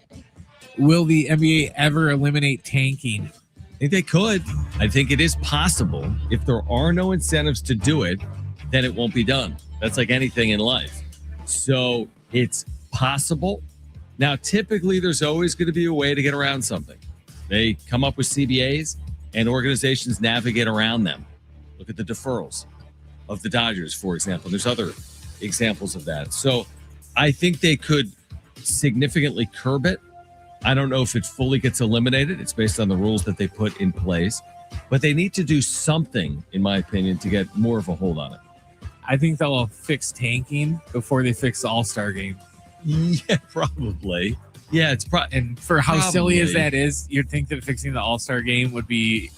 Speaker 4: Will the NBA ever eliminate tanking?
Speaker 1: I think they could. I think it is possible. If there are no incentives to do it, then it won't be done. That's like anything in life. So it's possible. Now, typically, there's always going to be a way to get around something. They come up with CBAs, and organizations navigate around them. Look at the deferrals of the Dodgers, for example. There's other examples of that. So I think they could significantly curb it. I don't know if it fully gets eliminated. It's based on the rules that they put in place. But they need to do something, in my opinion, to get more of a hold on it.
Speaker 4: I think they'll fix tanking before they fix the All-Star game.
Speaker 1: Yeah, probably. Yeah, it's probably.
Speaker 4: And for how silly as that is, you'd think that fixing the All-Star game would be,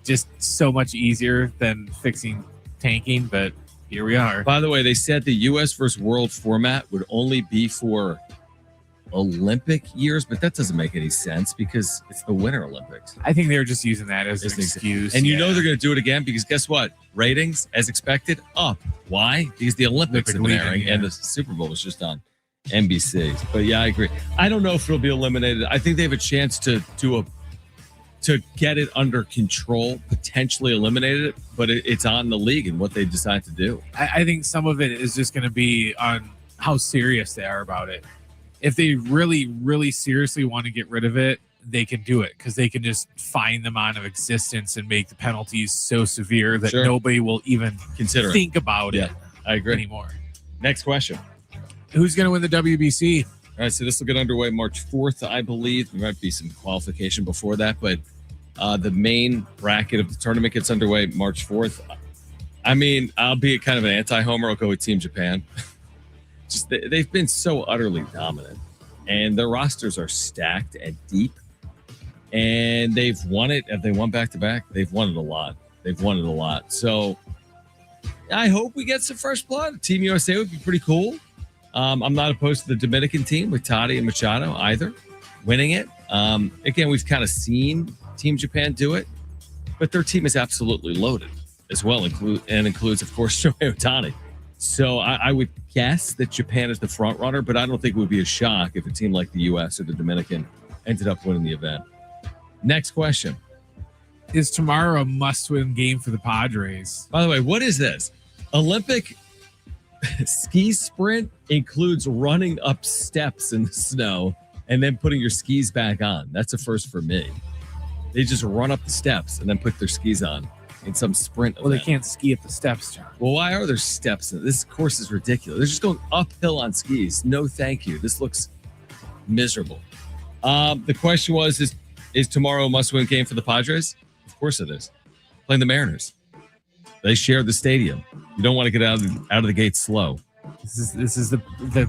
Speaker 4: just so much easier than fixing tanking. But here we are.
Speaker 1: By the way, they said the U.S. versus World format would only be for Olympic years, but that doesn't make any sense because it's the Winter Olympics.
Speaker 4: I think they were just using that as an excuse.
Speaker 1: And you know they're going to do it again because guess what? Ratings, as expected, up. Why? Because the Olympics have been airing and the Super Bowl was just on NBC. But yeah, I agree. I don't know if it'll be eliminated. I think they have a chance to get it under control, potentially eliminate it, but it's on the league and what they decide to do.
Speaker 4: I think some of it is just going to be on how serious they are about it. If they really, really seriously want to get rid of it, they can do it because they can just fine them out of existence and make the penalties so severe that nobody will even think about it.
Speaker 1: I agree
Speaker 4: anymore.
Speaker 1: Next question.
Speaker 4: Who's going to win the WBC?
Speaker 1: All right, so this will get underway March 4th, I believe. There might be some qualification before that, but the main bracket of the tournament gets underway March 4th. I mean, I'll be kind of an anti-homer. I'll go with Team Japan. Just they've been so utterly dominant, and their rosters are stacked and deep, and they've won it. Have they won back-to-back? They've won it a lot. So I hope we get some fresh blood. Team USA would be pretty cool. I'm not opposed to the Dominican team with Tati and Machado either winning it. Again, we've kind of seen Team Japan do it, but their team is absolutely loaded as well, includes, of course, Shohei Ohtani. So I would guess that Japan is the front runner, but I don't think it would be a shock if a team like the U.S. or the Dominican ended up winning the event. Next question.
Speaker 4: Is tomorrow a must-win game for the Padres?
Speaker 1: By the way, what is this? Olympic ski sprint includes running up steps in the snow and then putting your skis back on. That's a first for me. They just run up the steps and then put their skis on in some sprint event.
Speaker 4: Well, they can't ski up the steps, John.
Speaker 1: Well, why are there steps? This course is ridiculous. They're just going uphill on skis. No, thank you. This looks miserable. The question was, is tomorrow a must-win game for the Padres? Of course it is. Playing the Mariners. They share the stadium. You don't want to get out of the gate slow.
Speaker 4: This is the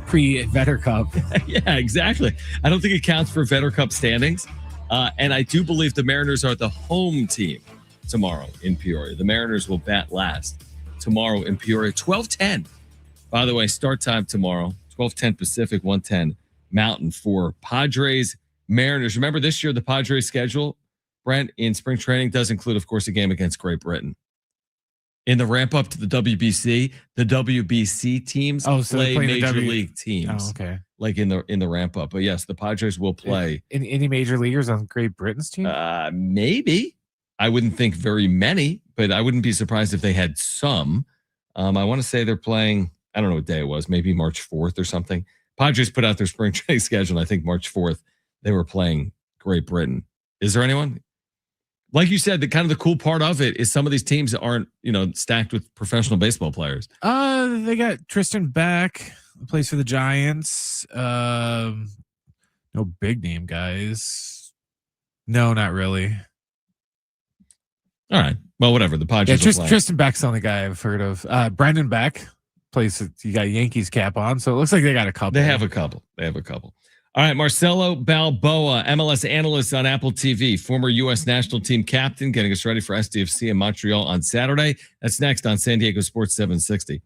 Speaker 4: pre-Vetter Cup.
Speaker 1: Yeah, exactly. I don't think it counts for Vetter Cup standings. And I do believe the Mariners are the home team tomorrow in Peoria. The Mariners will bat last tomorrow in Peoria. 12:10. By the way, start time tomorrow, 12:10 Pacific, 1:10 Mountain for Padres Mariners. Remember this year, the Padres schedule, Brent, in spring training does include, of course, a game against Great Britain. In the ramp up to the WBC teams play major league teams.
Speaker 4: Oh, okay.
Speaker 1: Like in the ramp up. But yes, the Padres will play.
Speaker 4: Any major leaguers on Great Britain's team?
Speaker 1: Maybe. I wouldn't think very many, but I wouldn't be surprised if they had some. I want to say they're playing, I don't know what day it was, maybe March 4th or something. Padres put out their spring training schedule. And I think March 4th, they were playing Great Britain. Is there anyone? Like you said, the cool part of it is some of these teams aren't, stacked with professional baseball players.
Speaker 4: They got Tristan Beck, who plays for the Giants. No big name guys. No, not really.
Speaker 1: All right. Well, whatever. The Padres.
Speaker 4: Yeah, Tristan Beck's the only guy I've heard of. Brendan Beck plays. You got Yankees cap on, so it looks like they got a couple.
Speaker 1: They have a couple. All right, Marcelo Balboa, MLS analyst on Apple TV, former U.S. national team captain, getting us ready for SDFC in Montreal on Saturday. That's next on San Diego Sports 760.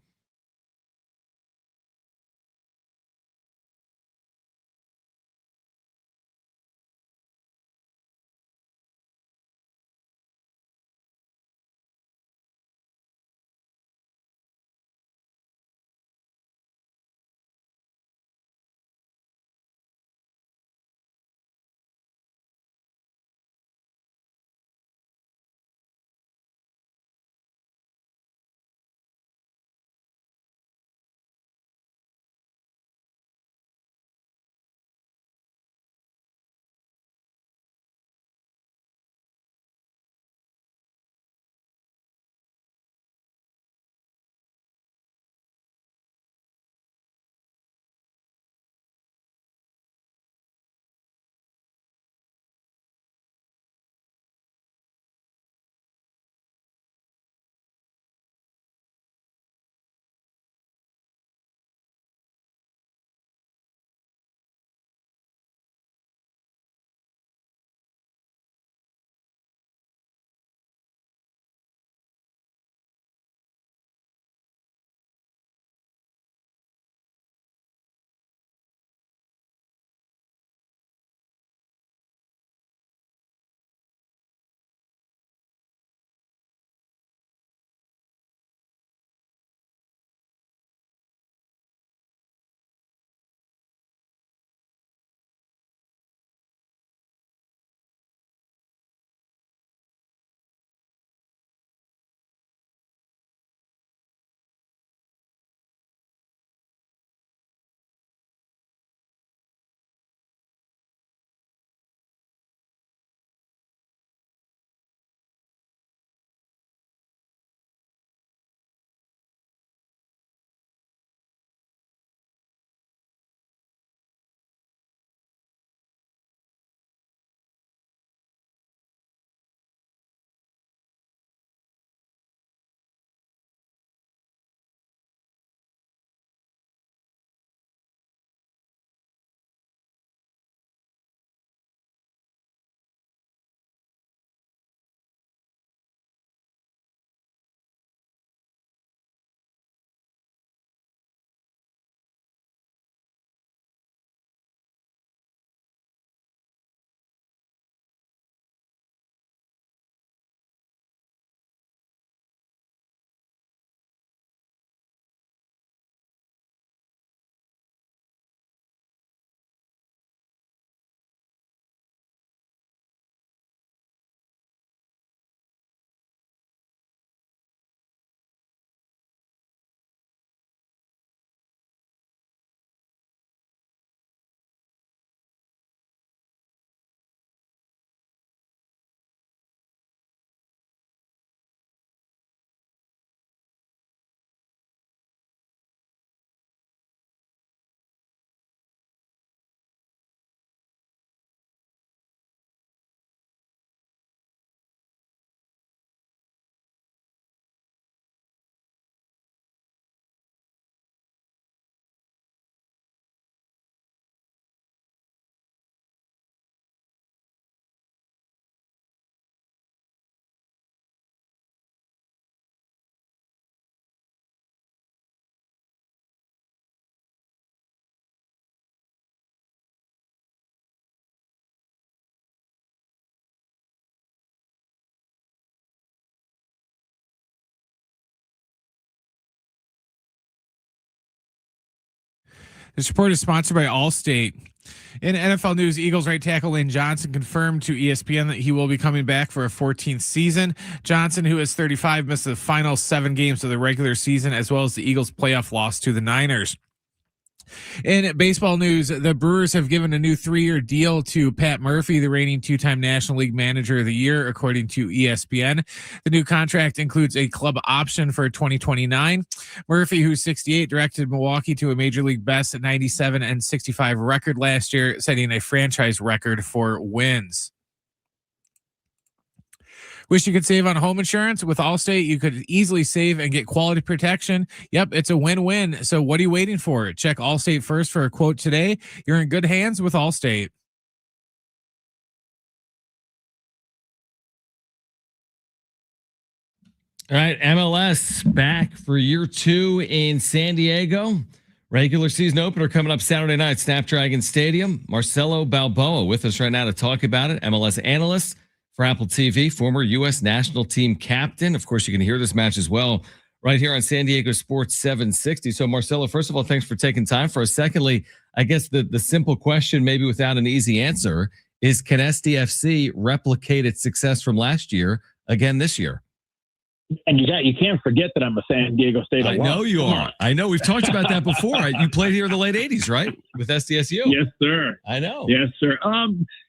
Speaker 4: This report is sponsored by Allstate. In NFL news, Eagles right tackle Lane Johnson confirmed to ESPN that he will be coming back for a 14th season. Johnson, who is 35, missed the final 7 games of the regular season, as well as the Eagles' playoff loss to the Niners. In baseball news, the Brewers have given a new 3-year deal to Pat Murphy, the reigning 2-time National League Manager of the Year, according to ESPN. The new contract includes a club option for 2029. Murphy, who's 68, directed Milwaukee to a Major League best at 97 and 65 record last year, setting a franchise record for wins. Wish you could save on home insurance? With Allstate, you could easily save and get quality protection. Yep, it's a win-win. So what are you waiting for? Check Allstate first for a quote today. You're in good hands with Allstate.
Speaker 1: All right, MLS back for year 2 in San Diego. Regular season opener coming up Saturday night, Snapdragon Stadium. Marcelo Balboa with us right now to talk about it. MLS analyst for Apple TV, former U.S. national team captain. Of course, you can hear this match as well right here on San Diego Sports 760. So, Marcelo, first of all, thanks for taking time for us. Secondly, I guess the simple question, maybe without an easy answer, is can SDFC replicate its success from last year again this year?
Speaker 7: And you can't forget that I'm a San Diego State alum.
Speaker 1: I know you are. I know. We've talked about that before. You played here in the late 80s, right? With SDSU.
Speaker 3: Yes, sir.
Speaker 1: I know.
Speaker 3: Yes, sir.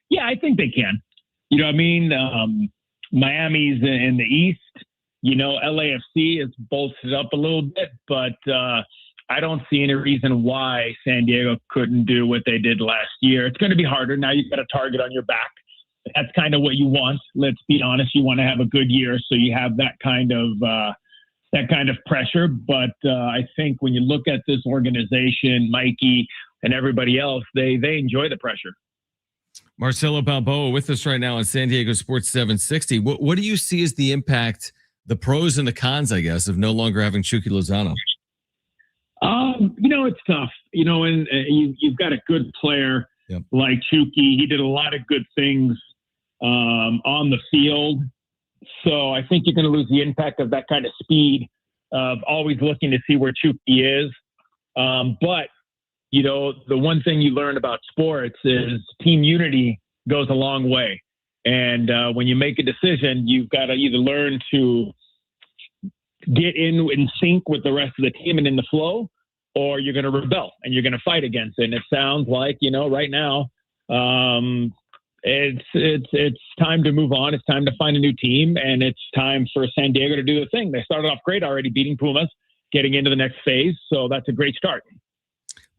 Speaker 3: Yeah, I think they can. You know what I mean? Miami's in the East. You know, LAFC is bolstered up a little bit, but I don't see any reason why San Diego couldn't do what they did last year. It's going to be harder. Now you've got a target on your back. That's kind of what you want. Let's be honest. You want to have a good year, so you have that kind of pressure. But I think when you look at this organization, Mikey and everybody else, they enjoy the pressure.
Speaker 1: Marcelo Balboa with us right now on San Diego Sports 760. What do you see as the impact, the pros and the cons, I guess, of no longer having Chucky Lozano?
Speaker 3: You know, it's tough. You know, and you've got a good player like Chucky. He did a lot of good things on the field. So I think you're going to lose the impact of that kind of speed of always looking to see where Chucky is. But you know, the one thing you learn about sports is team unity goes a long way. And when you make a decision, you've got to either learn to get in sync with the rest of the team and in the flow, or you're going to rebel and you're going to fight against it. And it sounds like, you know, right now, it's time to move on. It's time to find a new team, and it's time for San Diego to do the thing. They started off great already, beating Pumas, getting into the next phase. So that's a great start.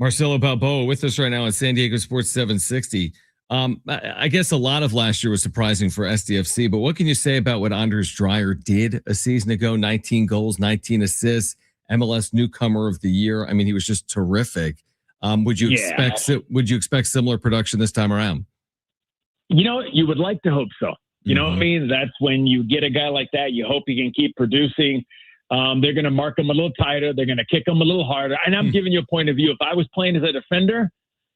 Speaker 1: Marcelo Balboa with us right now on San Diego Sports 760. I guess a lot of last year was surprising for SDFC, but what can you say about what Anders Dreyer did a season ago? 19 goals, 19 assists, MLS newcomer of the year. I mean, he was just terrific. Would you expect similar production this time around?
Speaker 3: You know, you would like to hope so. You know what I mean? That's when you get a guy like that, you hope he can keep producing. They're going to mark him a little tighter. They're going to kick him a little harder. And I'm giving you a point of view. If I was playing as a defender,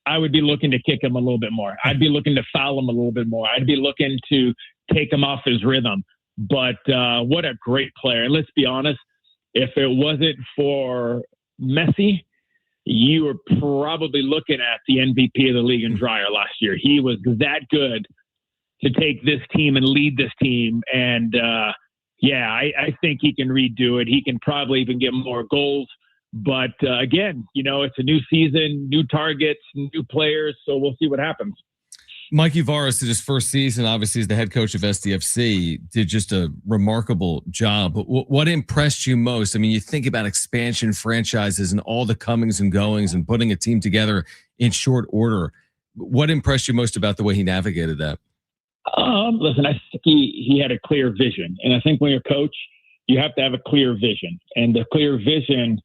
Speaker 3: I would be looking to kick him a little bit more. I'd be looking to foul him a little bit more. I'd be looking to take him off his rhythm. But what a great player. And let's be honest, if it wasn't for Messi, you were probably looking at the MVP of the league in Dreyer last year. He was that good to take this team and lead this team. And I think he can redo it. He can probably even get more goals. But again, you know, it's a new season, new targets, new players. So we'll see what happens.
Speaker 1: Mikey Varas, in his first season, obviously, as the head coach of SDFC, did just a remarkable job. What impressed you most? I mean, you think about expansion franchises and all the comings and goings and putting a team together in short order. What impressed you most about the way he navigated that?
Speaker 3: Listen, I think he had a clear vision. And I think when you're a coach, you have to have a clear vision. And the clear vision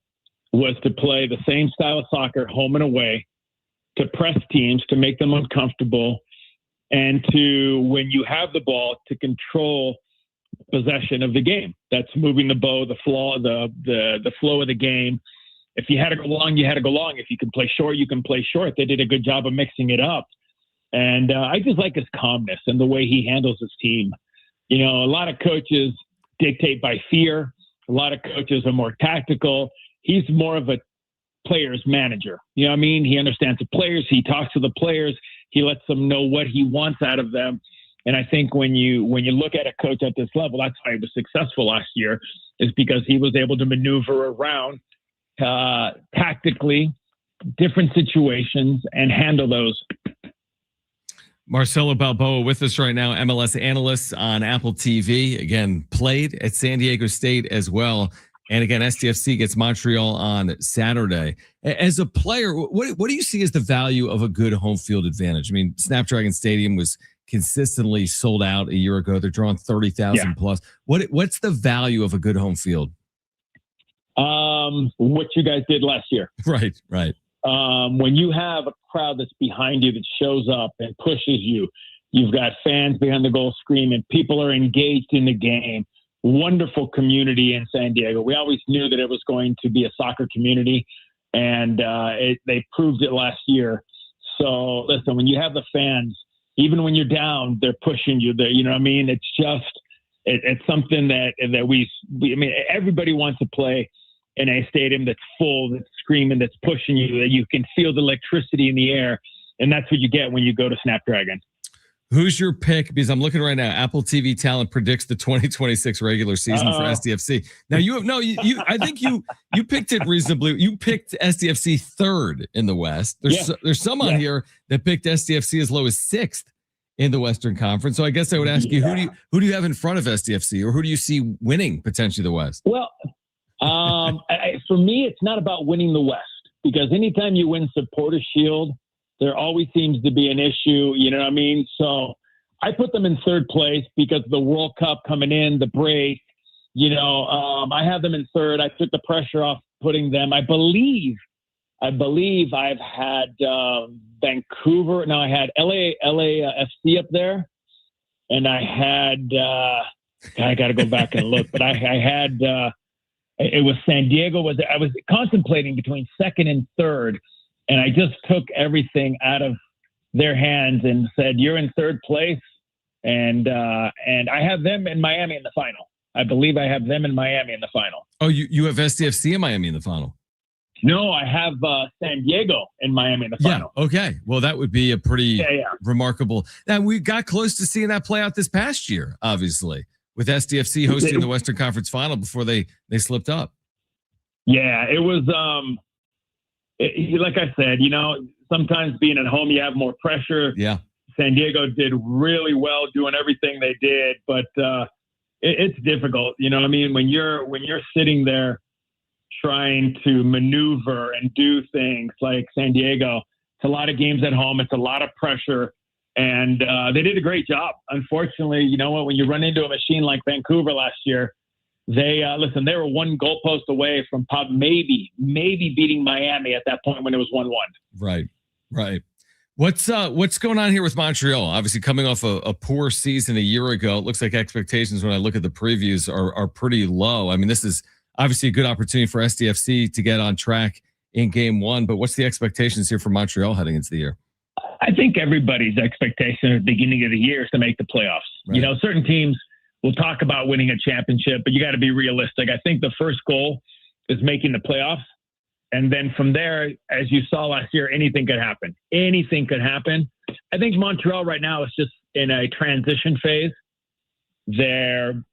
Speaker 3: was to play the same style of soccer home and away, to press teams, to make them uncomfortable, and to, when you have the ball, to control possession of the game. That's moving the ball, the flow of the game. If you had to go long, you had to go long. If you can play short, you can play short. They did a good job of mixing it up. And I just like his calmness and the way he handles his team. You know, a lot of coaches dictate by fear. A lot of coaches are more tactical. He's more of a
Speaker 9: players manager. You know what I mean? He understands the players. He talks to the players. He lets them know what he wants out of them. And I think when you look at a coach at this level, that's why he was successful last year, is because he was able to maneuver around tactically different situations and handle those.
Speaker 1: Marcelo Balboa with us right now, MLS analyst on Apple TV. Again, played at San Diego State as well. And again, SDFC gets Montreal on Saturday. As a player, what do you see as the value of a good home field advantage? I mean, Snapdragon Stadium was consistently sold out a year ago. They're drawing 30,000 plus. What's the value of a good home field?
Speaker 9: What you guys did last year.
Speaker 1: Right.
Speaker 9: When you have a crowd that's behind you that shows up and pushes you, you've got fans behind the goal screaming, people are engaged in the game. Wonderful community in San Diego. We always knew that it was going to be a soccer community, and they proved it last year. So listen, when you have the fans, even when you're down, they're pushing you. You know what I mean? It's just it's something that we I mean, everybody wants to play in a stadium that's full, that's screaming, that's pushing you, that you can feel the electricity in the air, and that's what you get when you go to Snapdragon.
Speaker 1: Who's your pick? Because I'm looking right now. Apple TV Talent predicts the 2026 regular season for SDFC. Now I think you picked it reasonably. You picked SDFC third in the West. There's some on here that picked SDFC as low as 6th in the Western Conference. So I guess I would ask you, who do you have in front of SDFC, or who do you see winning potentially the West?
Speaker 9: Well, for me, it's not about winning the West, because anytime you win Supporter Shield, there always seems to be an issue, you know what I mean? So I put them in third place because of the World Cup coming in, the break, I have them in third. I took the pressure off putting them. I believe I've had Vancouver. No, I had LAFC up there, and I had, I got to go back and look, but I had, it was San Diego. I was contemplating between second and third. And I just took everything out of their hands and said, "You're in third place," and I have them in Miami in the final. I believe I have them in Miami in the final.
Speaker 1: Oh, you have SDFC in Miami in the final?
Speaker 9: No, I have San Diego in Miami in the final.
Speaker 1: Yeah. Okay. Well, that would be a pretty remarkable. Now, we got close to seeing that play out this past year, obviously, with SDFC hosting the Western Conference final before they slipped up.
Speaker 9: Yeah, it was. Like I said, sometimes being at home, you have more pressure.
Speaker 1: Yeah.
Speaker 9: San Diego did really well doing everything they did, but it's difficult. You know what I mean? When you're sitting there trying to maneuver and do things like San Diego, it's a lot of games at home. It's a lot of pressure, and they did a great job. Unfortunately, you know what? When you run into a machine like Vancouver last year, they were one goalpost away from maybe beating Miami at that point when it was 1-1.
Speaker 1: Right. What's going on here with Montreal? Obviously, coming off a poor season a year ago, it looks like expectations when I look at the previews are pretty low. I mean, this is obviously a good opportunity for SDFC to get on track in game one. But what's the expectations here for Montreal heading into the year?
Speaker 9: I think everybody's expectation at the beginning of the year is to make the playoffs. Right. Certain teams. We'll talk about winning a championship, but you got to be realistic. I think the first goal is making the playoffs. And then from there, as you saw last year, anything could happen. Anything could happen. I think Montreal right now is just in a transition phase. They're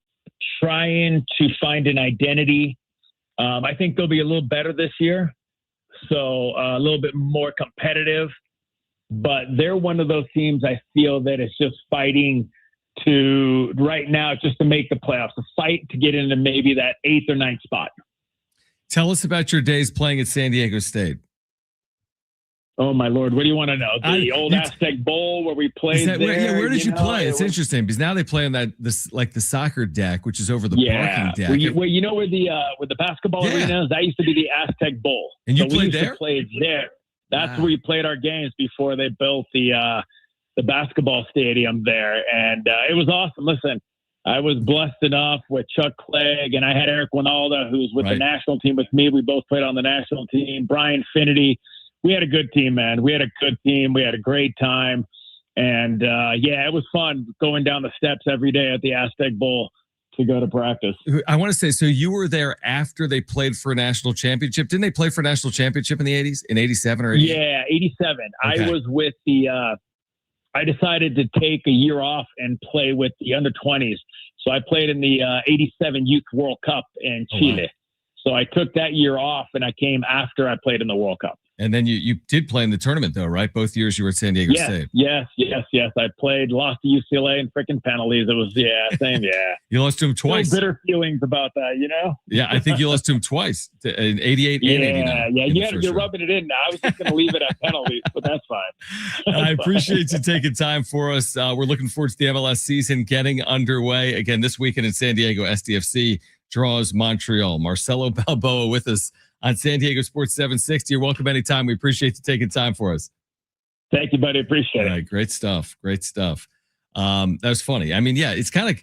Speaker 9: trying to find an identity. I think they'll be a little better this year. So a little bit more competitive. But they're one of those teams I feel that is just fighting to right now just to make the playoffs, a fight to get into maybe that 8th or 9th spot.
Speaker 1: Tell us about your days playing at San Diego State.
Speaker 9: Oh my Lord, what do you want to know? The old Aztec Bowl where we played there.
Speaker 1: Where did you play? It's interesting because now they play on the soccer deck, which is over the parking deck.
Speaker 9: Where the basketball arena is? That used to be the Aztec Bowl.
Speaker 1: And you played there?
Speaker 9: Played there. That's where we played our games before they built the basketball stadium there. And it was awesome. Listen, I was blessed enough with Chuck Clegg, and I had Eric Winalda, who's with the national team with me. We both played on the national team. Brian Finity. We had a good team, man. We had a good team. We had a great time. And, it was fun going down the steps every day at the Aztec Bowl to go to practice.
Speaker 1: I want to say, so you were there after they played for a national championship. Didn't they play for a national championship in the 80s, in 87 or 88?
Speaker 9: Yeah, 87.
Speaker 1: Okay.
Speaker 9: I was with I decided to take a year off and play with the under 20s. So I played in the 87 Youth World Cup in Chile.
Speaker 1: Wow.
Speaker 9: So I took that year off and I came after I played in the World Cup.
Speaker 1: And then you did play in the tournament, though, right? Both years you were at San Diego State.
Speaker 9: Yes. I played, lost to UCLA in freaking penalties. It was, same, yeah.
Speaker 1: You lost to him twice.
Speaker 9: No bitter feelings about that, you know?
Speaker 1: Yeah, I think you lost to him twice, in 88 and 89.
Speaker 9: Yeah, you're rubbing it in now. I was just going to leave it at penalties, but that's fine.
Speaker 1: I appreciate you taking time for us. We're looking forward to the MLS season getting underway. Again, this weekend in San Diego, SDFC draws Montreal. Marcelo Balboa with us on San Diego Sports 760. You're welcome anytime. We appreciate you taking time for us.
Speaker 9: Thank you, buddy. Appreciate it.
Speaker 1: Great stuff. That was funny. I mean, yeah, it's kind of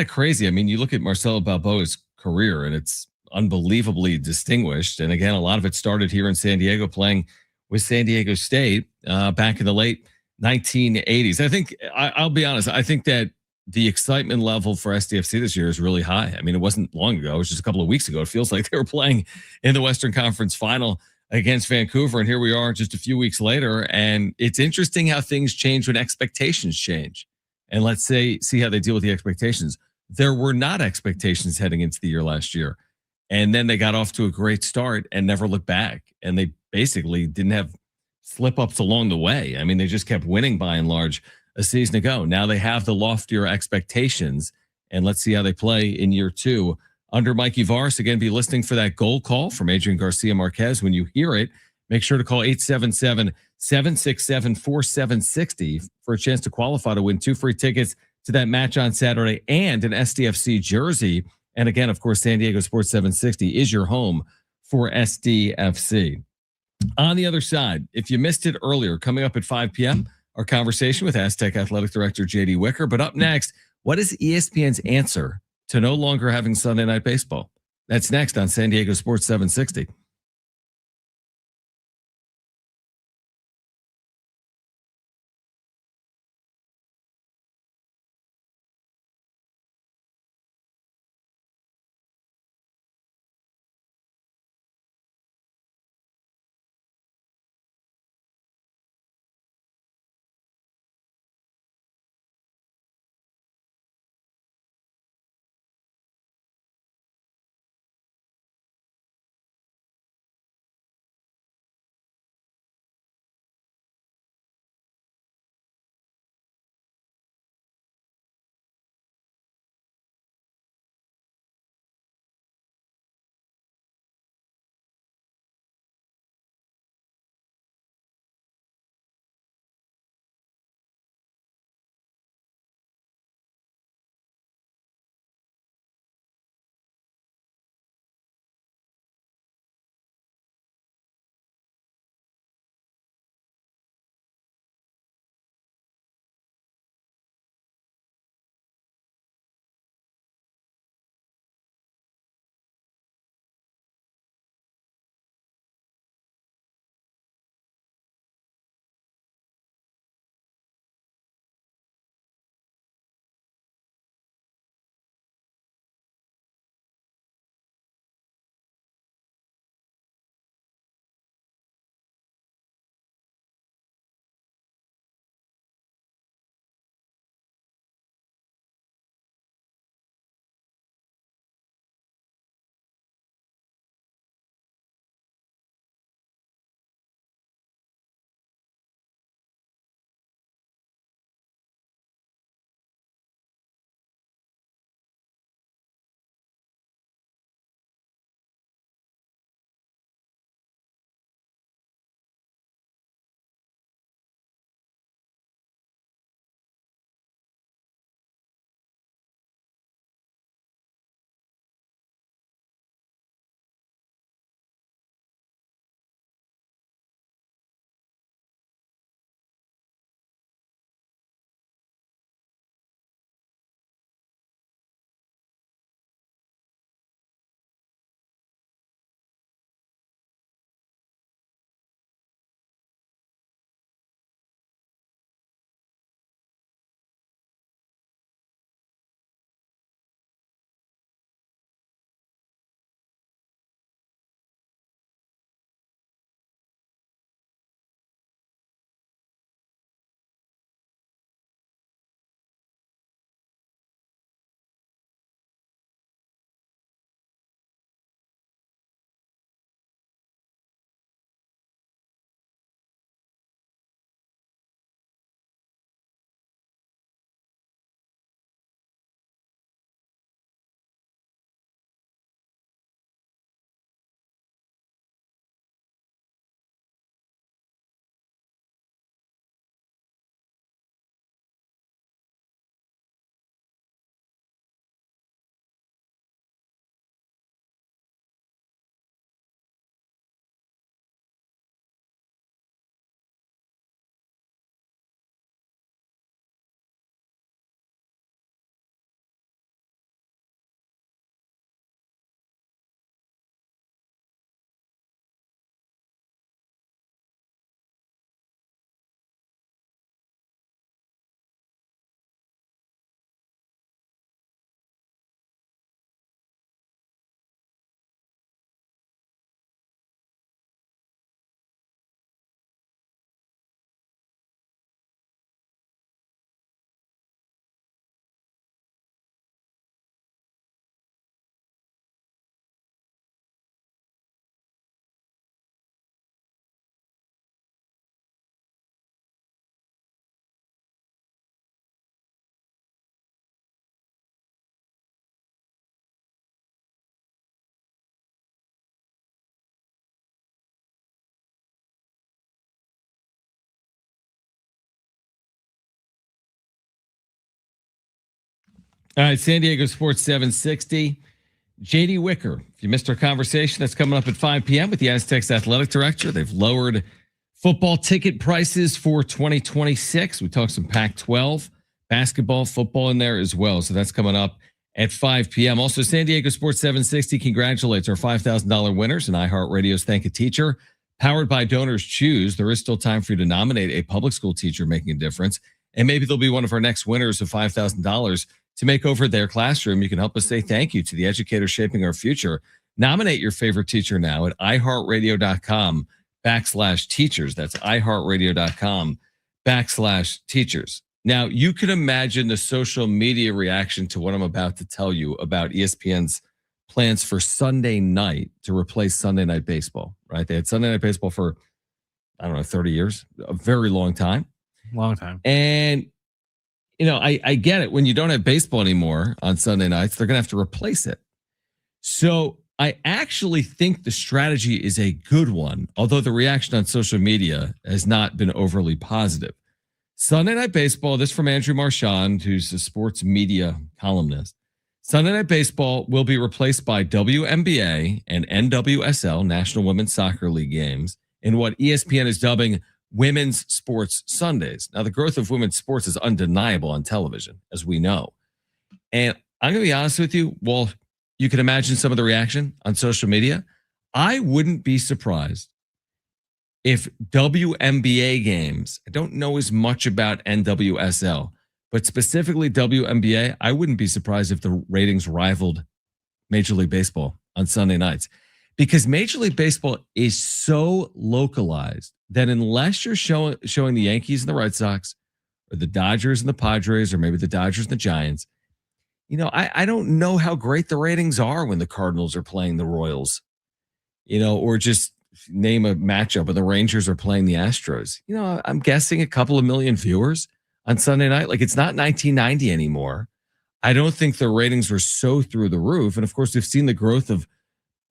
Speaker 1: crazy. I mean, you look at Marcelo Balboa's career and it's unbelievably distinguished. And again, a lot of it started here in San Diego playing with San Diego State back in the late 1980s. I think I'll be honest. I think that the excitement level for SDFC this year is really high. I mean, it wasn't long ago. It was just a couple of weeks ago. It feels like they were playing in the Western Conference Final against Vancouver. And here we are just a few weeks later. And it's interesting how things change when expectations change. And let's see how they deal with the expectations. There were not expectations heading into the year last year. And then they got off to a great start and never looked back. And they basically didn't have slip-ups along the way. I mean, they just kept winning by and large a season ago. Now they have the loftier expectations, and let's see how they play in year two under Mikey Varis. Again, be listening for that goal call from Adrian Garcia Marquez. When you hear it, make sure to call 877-767-4760 for a chance to qualify to win 2 free tickets to that match on Saturday and an SDFC jersey. And again, of course, San Diego Sports 760 is your home for SDFC. On the other side, if you missed it earlier, coming up at 5 p.m., our conversation with Aztec Athletic Director JD Wicker. But up next, what is ESPN's answer to no longer having Sunday Night Baseball? That's next on San Diego Sports 760. All right, San Diego Sports 760. JD Wicker. If you missed our conversation, that's coming up at 5 p.m. with the Aztecs athletic director. They've lowered football ticket prices for 2026. We talked some Pac-12, basketball, football in there as well. So that's coming up at 5 p.m. Also, San Diego Sports 760 congratulates our $5,000 winners and iHeartRadio's Thank a Teacher. Powered by Donors Choose. There is still time for you to nominate a public school teacher making a difference. And maybe they'll be one of our next winners of $5,000 to make over their classroom. You can help us say thank you to the educators shaping our future. Nominate your favorite teacher now at iHeartRadio.com/teachers. That's iHeartRadio.com/teachers. Now, you can imagine the social media reaction to what I'm about to tell you about ESPN's plans for Sunday night to replace Sunday Night Baseball, right? They had Sunday Night Baseball for, 30 years, a very long time.
Speaker 4: Long time.
Speaker 1: And, I get it. When you don't have baseball anymore on Sunday nights, they're going to have to replace it. So I actually think the strategy is a good one, although the reaction on social media has not been overly positive. Sunday Night Baseball, this from Andrew Marchand, who's a sports media columnist. Sunday Night Baseball will be replaced by WNBA and NWSL, National Women's Soccer League games, in what ESPN is dubbing Women's Sports Sundays. Now, the growth of women's sports is undeniable on television, as we know. And I'm going to be honest with you, well, you can imagine some of the reaction on social media. I wouldn't be surprised if WNBA games, I don't know as much about NWSL, but specifically WNBA, I wouldn't be surprised if the ratings rivaled Major League Baseball on Sunday nights. Because Major League Baseball is so localized that unless you're showing the Yankees and the Red Sox or the Dodgers and the Padres or maybe the Dodgers and the Giants, I don't know how great the ratings are when the Cardinals are playing the Royals, or just name a matchup when the Rangers are playing the Astros. I'm guessing a couple of million viewers on Sunday night. Like, it's not 1990 anymore. I don't think the ratings were so through the roof. And of course, we've seen the growth of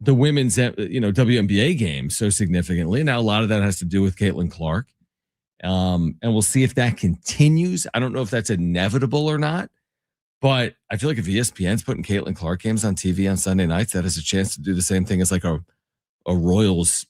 Speaker 1: the women's, WNBA game so significantly. Now, a lot of that has to do with Caitlin Clark. And we'll see if that continues. I don't know if that's inevitable or not, but I feel like if ESPN's putting Caitlin Clark games on TV on Sunday nights, that has a chance to do the same thing as like a Royals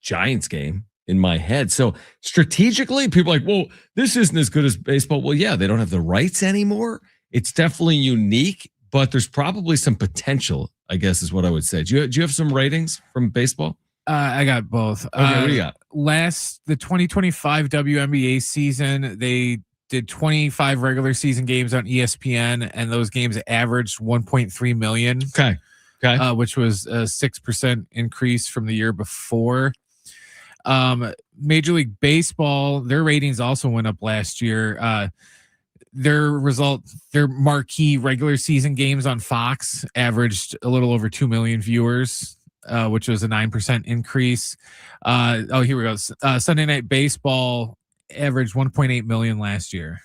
Speaker 1: Giants game in my head. So strategically, people are like, well, this isn't as good as baseball. Well, yeah, they don't have the rights anymore. It's definitely unique, but there's probably some potential, I guess, is what I would say. Do you have some ratings from baseball?
Speaker 4: I got both.
Speaker 1: Okay, what do you got?
Speaker 4: The 2025 WNBA season, they did 25 regular season games on ESPN, and those games averaged 1.3 million.
Speaker 1: Okay.
Speaker 4: Which was a 6% increase from the year before. Major League Baseball, their ratings also went up last year. Their marquee regular season games on Fox averaged a little over 2 million viewers, which was a 9% increase. Here we go. Sunday Night Baseball averaged 1.8 million last year.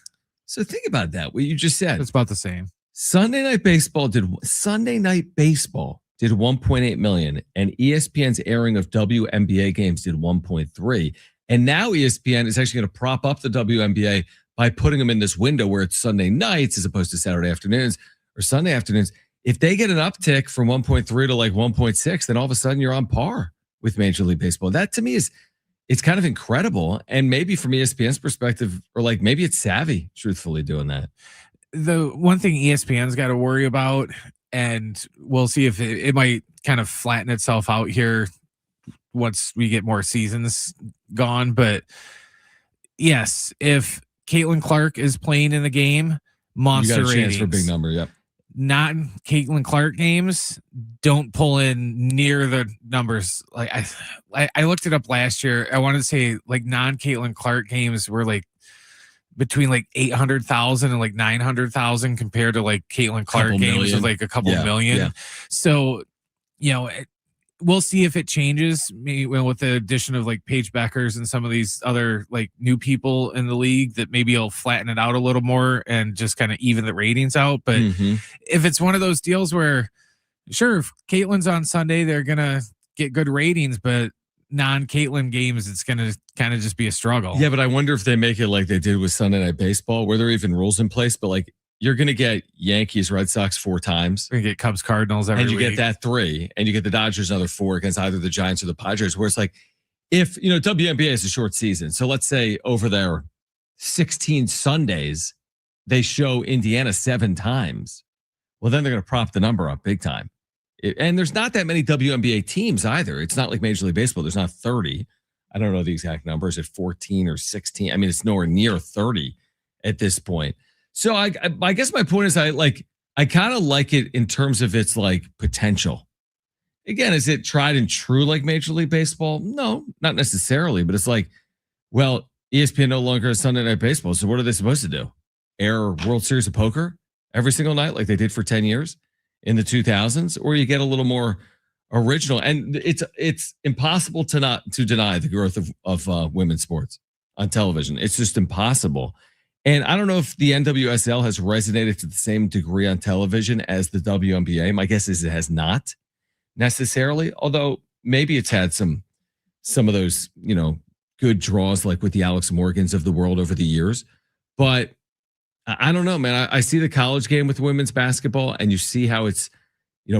Speaker 1: So think about that. What you just said.
Speaker 4: It's about the same.
Speaker 1: Sunday Night Baseball did 1.8 million, and ESPN's airing of WNBA games did 1.3. And now ESPN is actually going to prop up the WNBA by putting them in this window where it's Sunday nights as opposed to Saturday afternoons or Sunday afternoons. If they get an uptick from 1.3 to like 1.6, then all of a sudden you're on par with Major League Baseball. That to me it's kind of incredible. And maybe from ESPN's perspective, or like maybe it's savvy, truthfully, doing that.
Speaker 4: The one thing ESPN's got to worry about, and we'll see if it might kind of flatten itself out here once we get more seasons gone. But yes, if Caitlin Clark is playing in the game, monster
Speaker 1: you got a
Speaker 4: ratings.
Speaker 1: Chance for a big number. Yep.
Speaker 4: Not Caitlin Clark games don't pull in near the numbers. Like I looked it up last year. I wanted to say like non-Caitlin Clark games were like between like 800,000 and like 900,000 compared to like Caitlin Clark games with like a couple million. Yeah. So, we'll see if it changes. Maybe with the addition of like Paige Beckers and some of these other like new people in the league, that maybe it'll flatten it out a little more and just kind of even the ratings out. But if it's one of those deals where, sure, if Caitlin's on Sunday, they're gonna get good ratings, but non-Caitlin games, it's gonna kind of just be a struggle.
Speaker 1: Yeah, but I wonder if they make it like they did with Sunday Night Baseball, where there are even rules in place, but like you're going to get Yankees, Red Sox 4 times.
Speaker 4: We're gonna get Cubs, Cardinals every
Speaker 1: and you
Speaker 4: week.
Speaker 1: get that 3, and you get the Dodgers another 4 against either the Giants or the Padres, where it's like, if, WNBA is a short season. So let's say over their 16 Sundays, they show Indiana 7 times. Well, then they're going to prop the number up big time. And there's not that many WNBA teams either. It's not like Major League Baseball. There's not 30. I don't know the exact numbers at 14 or 16. I mean, it's nowhere near 30 at this point. So I guess my point is I kind of like it in terms of its like potential. Again, is it tried and true like Major League Baseball? No, not necessarily. But it's like, well, ESPN no longer has Sunday Night Baseball. So what are they supposed to do? Air World Series of Poker every single night like they did for 10 years in the 2000s? Or you get a little more original. And it's impossible to deny the growth of women's sports on television. It's just impossible. And I don't know if the NWSL has resonated to the same degree on television as the WNBA. My guess is it has not necessarily, although maybe it's had some of those, good draws like with the Alex Morgans of the world over the years. But I don't know, man. I see the college game with women's basketball, and you see how it's,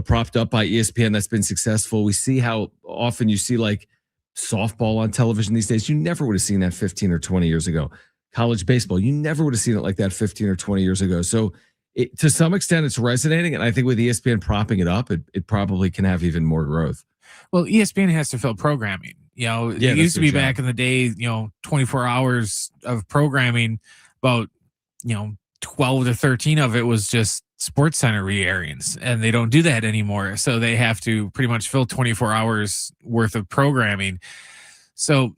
Speaker 1: propped up by ESPN. That's been successful. We see how often you see like softball on television these days. You never would have seen that 15 or 20 years ago. College baseball, you never would have seen it like that 15 or 20 years ago. So to some extent, it's resonating. And I think with ESPN propping it up, it probably can have even more growth.
Speaker 4: Well, ESPN has to fill programming. It used to be back in the day, 24 hours of programming, about, 12 to 13 of it was just Sports Center re-airings, and they don't do that anymore. So they have to pretty much fill 24 hours worth of programming. So,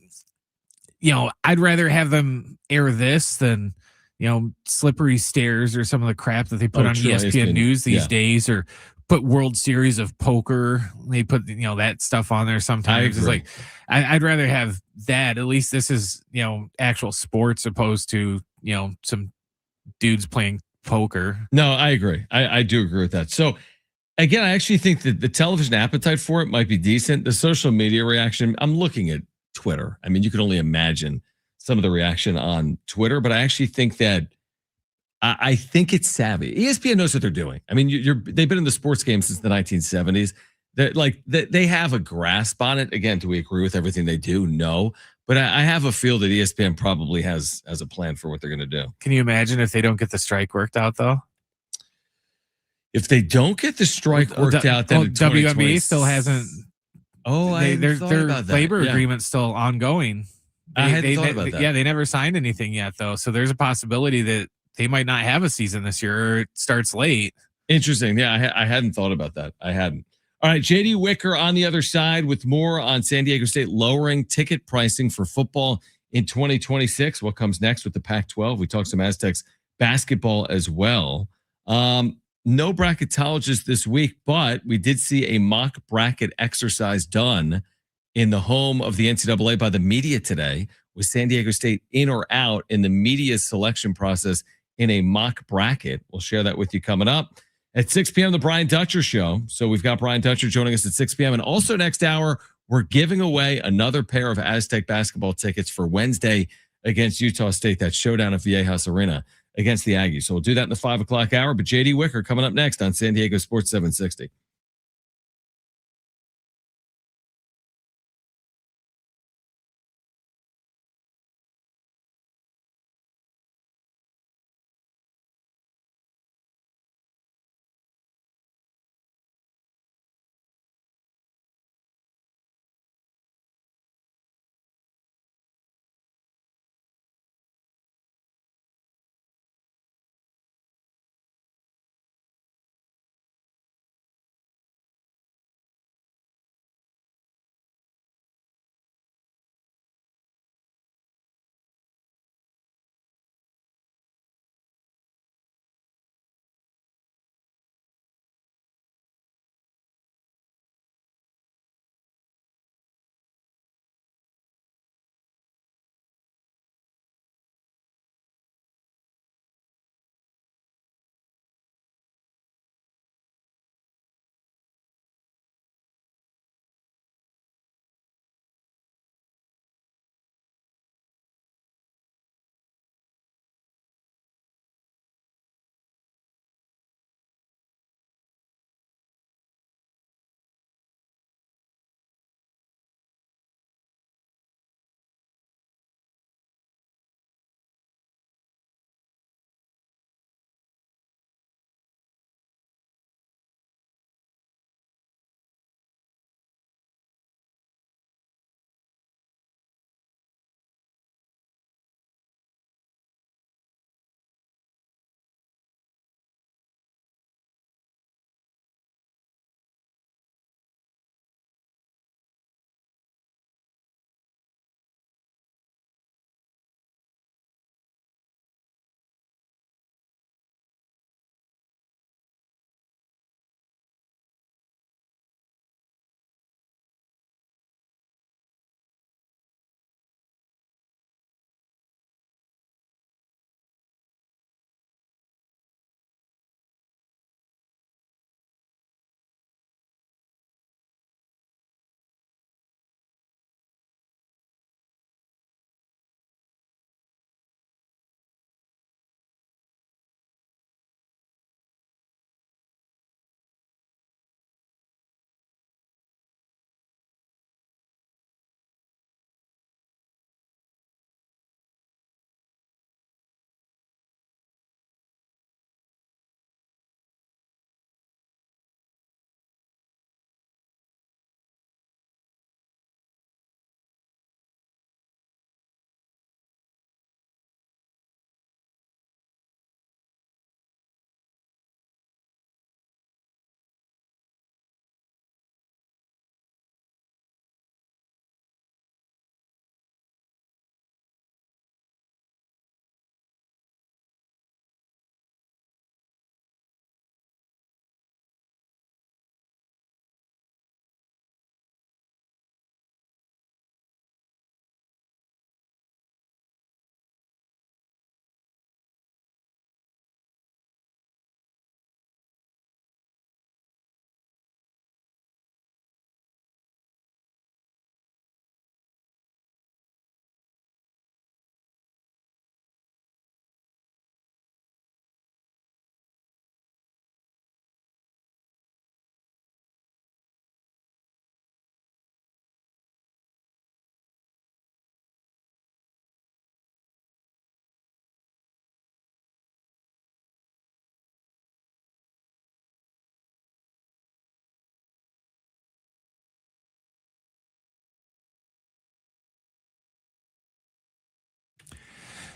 Speaker 4: I'd rather have them air this than, Slippery Stairs or some of the crap that they put on ESPN News these days, or put World Series of Poker. They put, that stuff on there sometimes. It's like, I'd rather have that. At least this is, actual sports opposed to, some dudes playing poker.
Speaker 1: No, I agree. I do agree with that. So again, I actually think that the television appetite for it might be decent. The social media reaction, I'm looking at Twitter. I mean, you can only imagine some of the reaction on Twitter, but I actually think that I think it's savvy. ESPN knows what they're doing. I mean, they've been in the sports game since the 1970s. They have a grasp on it. Again, do we agree with everything they do? No, but I have a feel that ESPN probably has a plan for what they're going to do.
Speaker 4: Can you imagine if they don't get the strike worked out though?
Speaker 1: If they don't get the strike worked out, then
Speaker 4: WNBA still hasn't.
Speaker 1: Oh,
Speaker 4: their labor agreement's still ongoing.
Speaker 1: I hadn't thought about that.
Speaker 4: Yeah, they never signed anything yet, though. So there's a possibility that they might not have a season this year, or it starts late.
Speaker 1: Interesting. Yeah, I hadn't thought about that. I hadn't. All right, JD Wicker on the other side with more on San Diego State lowering ticket pricing for football in 2026. What comes next with the Pac-12? We talked some Aztecs basketball as well. No bracketologist this week, but we did see a mock bracket exercise done in the home of the NCAA by the media today, with San Diego State in or out in the media selection process in a mock bracket. We'll share that with you coming up at 6 p.m. the Brian Dutcher Show. So we've got Brian Dutcher joining us at 6 p.m. And also next hour, we're giving away another pair of Aztec basketball tickets for Wednesday against Utah State, that showdown at Viejas Arena against the Aggies. So we'll do that in the 5 o'clock hour. But JD Wicker coming up next on San Diego Sports 760.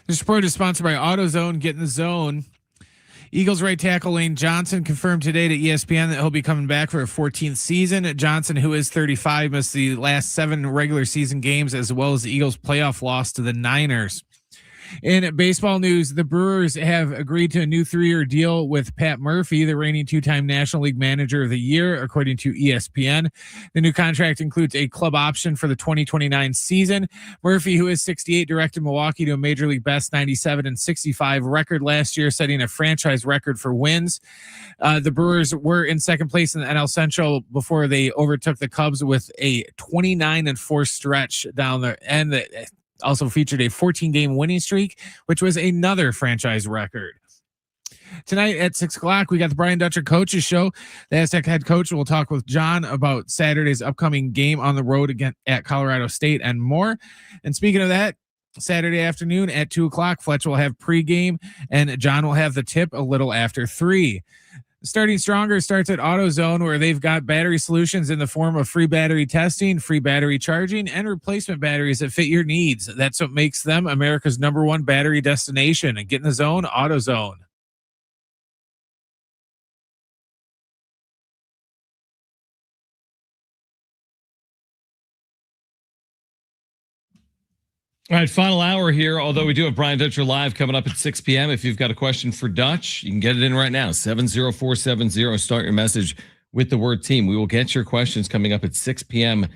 Speaker 4: This report is sponsored by AutoZone. Get in the zone. Eagles right tackle Lane Johnson confirmed today to ESPN that he'll be coming back for a 14th season. Johnson, who is 35, missed the last 7 regular season games, as well as the Eagles' playoff loss to the Niners. In baseball news, the Brewers have agreed to a new 3-year deal with Pat Murphy, the reigning 2-time National League Manager of the Year, according to ESPN. The new contract includes a club option for the 2029 season. Murphy, who is 68, directed Milwaukee to a Major League best 97 and 65 record last year, setting a franchise record for wins. The Brewers were in second place in the NL Central before they overtook the Cubs with a 29-4 stretch down the end that also featured a 14-game winning streak, which was another franchise record. Tonight at 6:00, we got the Brian Dutcher Coaches Show. The Aztec head coach will talk with John about Saturday's upcoming game on the road again at Colorado State and more. And speaking of that, Saturday afternoon at 2:00, Fletch will have pregame and John will have the tip a little after 3. Starting Stronger starts at AutoZone, where they've got battery solutions in the form of free battery testing, free battery charging, and replacement batteries that fit your needs. That's what makes them America's #1 battery destination. And get in the zone, AutoZone.
Speaker 1: All right, final hour here, although we do have Brian Dutcher live coming up at 6 p.m. If you've got a question for Dutch, you can get it in right now, 70470. Start your message with the word team. We will get your questions coming up at 6 p.m.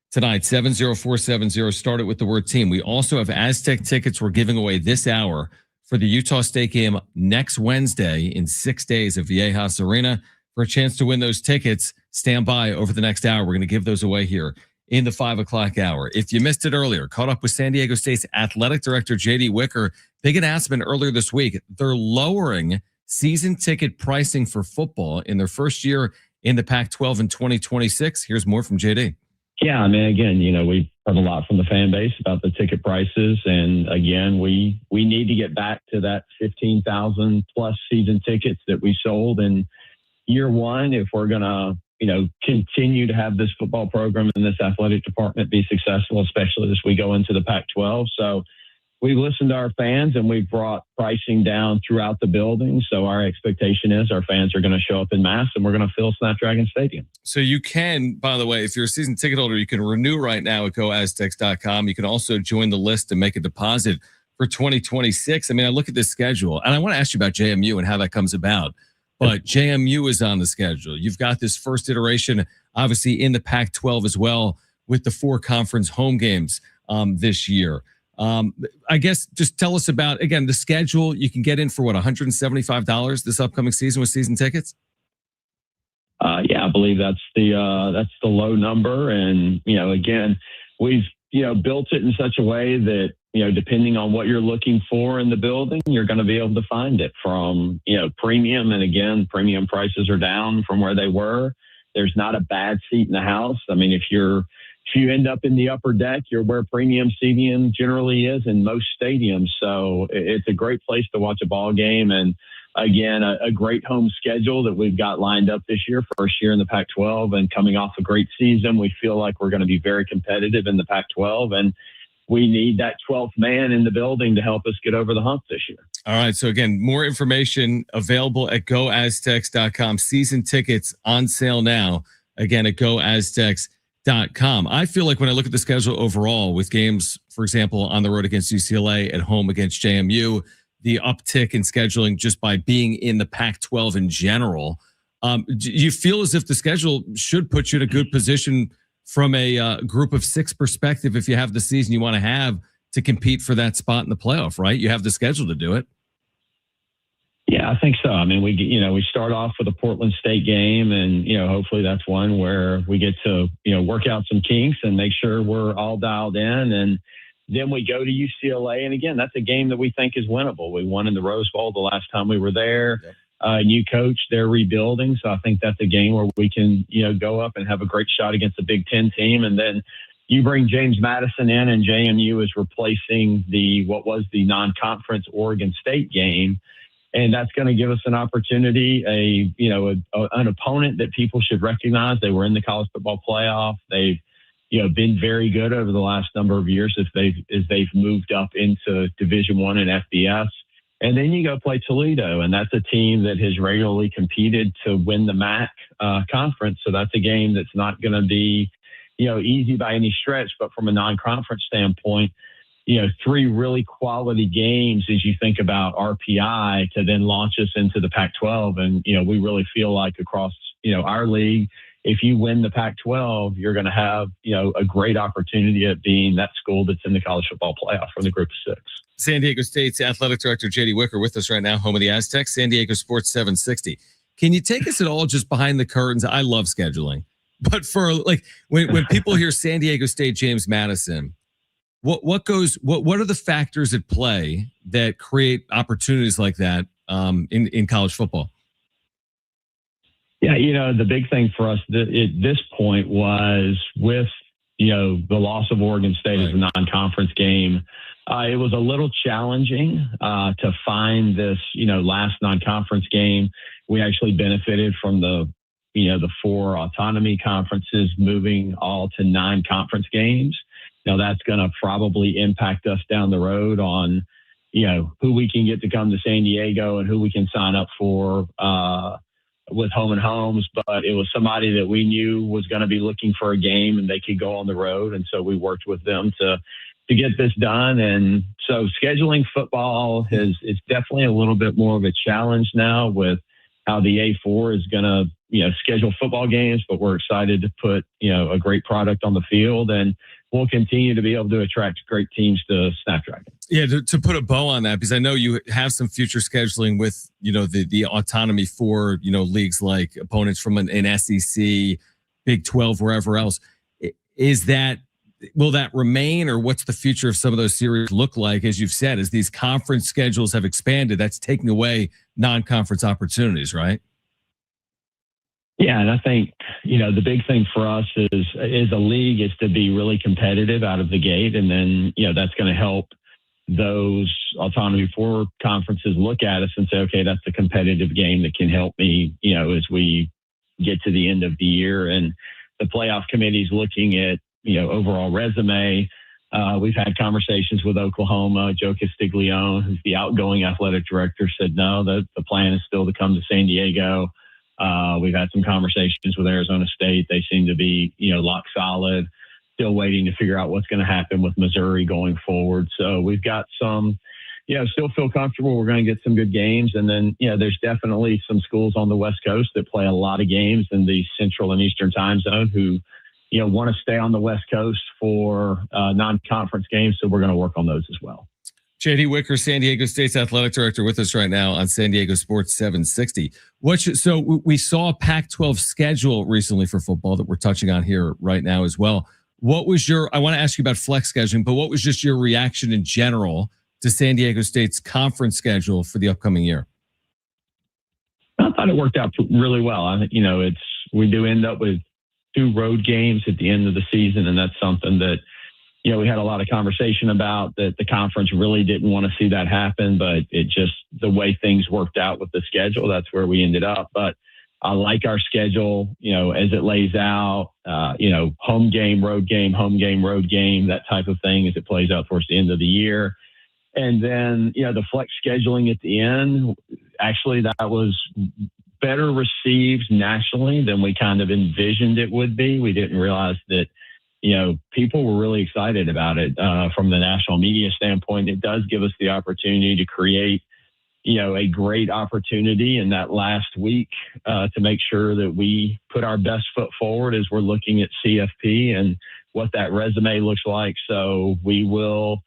Speaker 1: tonight, 70470. Start it with the word team. We also have Aztec tickets we're giving away this hour for the Utah State game next Wednesday in 6 days at Viejas Arena. For a chance to win those tickets, stand by over the next hour. We're going to give those away here in the 5 o'clock hour. If you missed it earlier, caught up with San Diego State's athletic director, JD Wicker. Big announcement earlier this week. They're lowering season ticket pricing for football in their first year in the Pac-12 in 2026. Here's more from JD.
Speaker 5: Yeah, I mean, again, we've heard a lot from the fan base about the ticket prices. And again, we need to get back to that 15,000 plus season tickets that we sold in year one if we're going to continue to have this football program and this athletic department be successful, especially as we go into the Pac-12. So we've listened to our fans and we've brought pricing down throughout the building. So our expectation is our fans are going to show up in mass and we're going to fill Snapdragon Stadium.
Speaker 1: So you can, by the way, if you're a season ticket holder, you can renew right now at goaztecs.com. You can also join the list and make a deposit for 2026. I mean, I look at this schedule and I want to ask you about JMU and how that comes about. But JMU is on the schedule. You've got this first iteration, obviously, in the Pac-12 as well, with the 4 conference home games this year. I guess just tell us about, again, the schedule. You can get in for, $175 this upcoming season with season tickets?
Speaker 5: Yeah, I believe that's the low number. And, again, we've, built it in such a way that, depending on what you're looking for in the building, you're going to be able to find it from, premium. And again, premium prices are down from where they were. There's not a bad seat in the house. I mean, if you end up in the upper deck, you're where premium seating generally is in most stadiums. So it's a great place to watch a ball game. And again, a great home schedule that we've got lined up this year, first year in the Pac-12 and coming off a great season. We feel like we're going to be very competitive in the Pac-12 and we need that 12th man in the building to help us get over the hump this year.
Speaker 1: All right. So again, more information available at goaztecs.com. Season tickets on sale now. Again, at goaztecs.com. I feel like when I look at the schedule overall with games, for example, on the road against UCLA, at home against JMU, the uptick in scheduling just by being in the Pac-12 in general, do you feel as if the schedule should put you in a good position from a group of 6 perspective if you have the season you want to have to compete for that spot in the playoff, right? You have the schedule to do it.
Speaker 5: Yeah, I think so. I mean, we start off with a Portland State game and, hopefully that's one where we get to, work out some kinks and make sure we're all dialed in. And then we go to UCLA. And again, that's a game that we think is winnable. We won in the Rose Bowl the last time we were there. Yep. New coach, they're rebuilding. So I think that's a game where we can, go up and have a great shot against a Big Ten team. And then you bring James Madison in and JMU is replacing what was the non-conference Oregon State game. And that's going to give us an opportunity, an opponent that people should recognize. They were in the college football playoff. They've been very good over the last number of years as they've moved up into Division I and FBS. And then you go play Toledo, and that's a team that has regularly competed to win the MAC conference. So that's a game that's not going to be, easy by any stretch. But from a non-conference standpoint, 3 really quality games as you think about RPI to then launch us into the Pac-12. And, we really feel like across, our league, if you win the Pac-12, you're going to have, a great opportunity at being that school that's in the college football playoff from the group of 6.
Speaker 1: San Diego State's athletic director, JD Wicker, with us right now, home of the Aztecs, San Diego Sports 760. Can you take us at all just behind the curtains? I love scheduling, but for when people hear San Diego State, James Madison, what are the factors at play that create opportunities like that in college football?
Speaker 5: Yeah, the big thing for us at this point was with, the loss of Oregon State as a non-conference game. It was a little challenging to find this, last non-conference game. We actually benefited from the 4 autonomy conferences moving all to 9 conference games. Now that's going to probably impact us down the road on, who we can get to come to San Diego and who we can sign up for with home and homes. But it was somebody that we knew was going to be looking for a game and they could go on the road. And so we worked with them to get this done. And so scheduling football is definitely a little bit more of a challenge now with how the A4 is going to, schedule football games, but we're excited to put, a great product on the field, and we'll continue to be able to attract great teams to Snapdragon.
Speaker 1: Yeah, to put a bow on that, because I know you have some future scheduling with, the autonomy for, leagues like opponents from an SEC, Big 12, wherever else. Will that remain, or what's the future of some of those series look like? As you've said, as these conference schedules have expanded, that's taking away non-conference opportunities, right?
Speaker 5: Yeah, and I think, the big thing for us is a league is to be really competitive out of the gate. And then, that's going to help those autonomy 4 conferences look at us and say, okay, that's a competitive game that can help me, as we get to the end of the year. And the playoff committee's looking at, overall resume. We've had conversations with Oklahoma. Joe Castiglione, who's the outgoing athletic director, said no, the plan is still to come to San Diego. We've had some conversations with Arizona State. They seem to be, lock solid, still waiting to figure out what's going to happen with Missouri going forward. So we've got some, still feel comfortable. We're going to get some good games. And then, there's definitely some schools on the West Coast that play a lot of games in the Central and Eastern time zone who, want to stay on the West Coast for non-conference games. So we're going to work on those as well.
Speaker 1: JD Wicker, San Diego State's athletic director, with us right now on San Diego Sports 760. So we saw a Pac-12 schedule recently for football that we're touching on here right now as well. What was I want to ask you about flex scheduling, but what was just your reaction in general to San Diego State's conference schedule for the upcoming year?
Speaker 5: I thought it worked out really well. I think, we do end up with 2 road games at the end of the season, and that's something that, we had a lot of conversation about that the conference really didn't want to see that happen, but it just, the way things worked out with the schedule, that's where we ended up. But I like our schedule, as it lays out, home game, road game, that type of thing as it plays out towards the end of the year. And then, the flex scheduling at the end, actually that was better received nationally than we kind of envisioned it would be. We didn't realize that, people were really excited about it from the national media standpoint. It does give us the opportunity to create, a great opportunity in that last week to make sure that we put our best foot forward as we're looking at CFP and what that resume looks like. So we will,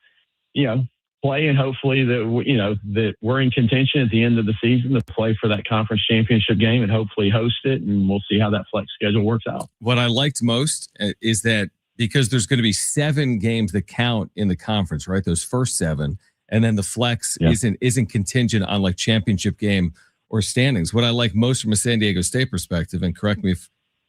Speaker 5: play, and hopefully that we're in contention at the end of the season to play for that conference championship game and hopefully host it. And we'll see how that flex schedule works out.
Speaker 1: What I liked most is that because there's going to be 7 games that count in the conference, right? Those first 7, and then the flex isn't contingent on like championship game or standings. What I like most from a San Diego State perspective, and correct me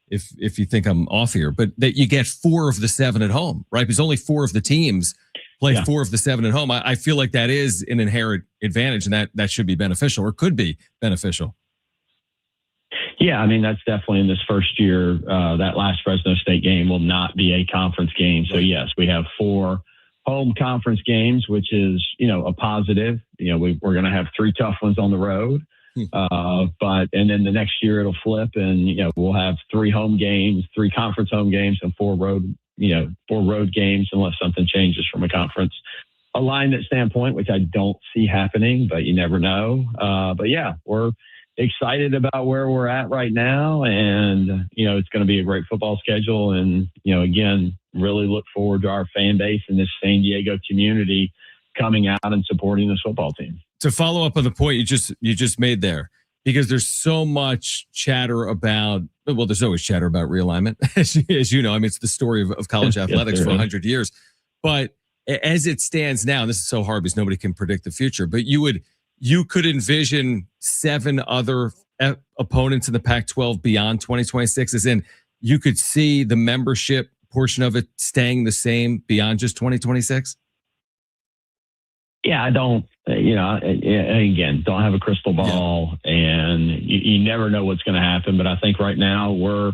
Speaker 1: if you think I'm off here, but that you get 4 of the 7 at home, right? Because only 4 of the teams play 4 of the 7 at home. I feel like that is an inherent advantage, and that should be beneficial, or could be beneficial.
Speaker 5: Yeah, I mean, that's definitely in this first year. That last Fresno State game will not be a conference game. So, yes, we have 4 home conference games, which is, a positive. We're going to have 3 tough ones on the road. And then the next year it'll flip and, we'll have 3 home games, 3 conference home games and 4 road games unless something changes from a conference alignment standpoint, which I don't see happening, but you never know. But yeah, we're excited about where we're at right now. And, it's going to be a great football schedule. And, again, really look forward to our fan base and this San Diego community coming out and supporting this football team.
Speaker 1: To follow up on the point you just made there, because there's so much chatter about, well, there's always chatter about realignment, as you know. I mean, it's the story of college athletics for 100 years. But as it stands now, and this is so hard because nobody can predict the future, but you could envision 7 other opponents in the Pac-12 beyond 2026, as in you could see the membership portion of it staying the same beyond just 2026?
Speaker 5: Yeah, I don't, again, don't have a crystal ball, and you never know what's going to happen. But I think right now we're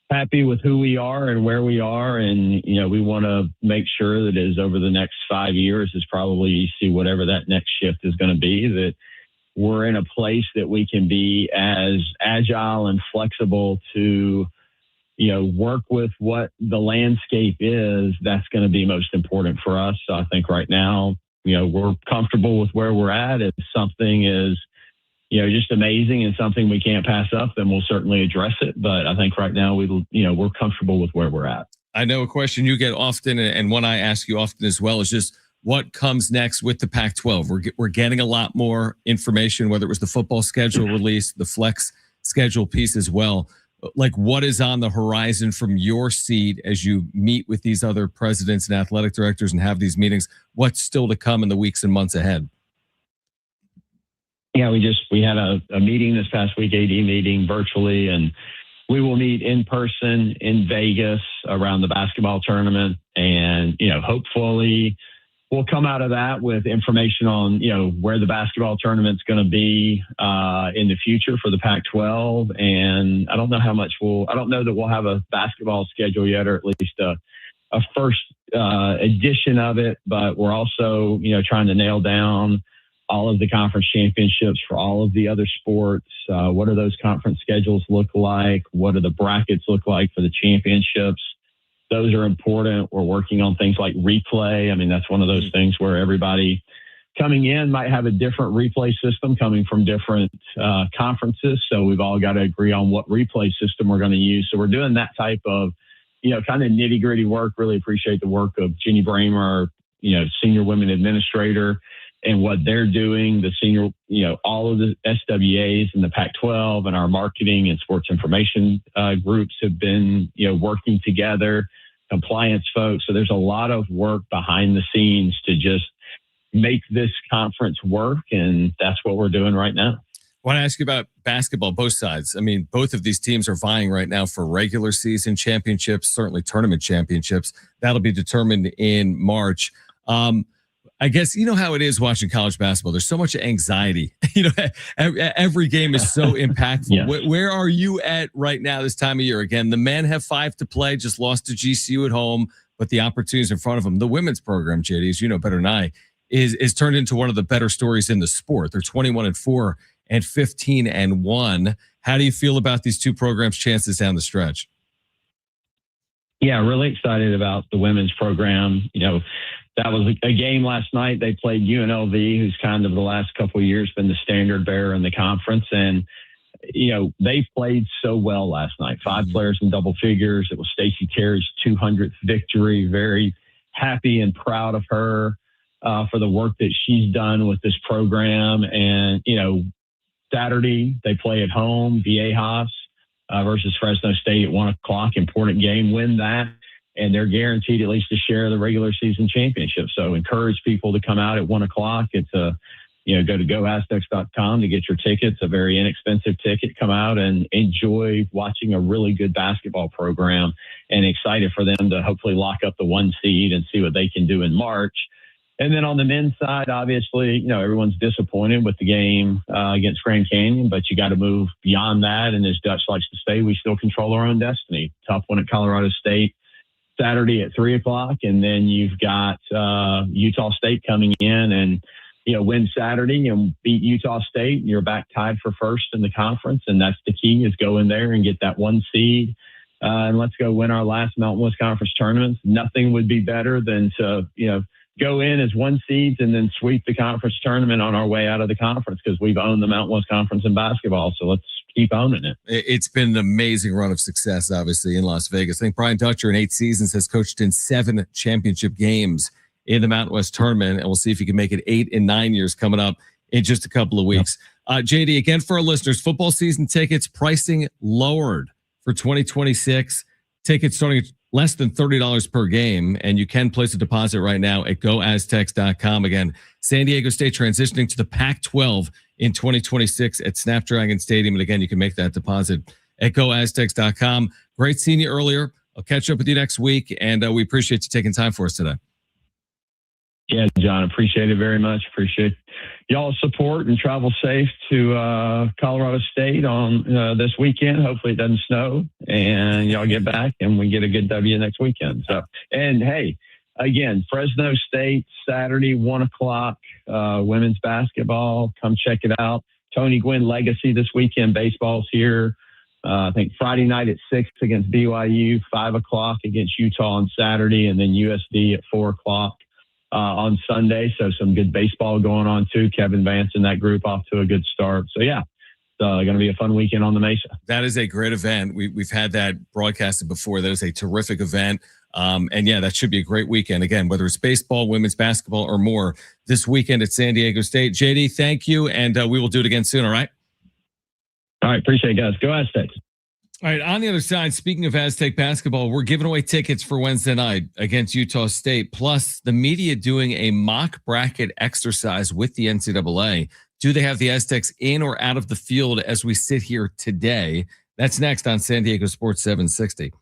Speaker 5: happy with who we are and where we are. And, we want to make sure that as over the next 5 years is probably you see whatever that next shift is going to be, that we're in a place that we can be as agile and flexible to, work with what the landscape is. That's going to be most important for us. So I think right now, we're comfortable with where we're at. If something is, just amazing and something we can't pass up, then we'll certainly address it. But I think right now we're comfortable with where we're at.
Speaker 1: I know a question you get often, and one I ask you often as well, is just what comes next with the Pac-12. We're getting a lot more information, whether it was the football schedule release, the flex schedule piece as well. Like, what is on the horizon from your seat as you meet with these other presidents and athletic directors and have these meetings? What's still to come in the weeks and months ahead?
Speaker 5: Yeah, we had a meeting this past week, AD meeting virtually, and we will meet in person in Vegas around the basketball tournament. And, hopefully we'll come out of that with information on, where the basketball tournament's going to be in the future for the Pac-12. And I don't know how much I don't know that we'll have a basketball schedule yet, or at least a first edition of it. But we're also, trying to nail down all of the conference championships for all of the other sports. What do those conference schedules look like? What do the brackets look like for the championships? Those are important. We're working on things like replay. I mean, that's one of those things where everybody coming in might have a different replay system coming from different conferences. So we've all got to agree on what replay system we're going to use. So we're doing that type of, kind of nitty gritty work. Really appreciate the work of Jenny Bramer, senior women administrator, and what they're doing, the senior, all of the SWAs and the Pac-12 and our marketing and sports information groups have been, working together, compliance folks. So there's a lot of work behind the scenes to just make this conference work. And that's what we're doing right now.
Speaker 1: I want to ask you about basketball, both sides. I mean, both of these teams are vying right now for regular season championships, certainly tournament championships. That'll be determined in March. I guess you know how it is watching college basketball. There's so much anxiety. Every game is so impactful. Yes. Where are you at right now this time of year? Again, the men have 5 to play, just lost to GCU at home, but the opportunities in front of them. The women's program, JD, as you know better than I, is turned into one of the better stories in the sport. They're 21-4 and 15-1. How do you feel about these two programs' chances down the stretch?
Speaker 5: Yeah, really excited about the women's program. That was a game last night. They played UNLV, who's kind of the last couple of years been the standard bearer in the conference. And, they played so well last night. 5 players in double figures. It was Stacy Terry's 200th victory. Very happy and proud of her for the work that she's done with this program. And, Saturday they play at home, Viejas versus Fresno State at 1:00. Important game. Win that, and they're guaranteed at least to share the regular season championship. So encourage people to come out at 1:00. It's go to goaztecs.com to get your tickets, a very inexpensive ticket. Come out and enjoy watching a really good basketball program, and excited for them to hopefully lock up the 1 seed and see what they can do in March. And then on the men's side, obviously, everyone's disappointed with the game against Grand Canyon, but you got to move beyond that. And as Dutch likes to say, we still control our own destiny. Tough one at Colorado State Saturday at 3:00. And then you've got Utah State coming in and, win Saturday and beat Utah State. And you're back tied for first in the conference. And that's the key, is go in there and get that 1 seed. And let's go win our last Mountain West Conference tournament. Nothing would be better than to, go in as 1 seeds and then sweep the conference tournament on our way out of the conference, because we've owned the Mountain West Conference in basketball. So let's keep owning it.
Speaker 1: It's been an amazing run of success, obviously, in Las Vegas. I think Brian Dutcher in 8 seasons has coached in 7 championship games in the Mountain West tournament, and we'll see if he can make it 8 in 9 years coming up in just a couple of weeks. JD, again, for our listeners, football season tickets pricing lowered for 2026. Tickets starting at less than $30 per game, and you can place a deposit right now at goaztecs.com. Again, San Diego State transitioning to the Pac-12 in 2026 at Snapdragon Stadium. And again, you can make that deposit at goaztecs.com. Great seeing you earlier. I'll catch up with you next week, and we appreciate you taking time for us today.
Speaker 5: Yeah, John, appreciate it very much. Appreciate y'all's support, and travel safe to Colorado State on this weekend. Hopefully it doesn't snow and y'all get back and we get a good W next weekend. So, and hey, again, Fresno State Saturday, 1:00, women's basketball. Come check it out. Tony Gwynn legacy this weekend. Baseball's here. I think Friday night at 6 against BYU, 5:00 against Utah on Saturday, and then USD at 4:00. On Sunday. So some good baseball going on too. Kevin Vance and that group off to a good start. So yeah, it's going to be a fun weekend on the Mesa.
Speaker 1: That is a great event. We've had that broadcasted before. That is a terrific event. And yeah, that should be a great weekend. Again, whether it's baseball, women's basketball, or more this weekend at San Diego State. JD, thank you. And we will do it again soon. All right.
Speaker 5: All right. Appreciate it, guys. Go Aztecs.
Speaker 1: All right, on the other side, speaking of Aztec basketball, we're giving away tickets for Wednesday night against Utah State, plus the media doing a mock bracket exercise with the NCAA. Do they have the Aztecs in or out of the field as we sit here today? That's next on San Diego Sports 760.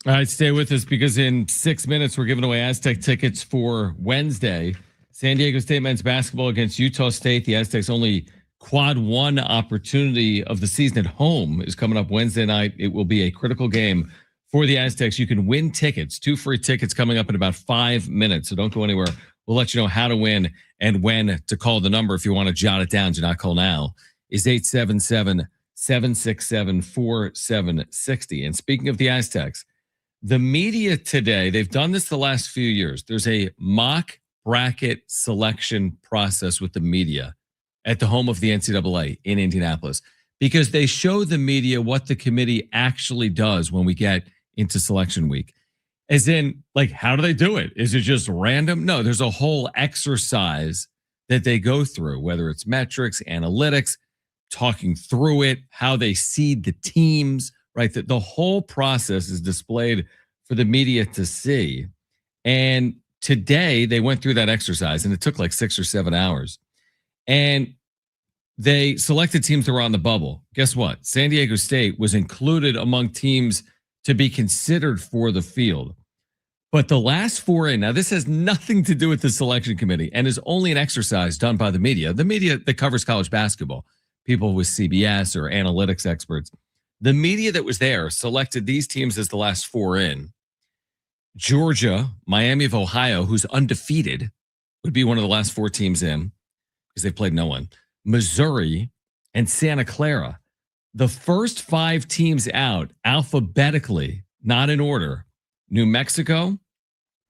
Speaker 1: All right, stay with us because in 6 minutes, we're giving away Aztec tickets for Wednesday. San Diego State men's basketball against Utah State. The Aztecs' only quad one opportunity of the season at home is coming up Wednesday night. It will be a critical game for the Aztecs. You can win tickets, 2 free tickets coming up in about 5 minutes. So don't go anywhere. We'll let you know how to win and when to call. The number, if you want to jot it down, do not call now, is 877-767-4760. And speaking of the Aztecs, the media today, they've done this the last few years. There's a mock bracket selection process with the media at the home of the NCAA in Indianapolis because they show the media what the committee actually does when we get into selection week. As in, like, how do they do it? Is it just random? No, there's a whole exercise that they go through, whether it's metrics, analytics, talking through it, how they seed the teams, right? The whole process is displayed for the media to see. And today they went through that exercise and it took like 6 or 7 hours. And they selected teams that were on the bubble. Guess what? San Diego State was included among teams to be considered for the field. But the last 4 in, now this has nothing to do with the selection committee and is only an exercise done by the media that covers college basketball, people with CBS or analytics experts. The media that was there selected these teams as the last 4 in. Georgia, Miami of Ohio, who's undefeated, would be one of the last 4 teams in because they played no one. Missouri and Santa Clara. The first 5 teams out alphabetically, not in order. New Mexico,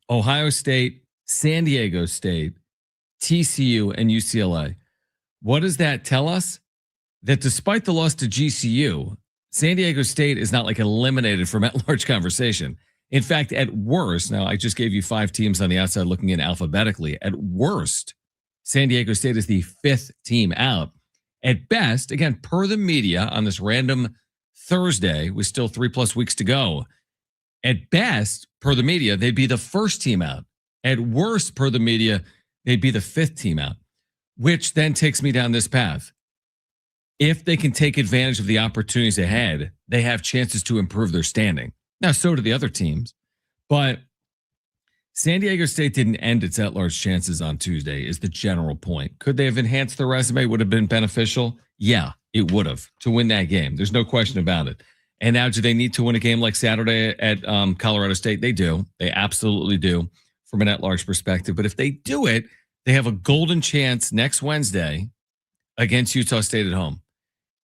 Speaker 1: Ohio State, San Diego State, TCU, and UCLA. What does that tell us? That despite the loss to GCU, San Diego State is not like eliminated from at-large conversation. In fact, at worst, now I just gave you 5 teams on the outside looking in alphabetically. At worst, San Diego State is the 5th team out. At best, again, per the media on this random Thursday with still 3+ weeks to go, at best, per the media, they'd be the 1st team out. At worst, per the media, they'd be the 5th team out, which then takes me down this path. If they can take advantage of the opportunities ahead, they have chances to improve their standing. Now, so do the other teams, but San Diego State didn't end its at-large chances on Tuesday is the general point. Could they have enhanced their resume? Would have been beneficial? Yeah, it would have to win that game. There's no question about it. And now do they need to win a game like Saturday at Colorado State? They do. They absolutely do from an at-large perspective. But if they do it, they have a golden chance next Wednesday against Utah State at home.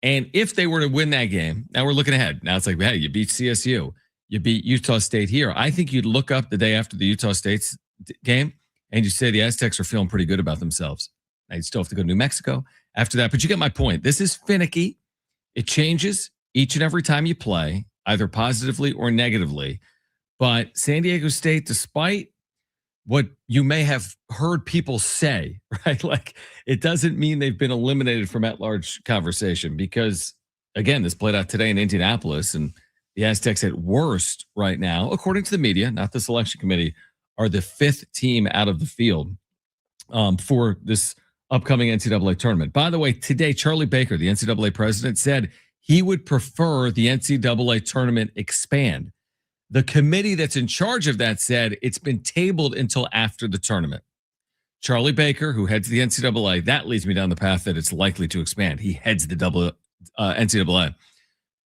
Speaker 1: And if they were to win that game, now we're looking ahead. Now it's like, hey, you beat CSU. You beat Utah State here. I think you'd look up the day after the Utah State game and you say the Aztecs are feeling pretty good about themselves. Now you still have to go to New Mexico after that, but you get my point. This is finicky. It changes each and every time you play, either positively or negatively. But San Diego State, despite what you may have heard people say, right? Like, it doesn't mean they've been eliminated from at-large conversation because, again, this played out today in Indianapolis, and the Aztecs at worst right now, according to the media, not the selection committee, are the 5th team out of the field for this upcoming NCAA tournament. By the way, today, Charlie Baker, the NCAA president, said he would prefer the NCAA tournament expand. The committee that's in charge of that said it's been tabled until after the tournament. Charlie Baker, who heads the NCAA, that leads me down the path that it's likely to expand. He heads the NCAA.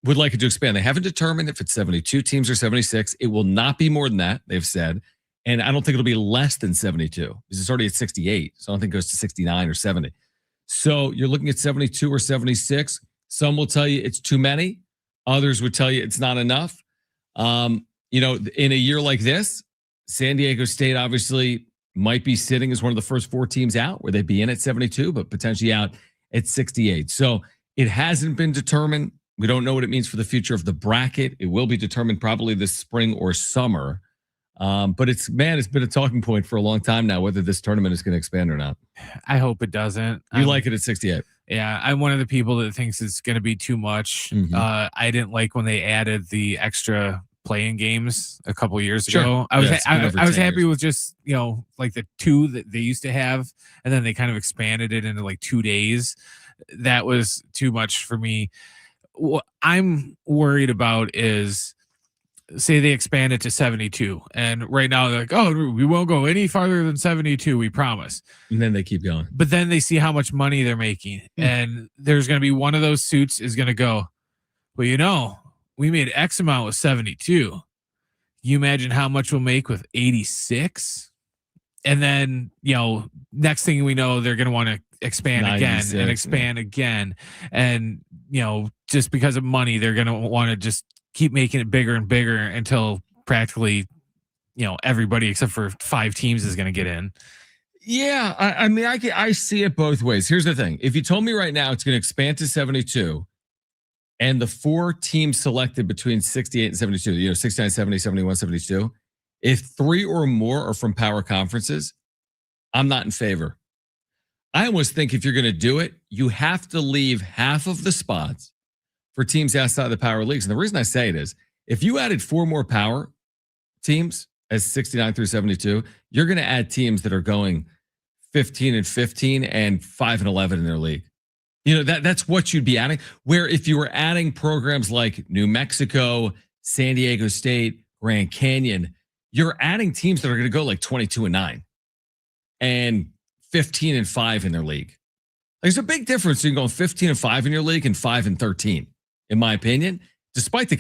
Speaker 1: Would like it to expand. They haven't determined if it's 72 teams or 76. It will not be more than that, they've said. And I don't think it'll be less than 72 because it's already at 68. So I don't think it goes to 69 or 70. So you're looking at 72 or 76. Some will tell you it's too many. Others would tell you it's not enough. You know, in a year like this, San Diego State obviously might be sitting as one of the first 4 teams out where they'd be in at 72, but potentially out at 68. So it hasn't been determined. We don't know what it means for the future of the bracket. It will be determined probably this spring or summer. But it's been a talking point for a long time now, whether this tournament is going to expand or not.
Speaker 4: I hope it doesn't.
Speaker 1: You like it at 68.
Speaker 4: Yeah, I'm one of the people that thinks it's going to be too much.
Speaker 1: Mm-hmm.
Speaker 4: I didn't like when they added the extra playing games a couple years
Speaker 1: Sure.
Speaker 4: ago. I was happy with just, you know, like the 2 that they used to have, and then they kind of expanded it into like 2 days. That was too much for me. What I'm worried about is say they expand it to 72, and right now they're like, oh, we won't go any farther than 72, we promise.
Speaker 1: And then they keep going.
Speaker 4: But then they see how much money they're making, and there's going to be one of those suits is going to go, well, we made X amount with 72. You imagine how much we'll make with 86? And then, next thing we know, they're going to want to expand again and expand again. And, just because of money, they're going to want to just keep making it bigger and bigger until practically, everybody except for 5 teams is going to get in.
Speaker 1: Yeah. I mean, I see it both ways. Here's the thing. If you told me right now it's going to expand to 72 and the 4 teams selected between 68 and 72, 69, 70, 71, 72, if 3 or more are from power conferences, I'm not in favor. I almost think if you're going to do it, you have to leave half of the spots for teams outside the power leagues. And the reason I say it is if you added 4 more power teams as 69 through 72, you're going to add teams that are going 15 and 15 and 5 and 11 in their league. That's what you'd be adding. Where if you were adding programs like New Mexico, San Diego State, Grand Canyon, you're adding teams that are going to go like 22 and 9 and 15 and 5 in their league. There's a big difference between going 15 and 5 in your league and 5 and 13, in my opinion. Despite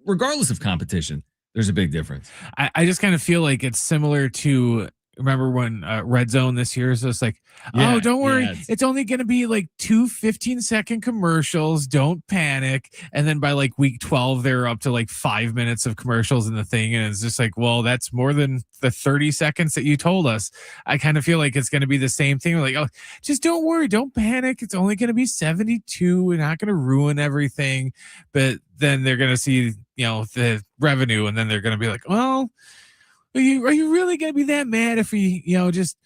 Speaker 1: regardless of competition, there's a big difference.
Speaker 4: I just kind of feel like it's similar to, remember when Red Zone this year is just like, oh, don't worry. Yeah, it's only going to be like 2 15-second commercials. Don't panic. And then by like week 12, they're up to like 5 minutes of commercials in the thing. And it's just like, well, that's more than the 30 seconds that you told us. I kind of feel like it's going to be the same thing. We're like, oh, just don't worry. Don't panic. It's only going to be 72. We're not going to ruin everything. But then they're going to see, the revenue. And then they're going to be like, well, are you really going to be that mad if we, we'll just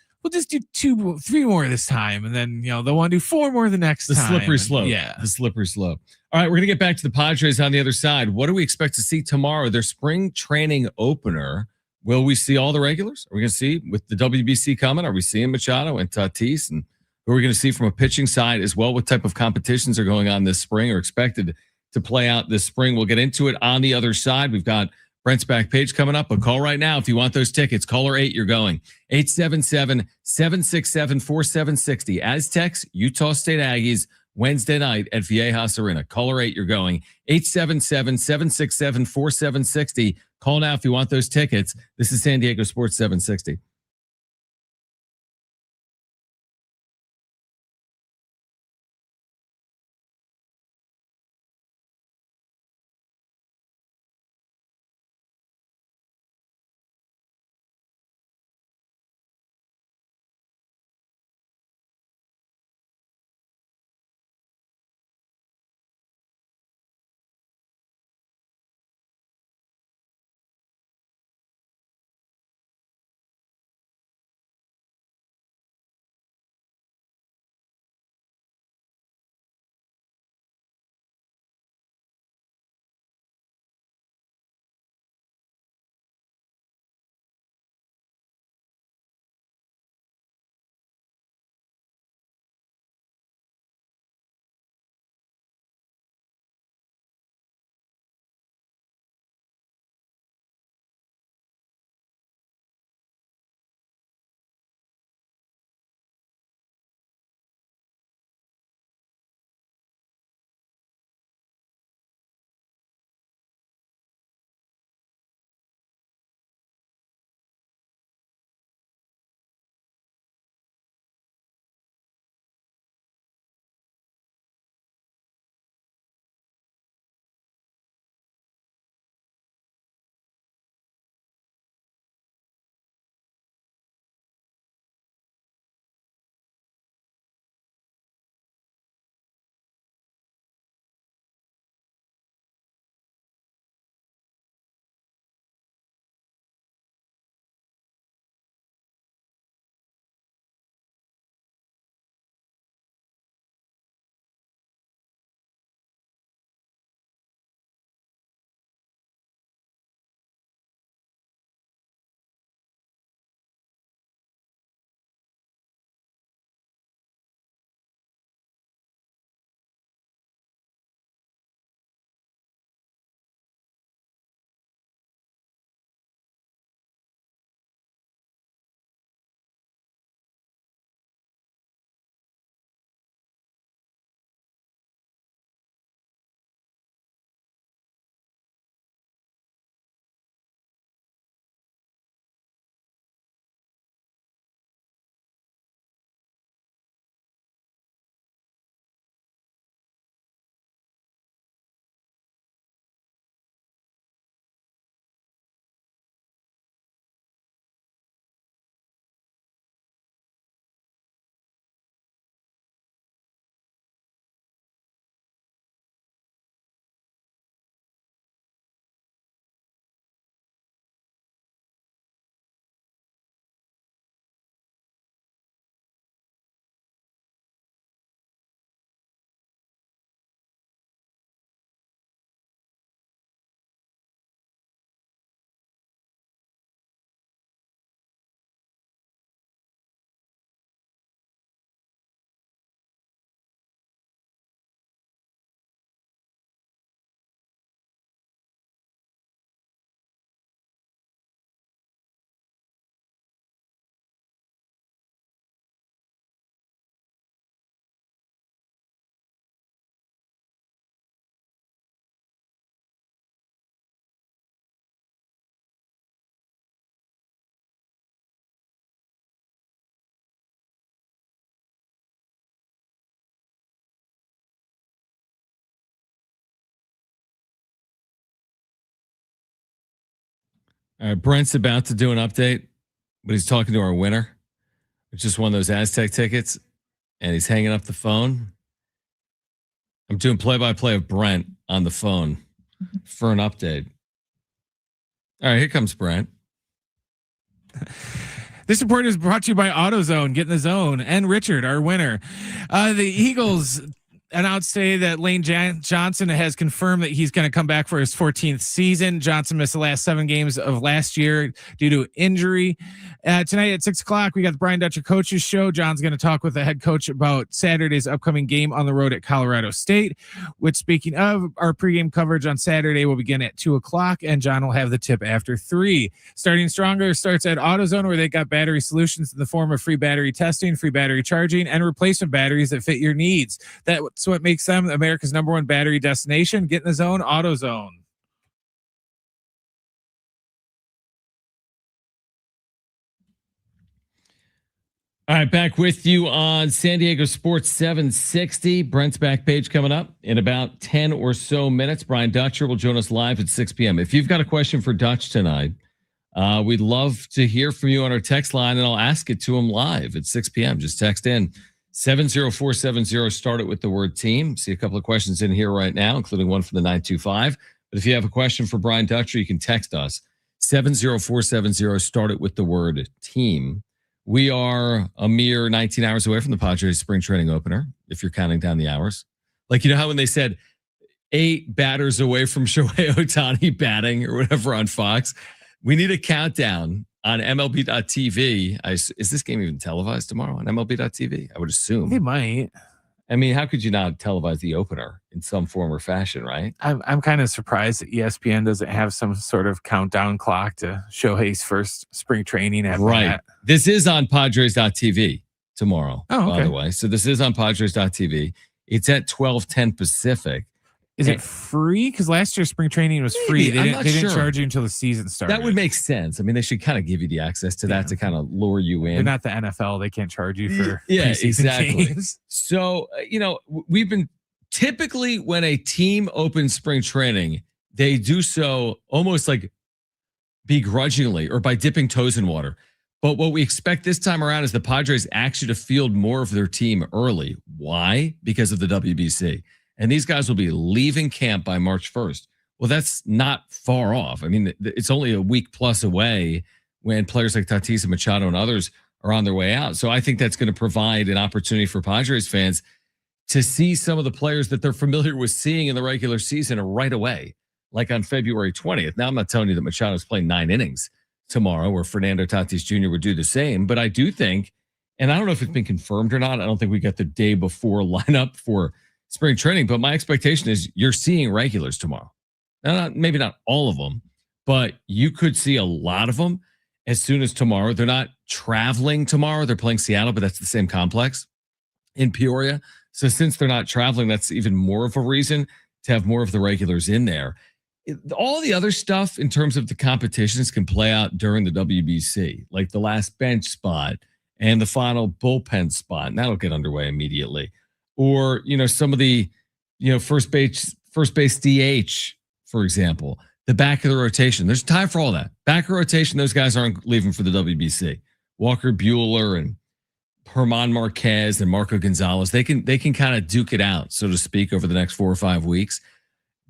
Speaker 4: do 2, 3 more this time. And then, they'll want to do 4 more the next time.
Speaker 1: The slippery slope.
Speaker 4: Yeah.
Speaker 1: The slippery slope. All right. We're going to get back to the Padres on the other side. What do we expect to see tomorrow? Their spring training opener. Will we see all the regulars? Are we going to see with the WBC coming? Are we seeing Machado and Tatis? And who are we going to see from a pitching side as well? What type of competitions are going on this spring or expected to play out this spring? We'll get into it on the other side. We've got Brent's back page coming up, but call right now if you want those tickets. Caller 8, you're going. 877-767-4760. Aztecs, Utah State Aggies, Wednesday night at Viejas Arena. Caller 8, you're going. 877-767-4760. Call now if you want those tickets. This is San Diego Sports 760. All right, Brent's about to do an update, but he's talking to our winner, which just won those Aztec tickets, and he's hanging up the phone. I'm doing play-by-play of Brent on the phone for an update. All right, here comes Brent.
Speaker 4: This report is brought to you by AutoZone. Get in the zone. And Richard, our winner. The Eagles announced today that Lane Johnson has confirmed that he's going to come back for his 14th season. Johnson missed the last 7 games of last year due to injury. Tonight at 6:00, we got the Brian Dutcher Coaches Show. John's going to talk with the head coach about Saturday's upcoming game on the road at Colorado State, which, speaking of, our pregame coverage on Saturday will begin at 2:00, and John will have the tip after 3. Starting Stronger starts at AutoZone, where they got battery solutions in the form of free battery testing, free battery charging, and replacement batteries that fit your needs. That's what makes them America's #1 battery destination. Get in the zone, AutoZone.
Speaker 1: All right, back with you on San Diego Sports 760. Brent's back page coming up in about 10 or so minutes. Brian Dutcher will join us live at 6 p.m. If you've got a question for Dutch tonight, we'd love to hear from you on our text line, and I'll ask it to him live at 6 p.m. Just text in 70470. Start it with the word team. See a couple of questions in here right now, including one from the 925. But if you have a question for Brian Dutcher, you can text us 70470. Start it with the word team. We are a mere 19 hours away from the Padres Spring Training opener, if you're counting down the hours. Like, you know how when they said 8 batters away from Shohei Ohtani batting or whatever on Fox, we need a countdown on MLB.TV. Is this game even televised tomorrow on MLB.TV? I would assume.
Speaker 4: They might.
Speaker 1: I mean, how could you not televise the opener in some form or fashion, right?
Speaker 4: I'm kind of surprised that ESPN doesn't have some sort of countdown clock to Shohei's first spring training at
Speaker 1: right. This is on Padres.TV tomorrow, by the way. So this is on Padres.TV. It's at 12:10 Pacific.
Speaker 4: Is it free? Because last year spring training was free. They didn't charge you until the season started.
Speaker 1: That would make sense. I mean, they should kind of give you the access to that to kind of lure you in.
Speaker 4: They're not the NFL. They can't charge you for
Speaker 1: exactly.
Speaker 4: games.
Speaker 1: So, we've been typically when a team opens spring training, they do so almost like begrudgingly or by dipping toes in water. But what we expect this time around is the Padres actually to field more of their team early. Why? Because of the WBC. And these guys will be leaving camp by March 1st. Well, that's not far off. I mean, it's only a week plus away when players like Tatis and Machado and others are on their way out. So I think that's going to provide an opportunity for Padres fans to see some of the players that they're familiar with seeing in the regular season right away, like on February 20th. Now, I'm not telling you that Machado's playing 9 innings tomorrow, or Fernando Tatis Jr. would do the same. But I do think, and I don't know if it's been confirmed or not, I don't think we got the day before lineup for spring training, but my expectation is you're seeing regulars tomorrow. Now, maybe not all of them, but you could see a lot of them as soon as tomorrow. They're not traveling tomorrow. They're playing Seattle, but that's the same complex in Peoria. So since they're not traveling, that's even more of a reason to have more of the regulars in there. All the other stuff in terms of the competitions can play out during the WBC, like the last bench spot and the final bullpen spot, and that'll get underway immediately. Or, some of the, first base DH, for example, the back of the rotation. There's time for all that. Back of rotation, those guys aren't leaving for the WBC. Walker Buehler and Herman Marquez and Marco Gonzalez, they can kind of duke it out, so to speak, over the next 4 or 5 weeks.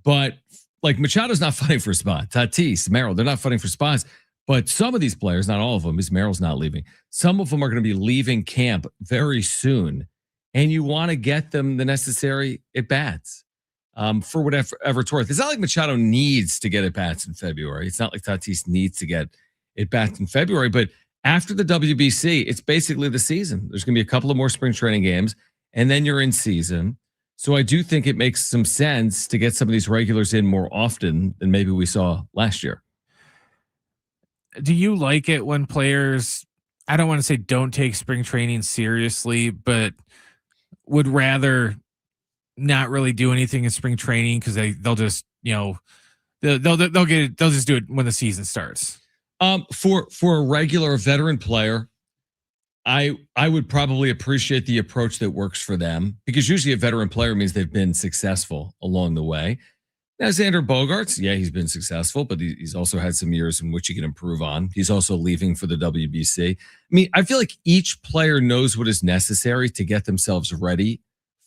Speaker 1: But like Machado's not fighting for a spot. Tatis, Merrill, they're not fighting for spots. But some of these players, not all of them, because Merrill's not leaving. Some of them are going to be leaving camp very soon. And you want to get them the necessary at-bats for whatever it's worth. It's not like Machado needs to get at-bats in February. It's not like Tatis needs to get at-bats in February. But after the WBC, it's basically the season. There's going to be a couple of more spring training games, and then you're in season. So I do think it makes some sense to get some of these regulars in more often than maybe we saw last year.
Speaker 4: Do you like it when players, I don't want to say don't take spring training seriously, but would rather not really do anything in spring training because they'll just they'll just do it when the season starts?
Speaker 1: For a regular veteran player, I would probably appreciate the approach that works for them, because usually a veteran player means they've been successful along the way. Now, Xander Bogaerts, yeah, he's been successful, but he's also had some years in which he can improve on. He's also leaving for the WBC. I mean, I feel like each player knows what is necessary to get themselves ready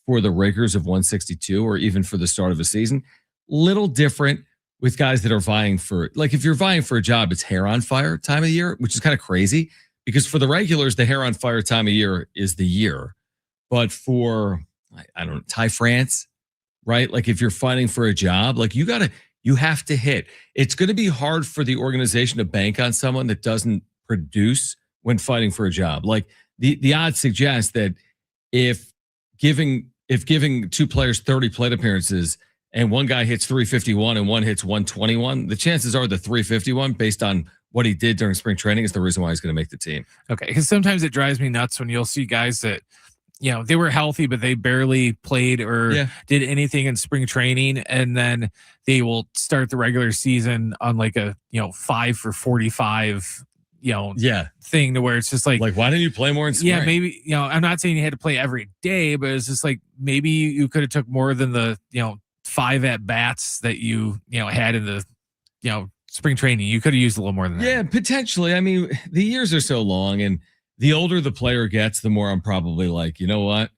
Speaker 1: for the rigors of 162 or even for the start of a season. Little different with guys that are vying for, like if you're vying for a job, it's hair on fire time of year, which is kind of crazy because for the regulars, the hair on fire time of year is the year. But for, I don't know, Ty France, right? Like if you're fighting for a job, like you have to hit. It's going to be hard for the organization to bank on someone that doesn't produce when fighting for a job. Like the odds suggest that if giving two players 30 plate appearances and one guy hits 351 and one hits 121, the chances are the 351 based on what he did during spring training is the reason why he's going to make the team.
Speaker 4: Okay. Because sometimes it drives me nuts when you'll see guys that, they were healthy, but they barely played or did anything in spring training. And then they will start the regular season on like a, 5 for 45, thing to where it's just like,
Speaker 1: why didn't you play more in spring?
Speaker 4: Yeah, maybe, I'm not saying you had to play every day, but it's just like, maybe you could have took more than the, 5 at bats that you had in the, spring training. You could have used a little more than that.
Speaker 1: Yeah, potentially. I mean, the years are so long, and the older the player gets, the more I'm probably like, you know what?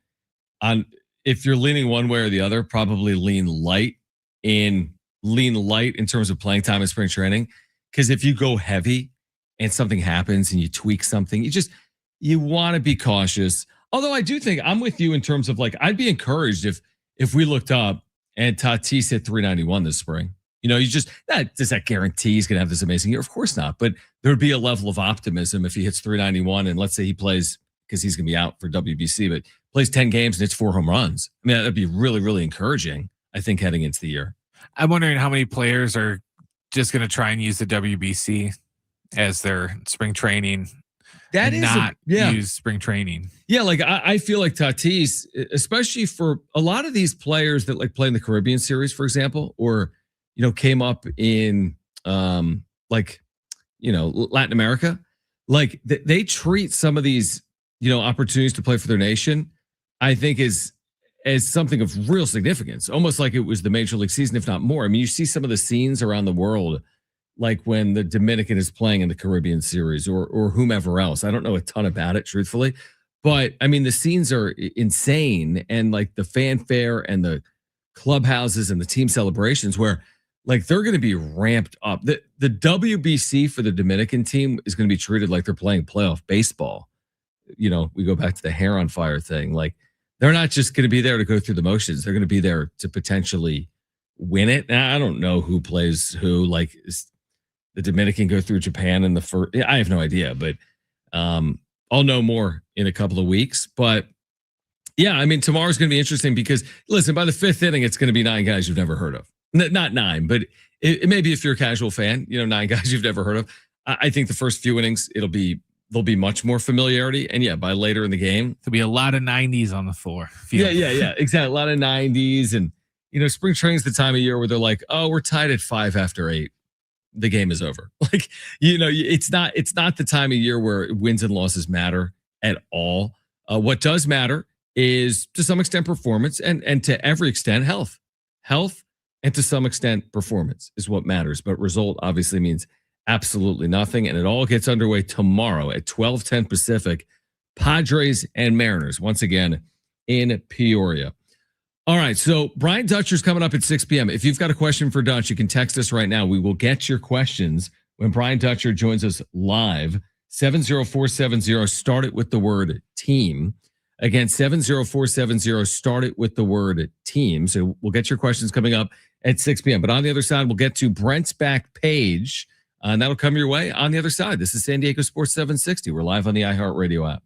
Speaker 1: If you're leaning one way or the other, probably lean light in terms of playing time in spring training. Because if you go heavy and something happens and you tweak something, you want to be cautious. Although I do think I'm with you in terms of like, I'd be encouraged if we looked up and Tatis hit 391 this spring. Does that guarantee he's going to have this amazing year? Of course not. But there would be a level of optimism if he hits 391 and let's say he plays, because he's going to be out for WBC, but plays 10 games and hits 4 home runs. I mean, that'd be really, really encouraging, I think, heading into the year.
Speaker 4: I'm wondering how many players are just going to try and use the WBC as their spring training. That is not use spring training.
Speaker 1: Yeah, like I feel like Tatis, especially for a lot of these players that like play in the Caribbean series, for example, or came up in Latin America, like they treat some of these opportunities to play for their nation, I think as something of real significance, almost like it was the major league season, if not more. I mean, you see some of the scenes around the world, like when the Dominican is playing in the Caribbean series or whomever else. I don't know a ton about it, truthfully, but I mean, the scenes are insane, and like the fanfare and the clubhouses and the team celebrations where like they're going to be ramped up. The WBC for the Dominican team is going to be treated like they're playing playoff baseball. We go back to the hair on fire thing. Like they're not just going to be there to go through the motions. They're going to be there to potentially win it. Now, I don't know who plays who. Like is the Dominican go through Japan in the first? I have no idea, but I'll know more in a couple of weeks. But yeah, I mean, tomorrow's going to be interesting because listen, by the 5th inning, it's going to be 9 guys you've never heard of. Not 9, but it maybe if you're a casual fan, 9 guys you've never heard of. I think the first few innings, there'll be much more familiarity. And yeah, by later in the game,
Speaker 4: there'll be a lot of 90s on the floor.
Speaker 1: Yeah, exactly. A lot of 90s. And, spring training's the time of year where they're like, oh, we're tied at 5 after 8. The game is over. Like, it's not the time of year where wins and losses matter at all. What does matter is to some extent performance and to every extent health. And to some extent, performance is what matters. But result obviously means absolutely nothing. And it all gets underway tomorrow at 12:10 Pacific. Padres and Mariners, once again, in Peoria. All right, so Brian Dutcher's coming up at 6 p.m. If you've got a question for Dutch, you can text us right now. We will get your questions when Brian Dutcher joins us live. 70470, start it with the word team. Again, 70470, start it with the word team. So we'll get your questions coming up at 6 p.m. But on the other side, we'll get to Brent's back page, and that'll come your way on the other side. This is San Diego Sports 760. We're live on the iHeartRadio app.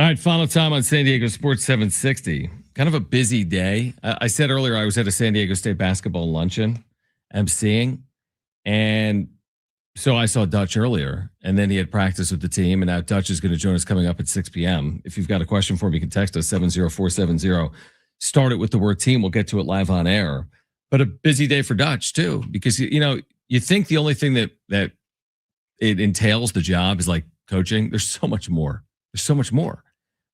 Speaker 1: All right, final time on San Diego Sports 760. Kind of a busy day. I said earlier I was at a San Diego State basketball luncheon emceeing, and so I saw Dutch earlier, and then he had practice with the team, and now Dutch is going to join us coming up at 6 p.m. If you've got a question for him, you can text us 70470. Start it with the word team. We'll get to it live on air. But a busy day for Dutch too, because you think the only thing that it entails the job is like coaching. There's so much more. There's so much more.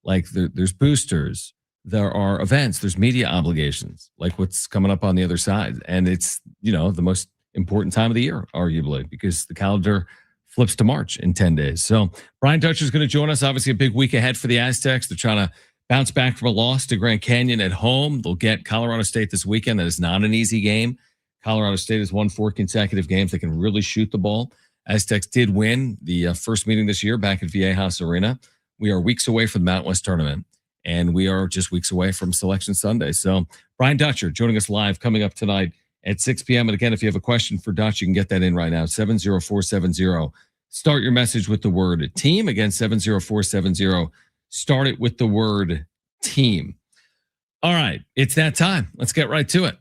Speaker 1: Like there's boosters, there are events, there's media obligations, like what's coming up on the other side. And it's, the most important time of the year, arguably, because the calendar flips to March in 10 days. So Brian Dutch is going to join us. Obviously a big week ahead for the Aztecs. They're trying to bounce back from a loss to Grand Canyon at home. They'll get Colorado State this weekend. That is not an easy game. Colorado State has won 4 consecutive games. They can really shoot the ball. Aztecs did win the first meeting this year back at Viejas Arena. We are weeks away from the Mountain West tournament, and we are just weeks away from Selection Sunday. So Brian Dutcher joining us live coming up tonight at 6 p.m. And again, if you have a question for Dutch, you can get that in right now, 70470. Start your message with the word team. Again, 70470. Start it with the word team. All right, it's that time. Let's get right to it.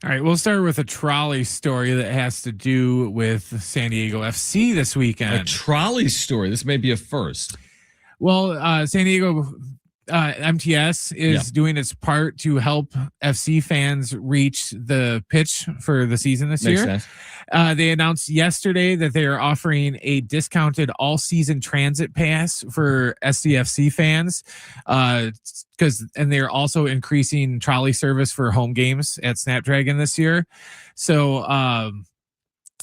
Speaker 4: All right, we'll start with a trolley story that has to do with San Diego FC this weekend.
Speaker 1: A trolley story. This may be a first.
Speaker 4: Well, San Diego MTS is doing its part to help FC fans reach the pitch for the season this
Speaker 1: Makes
Speaker 4: year.
Speaker 1: sense.
Speaker 4: They announced yesterday that they are offering a discounted all-season transit pass for SDFC fans, and they're also increasing trolley service for home games at Snapdragon this year. So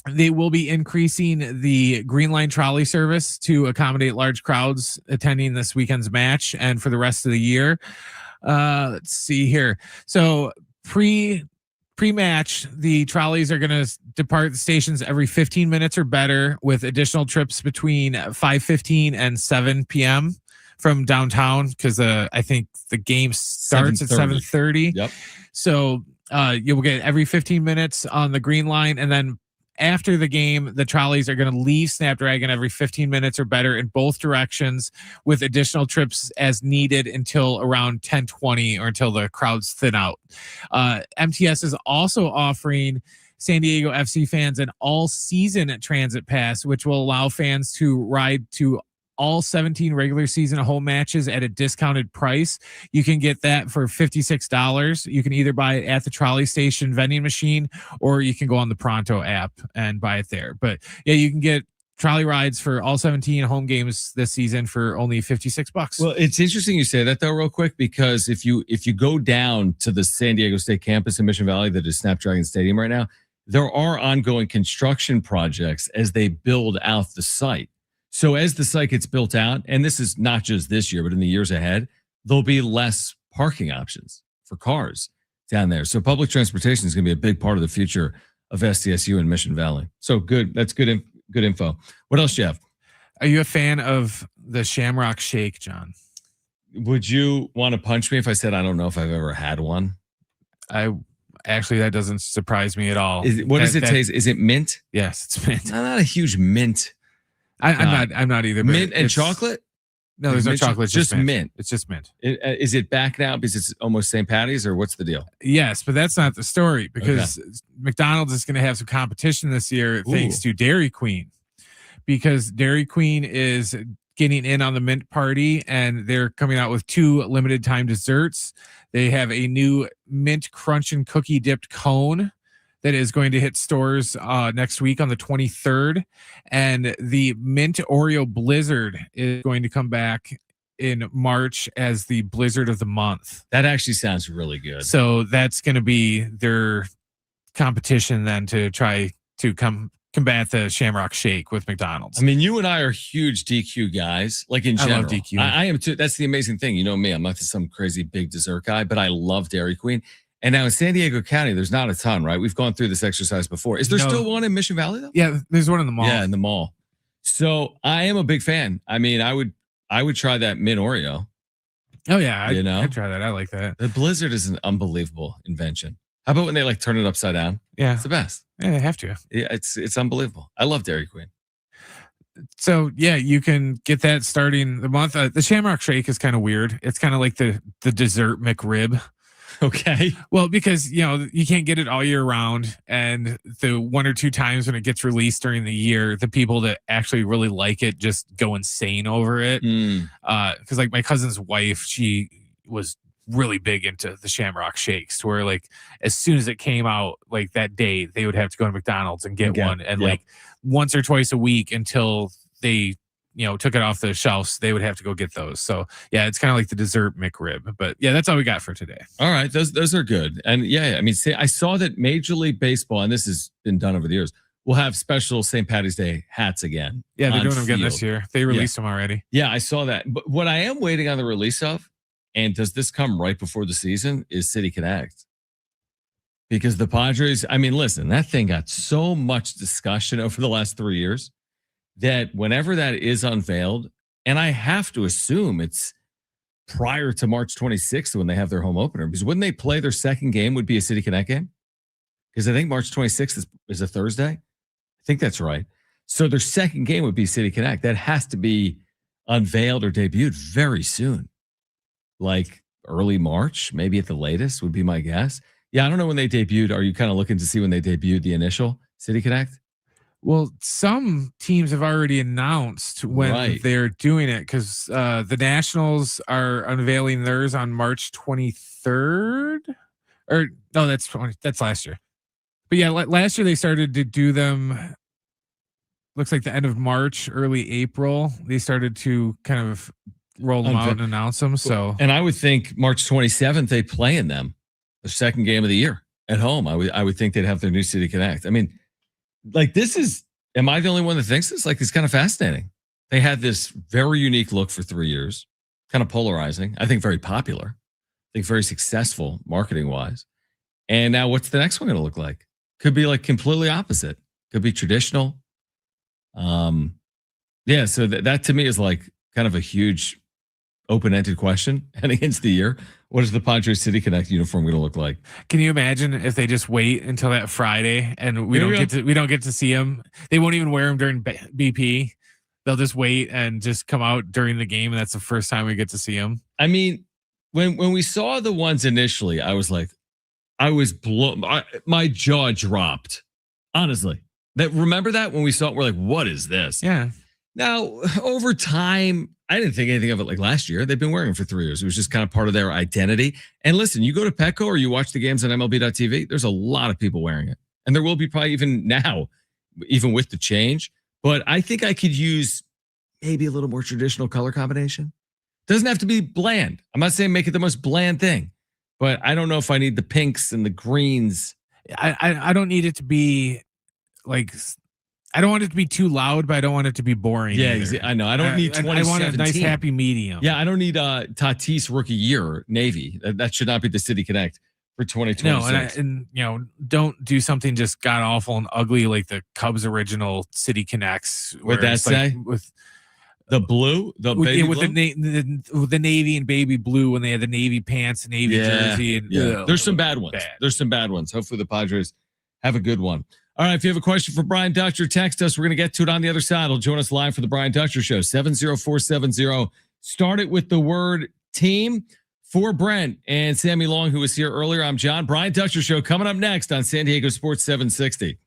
Speaker 4: they will be increasing the Green Line trolley service to accommodate large crowds attending this weekend's match and for the rest of the year. Let's see here. So pre-match, the trolleys are going to depart the stations every 15 minutes or better, with additional trips between 5:15 and 7 p.m. from downtown, because I think the game starts at 7:30.
Speaker 1: Yep.
Speaker 4: So you'll get every 15 minutes on the Green Line, and then after the game, the trolleys are going to leave Snapdragon every 15 minutes or better in both directions, with additional trips as needed until around 10:20 or until the crowds thin out. MTS is also offering San Diego FC fans an all-season transit pass, which will allow fans to ride to all 17 regular season home matches at a discounted price. You can get that for $56. You can either buy it at the trolley station vending machine, or you can go on the Pronto app and buy it there. But yeah, you can get trolley rides for all 17 home games this season for only $56.
Speaker 1: Well, it's interesting you say that though, real quick, because if you go down to the San Diego State campus in Mission Valley, that is Snapdragon Stadium right now, there are ongoing construction projects as they build out the site. So as the site gets built out, and this is not just this year, but in the years ahead, there'll be less parking options for cars down there. So public transportation is going to be a big part of the future of SDSU in Mission Valley. So good. That's good info. What else, Jeff?
Speaker 4: Are you a fan of the Shamrock Shake, John?
Speaker 1: Would you want to punch me if I said I don't know if I've ever had one?
Speaker 4: Actually, that doesn't surprise me at all.
Speaker 1: What does it taste? Is it mint?
Speaker 4: Yes, it's mint.
Speaker 1: I'm not a huge mint.
Speaker 4: I'm not either.
Speaker 1: Mint and chocolate?
Speaker 4: No, there's no chocolate.
Speaker 1: Just mint.
Speaker 4: It's just mint.
Speaker 1: Is it back now because it's almost St. Patty's, or what's the deal?
Speaker 4: Yes, but that's not the story, because McDonald's is going to have some competition this year thanks to Dairy Queen, because Dairy Queen is getting in on the mint party, and they're coming out with 2 limited time desserts. They have a new mint crunch and cookie dipped cone that is going to hit stores next week on the 23rd. And the mint Oreo Blizzard is going to come back in March as the Blizzard of the month.
Speaker 1: That actually sounds really good.
Speaker 4: So that's going to be their competition then to try to combat the Shamrock Shake with McDonald's.
Speaker 1: I mean, you and I are huge DQ guys, like in general.
Speaker 4: I love DQ.
Speaker 1: I am too. That's the amazing thing. You know me, I'm not some crazy big dessert guy, but I love Dairy Queen. And now in San Diego County, there's not a ton, right? We've gone through this exercise before. Is there still one in Mission Valley though?
Speaker 4: Yeah, there's one in the mall.
Speaker 1: Yeah, in the mall. So I am a big fan. I mean, I would try that mint Oreo.
Speaker 4: Oh yeah,
Speaker 1: You know?
Speaker 4: I'd try that. I like that.
Speaker 1: The Blizzard is an unbelievable invention. How about when they like turn it upside down?
Speaker 4: Yeah,
Speaker 1: It's the best.
Speaker 4: yeah, they have to.
Speaker 1: Yeah, it's unbelievable. I love Dairy Queen.
Speaker 4: So yeah, you can get that starting the month. The Shamrock Shake is kind of weird. It's kind of like the dessert McRib.
Speaker 1: Okay.
Speaker 4: Well, because you can't get it all year round, and the 1 or 2 times when it gets released during the year, the people that actually really like it just go insane over it. Because like my cousin's wife, she was really big into the Shamrock Shakes, where like as soon as it came out, like that day, they would have to go to McDonald's and get one, and like once or twice a week until they took it off the shelves, they would have to go get those. So yeah, it's kind of like the dessert McRib. But yeah, that's all we got for today.
Speaker 1: All right, those are good. And yeah, I mean, I saw that Major League Baseball, and this has been done over the years, will have special St. Patty's Day hats again.
Speaker 4: Yeah, they're doing them again this year. They released them already.
Speaker 1: Yeah, I saw that. But what I am waiting on the release of, and does this come right before the season, is City Connect. Because the Padres, I mean, listen, that thing got so much discussion over the last 3 years that whenever that is unveiled, and I have to assume it's prior to March 26th when they have their home opener, because when they play their second game would be a City Connect game. Because I think March 26th is a Thursday. I think that's right. So their second game would be City Connect. That has to be unveiled or debuted very soon. Like early March, maybe at the latest would be my guess. Yeah, I don't know when they debuted. Are you kind of looking to see when they debuted the initial City Connect?
Speaker 4: Well, some teams have already announced when they're doing it, because the Nationals are unveiling theirs on March 23rd. Or no, that's last year. But yeah, last year they started to do them. Looks like the end of March, early April. They started to kind of roll them out and announce them. So,
Speaker 1: and I would think March 27th they play in them, the second game of the year at home. I would think they'd have their new City Connect. I mean, like am I the only one that thinks this? Like, it's kind of fascinating. They had this very unique look for 3 years, kind of polarizing. I think very popular. I think very successful marketing wise. And now what's the next one going to look like? Could be like completely opposite. Could be traditional. Yeah. So that to me is like kind of a huge open-ended question heading into the year. What is the Padres City Connect uniform going to look like?
Speaker 4: Can you imagine if they just wait until that Friday and we don't get to see them? They won't even wear them during BP. They'll just wait and just come out during the game, and that's the first time we get to see them.
Speaker 1: I mean, when we saw the ones initially, I was like, my jaw dropped. Honestly, remember that when we saw it, we're like, what is this?
Speaker 4: Yeah.
Speaker 1: Now, over time, I didn't think anything of it like last year. They've been wearing them for 3 years. It was just kind of part of their identity. And listen, you go to Petco or you watch the games on MLB.tv, there's a lot of people wearing it. And there will be probably even now, even with the change. But I think I could use maybe a little more traditional color combination. Doesn't have to be bland. I'm not saying make it the most bland thing, but I don't know if I need the pinks and the greens.
Speaker 4: I don't need it to be like... I don't want it to be too loud, but I don't want it to be boring.
Speaker 1: Yeah, I know. I don't need 2017.
Speaker 4: I want a nice happy medium.
Speaker 1: Yeah, I don't need Tatis rookie year Navy. That should not be the City Connect for 2026.
Speaker 4: No, and don't do something just god awful and ugly like the Cubs original City Connects.
Speaker 1: What that say? With the blue, the baby blue?
Speaker 4: The navy and baby blue when they had the navy pants and navy jersey. And
Speaker 1: there's some bad ones. There's some bad ones. Hopefully the Padres have a good one. All right, if you have a question for Brian Dutcher, text us. We're going to get to it on the other side. He'll join us live for the Brian Dutcher Show, 70470. Start it with the word team. For Brent and Sammy Long, who was here earlier, I'm John. Brian Dutcher Show coming up next on San Diego Sports 760.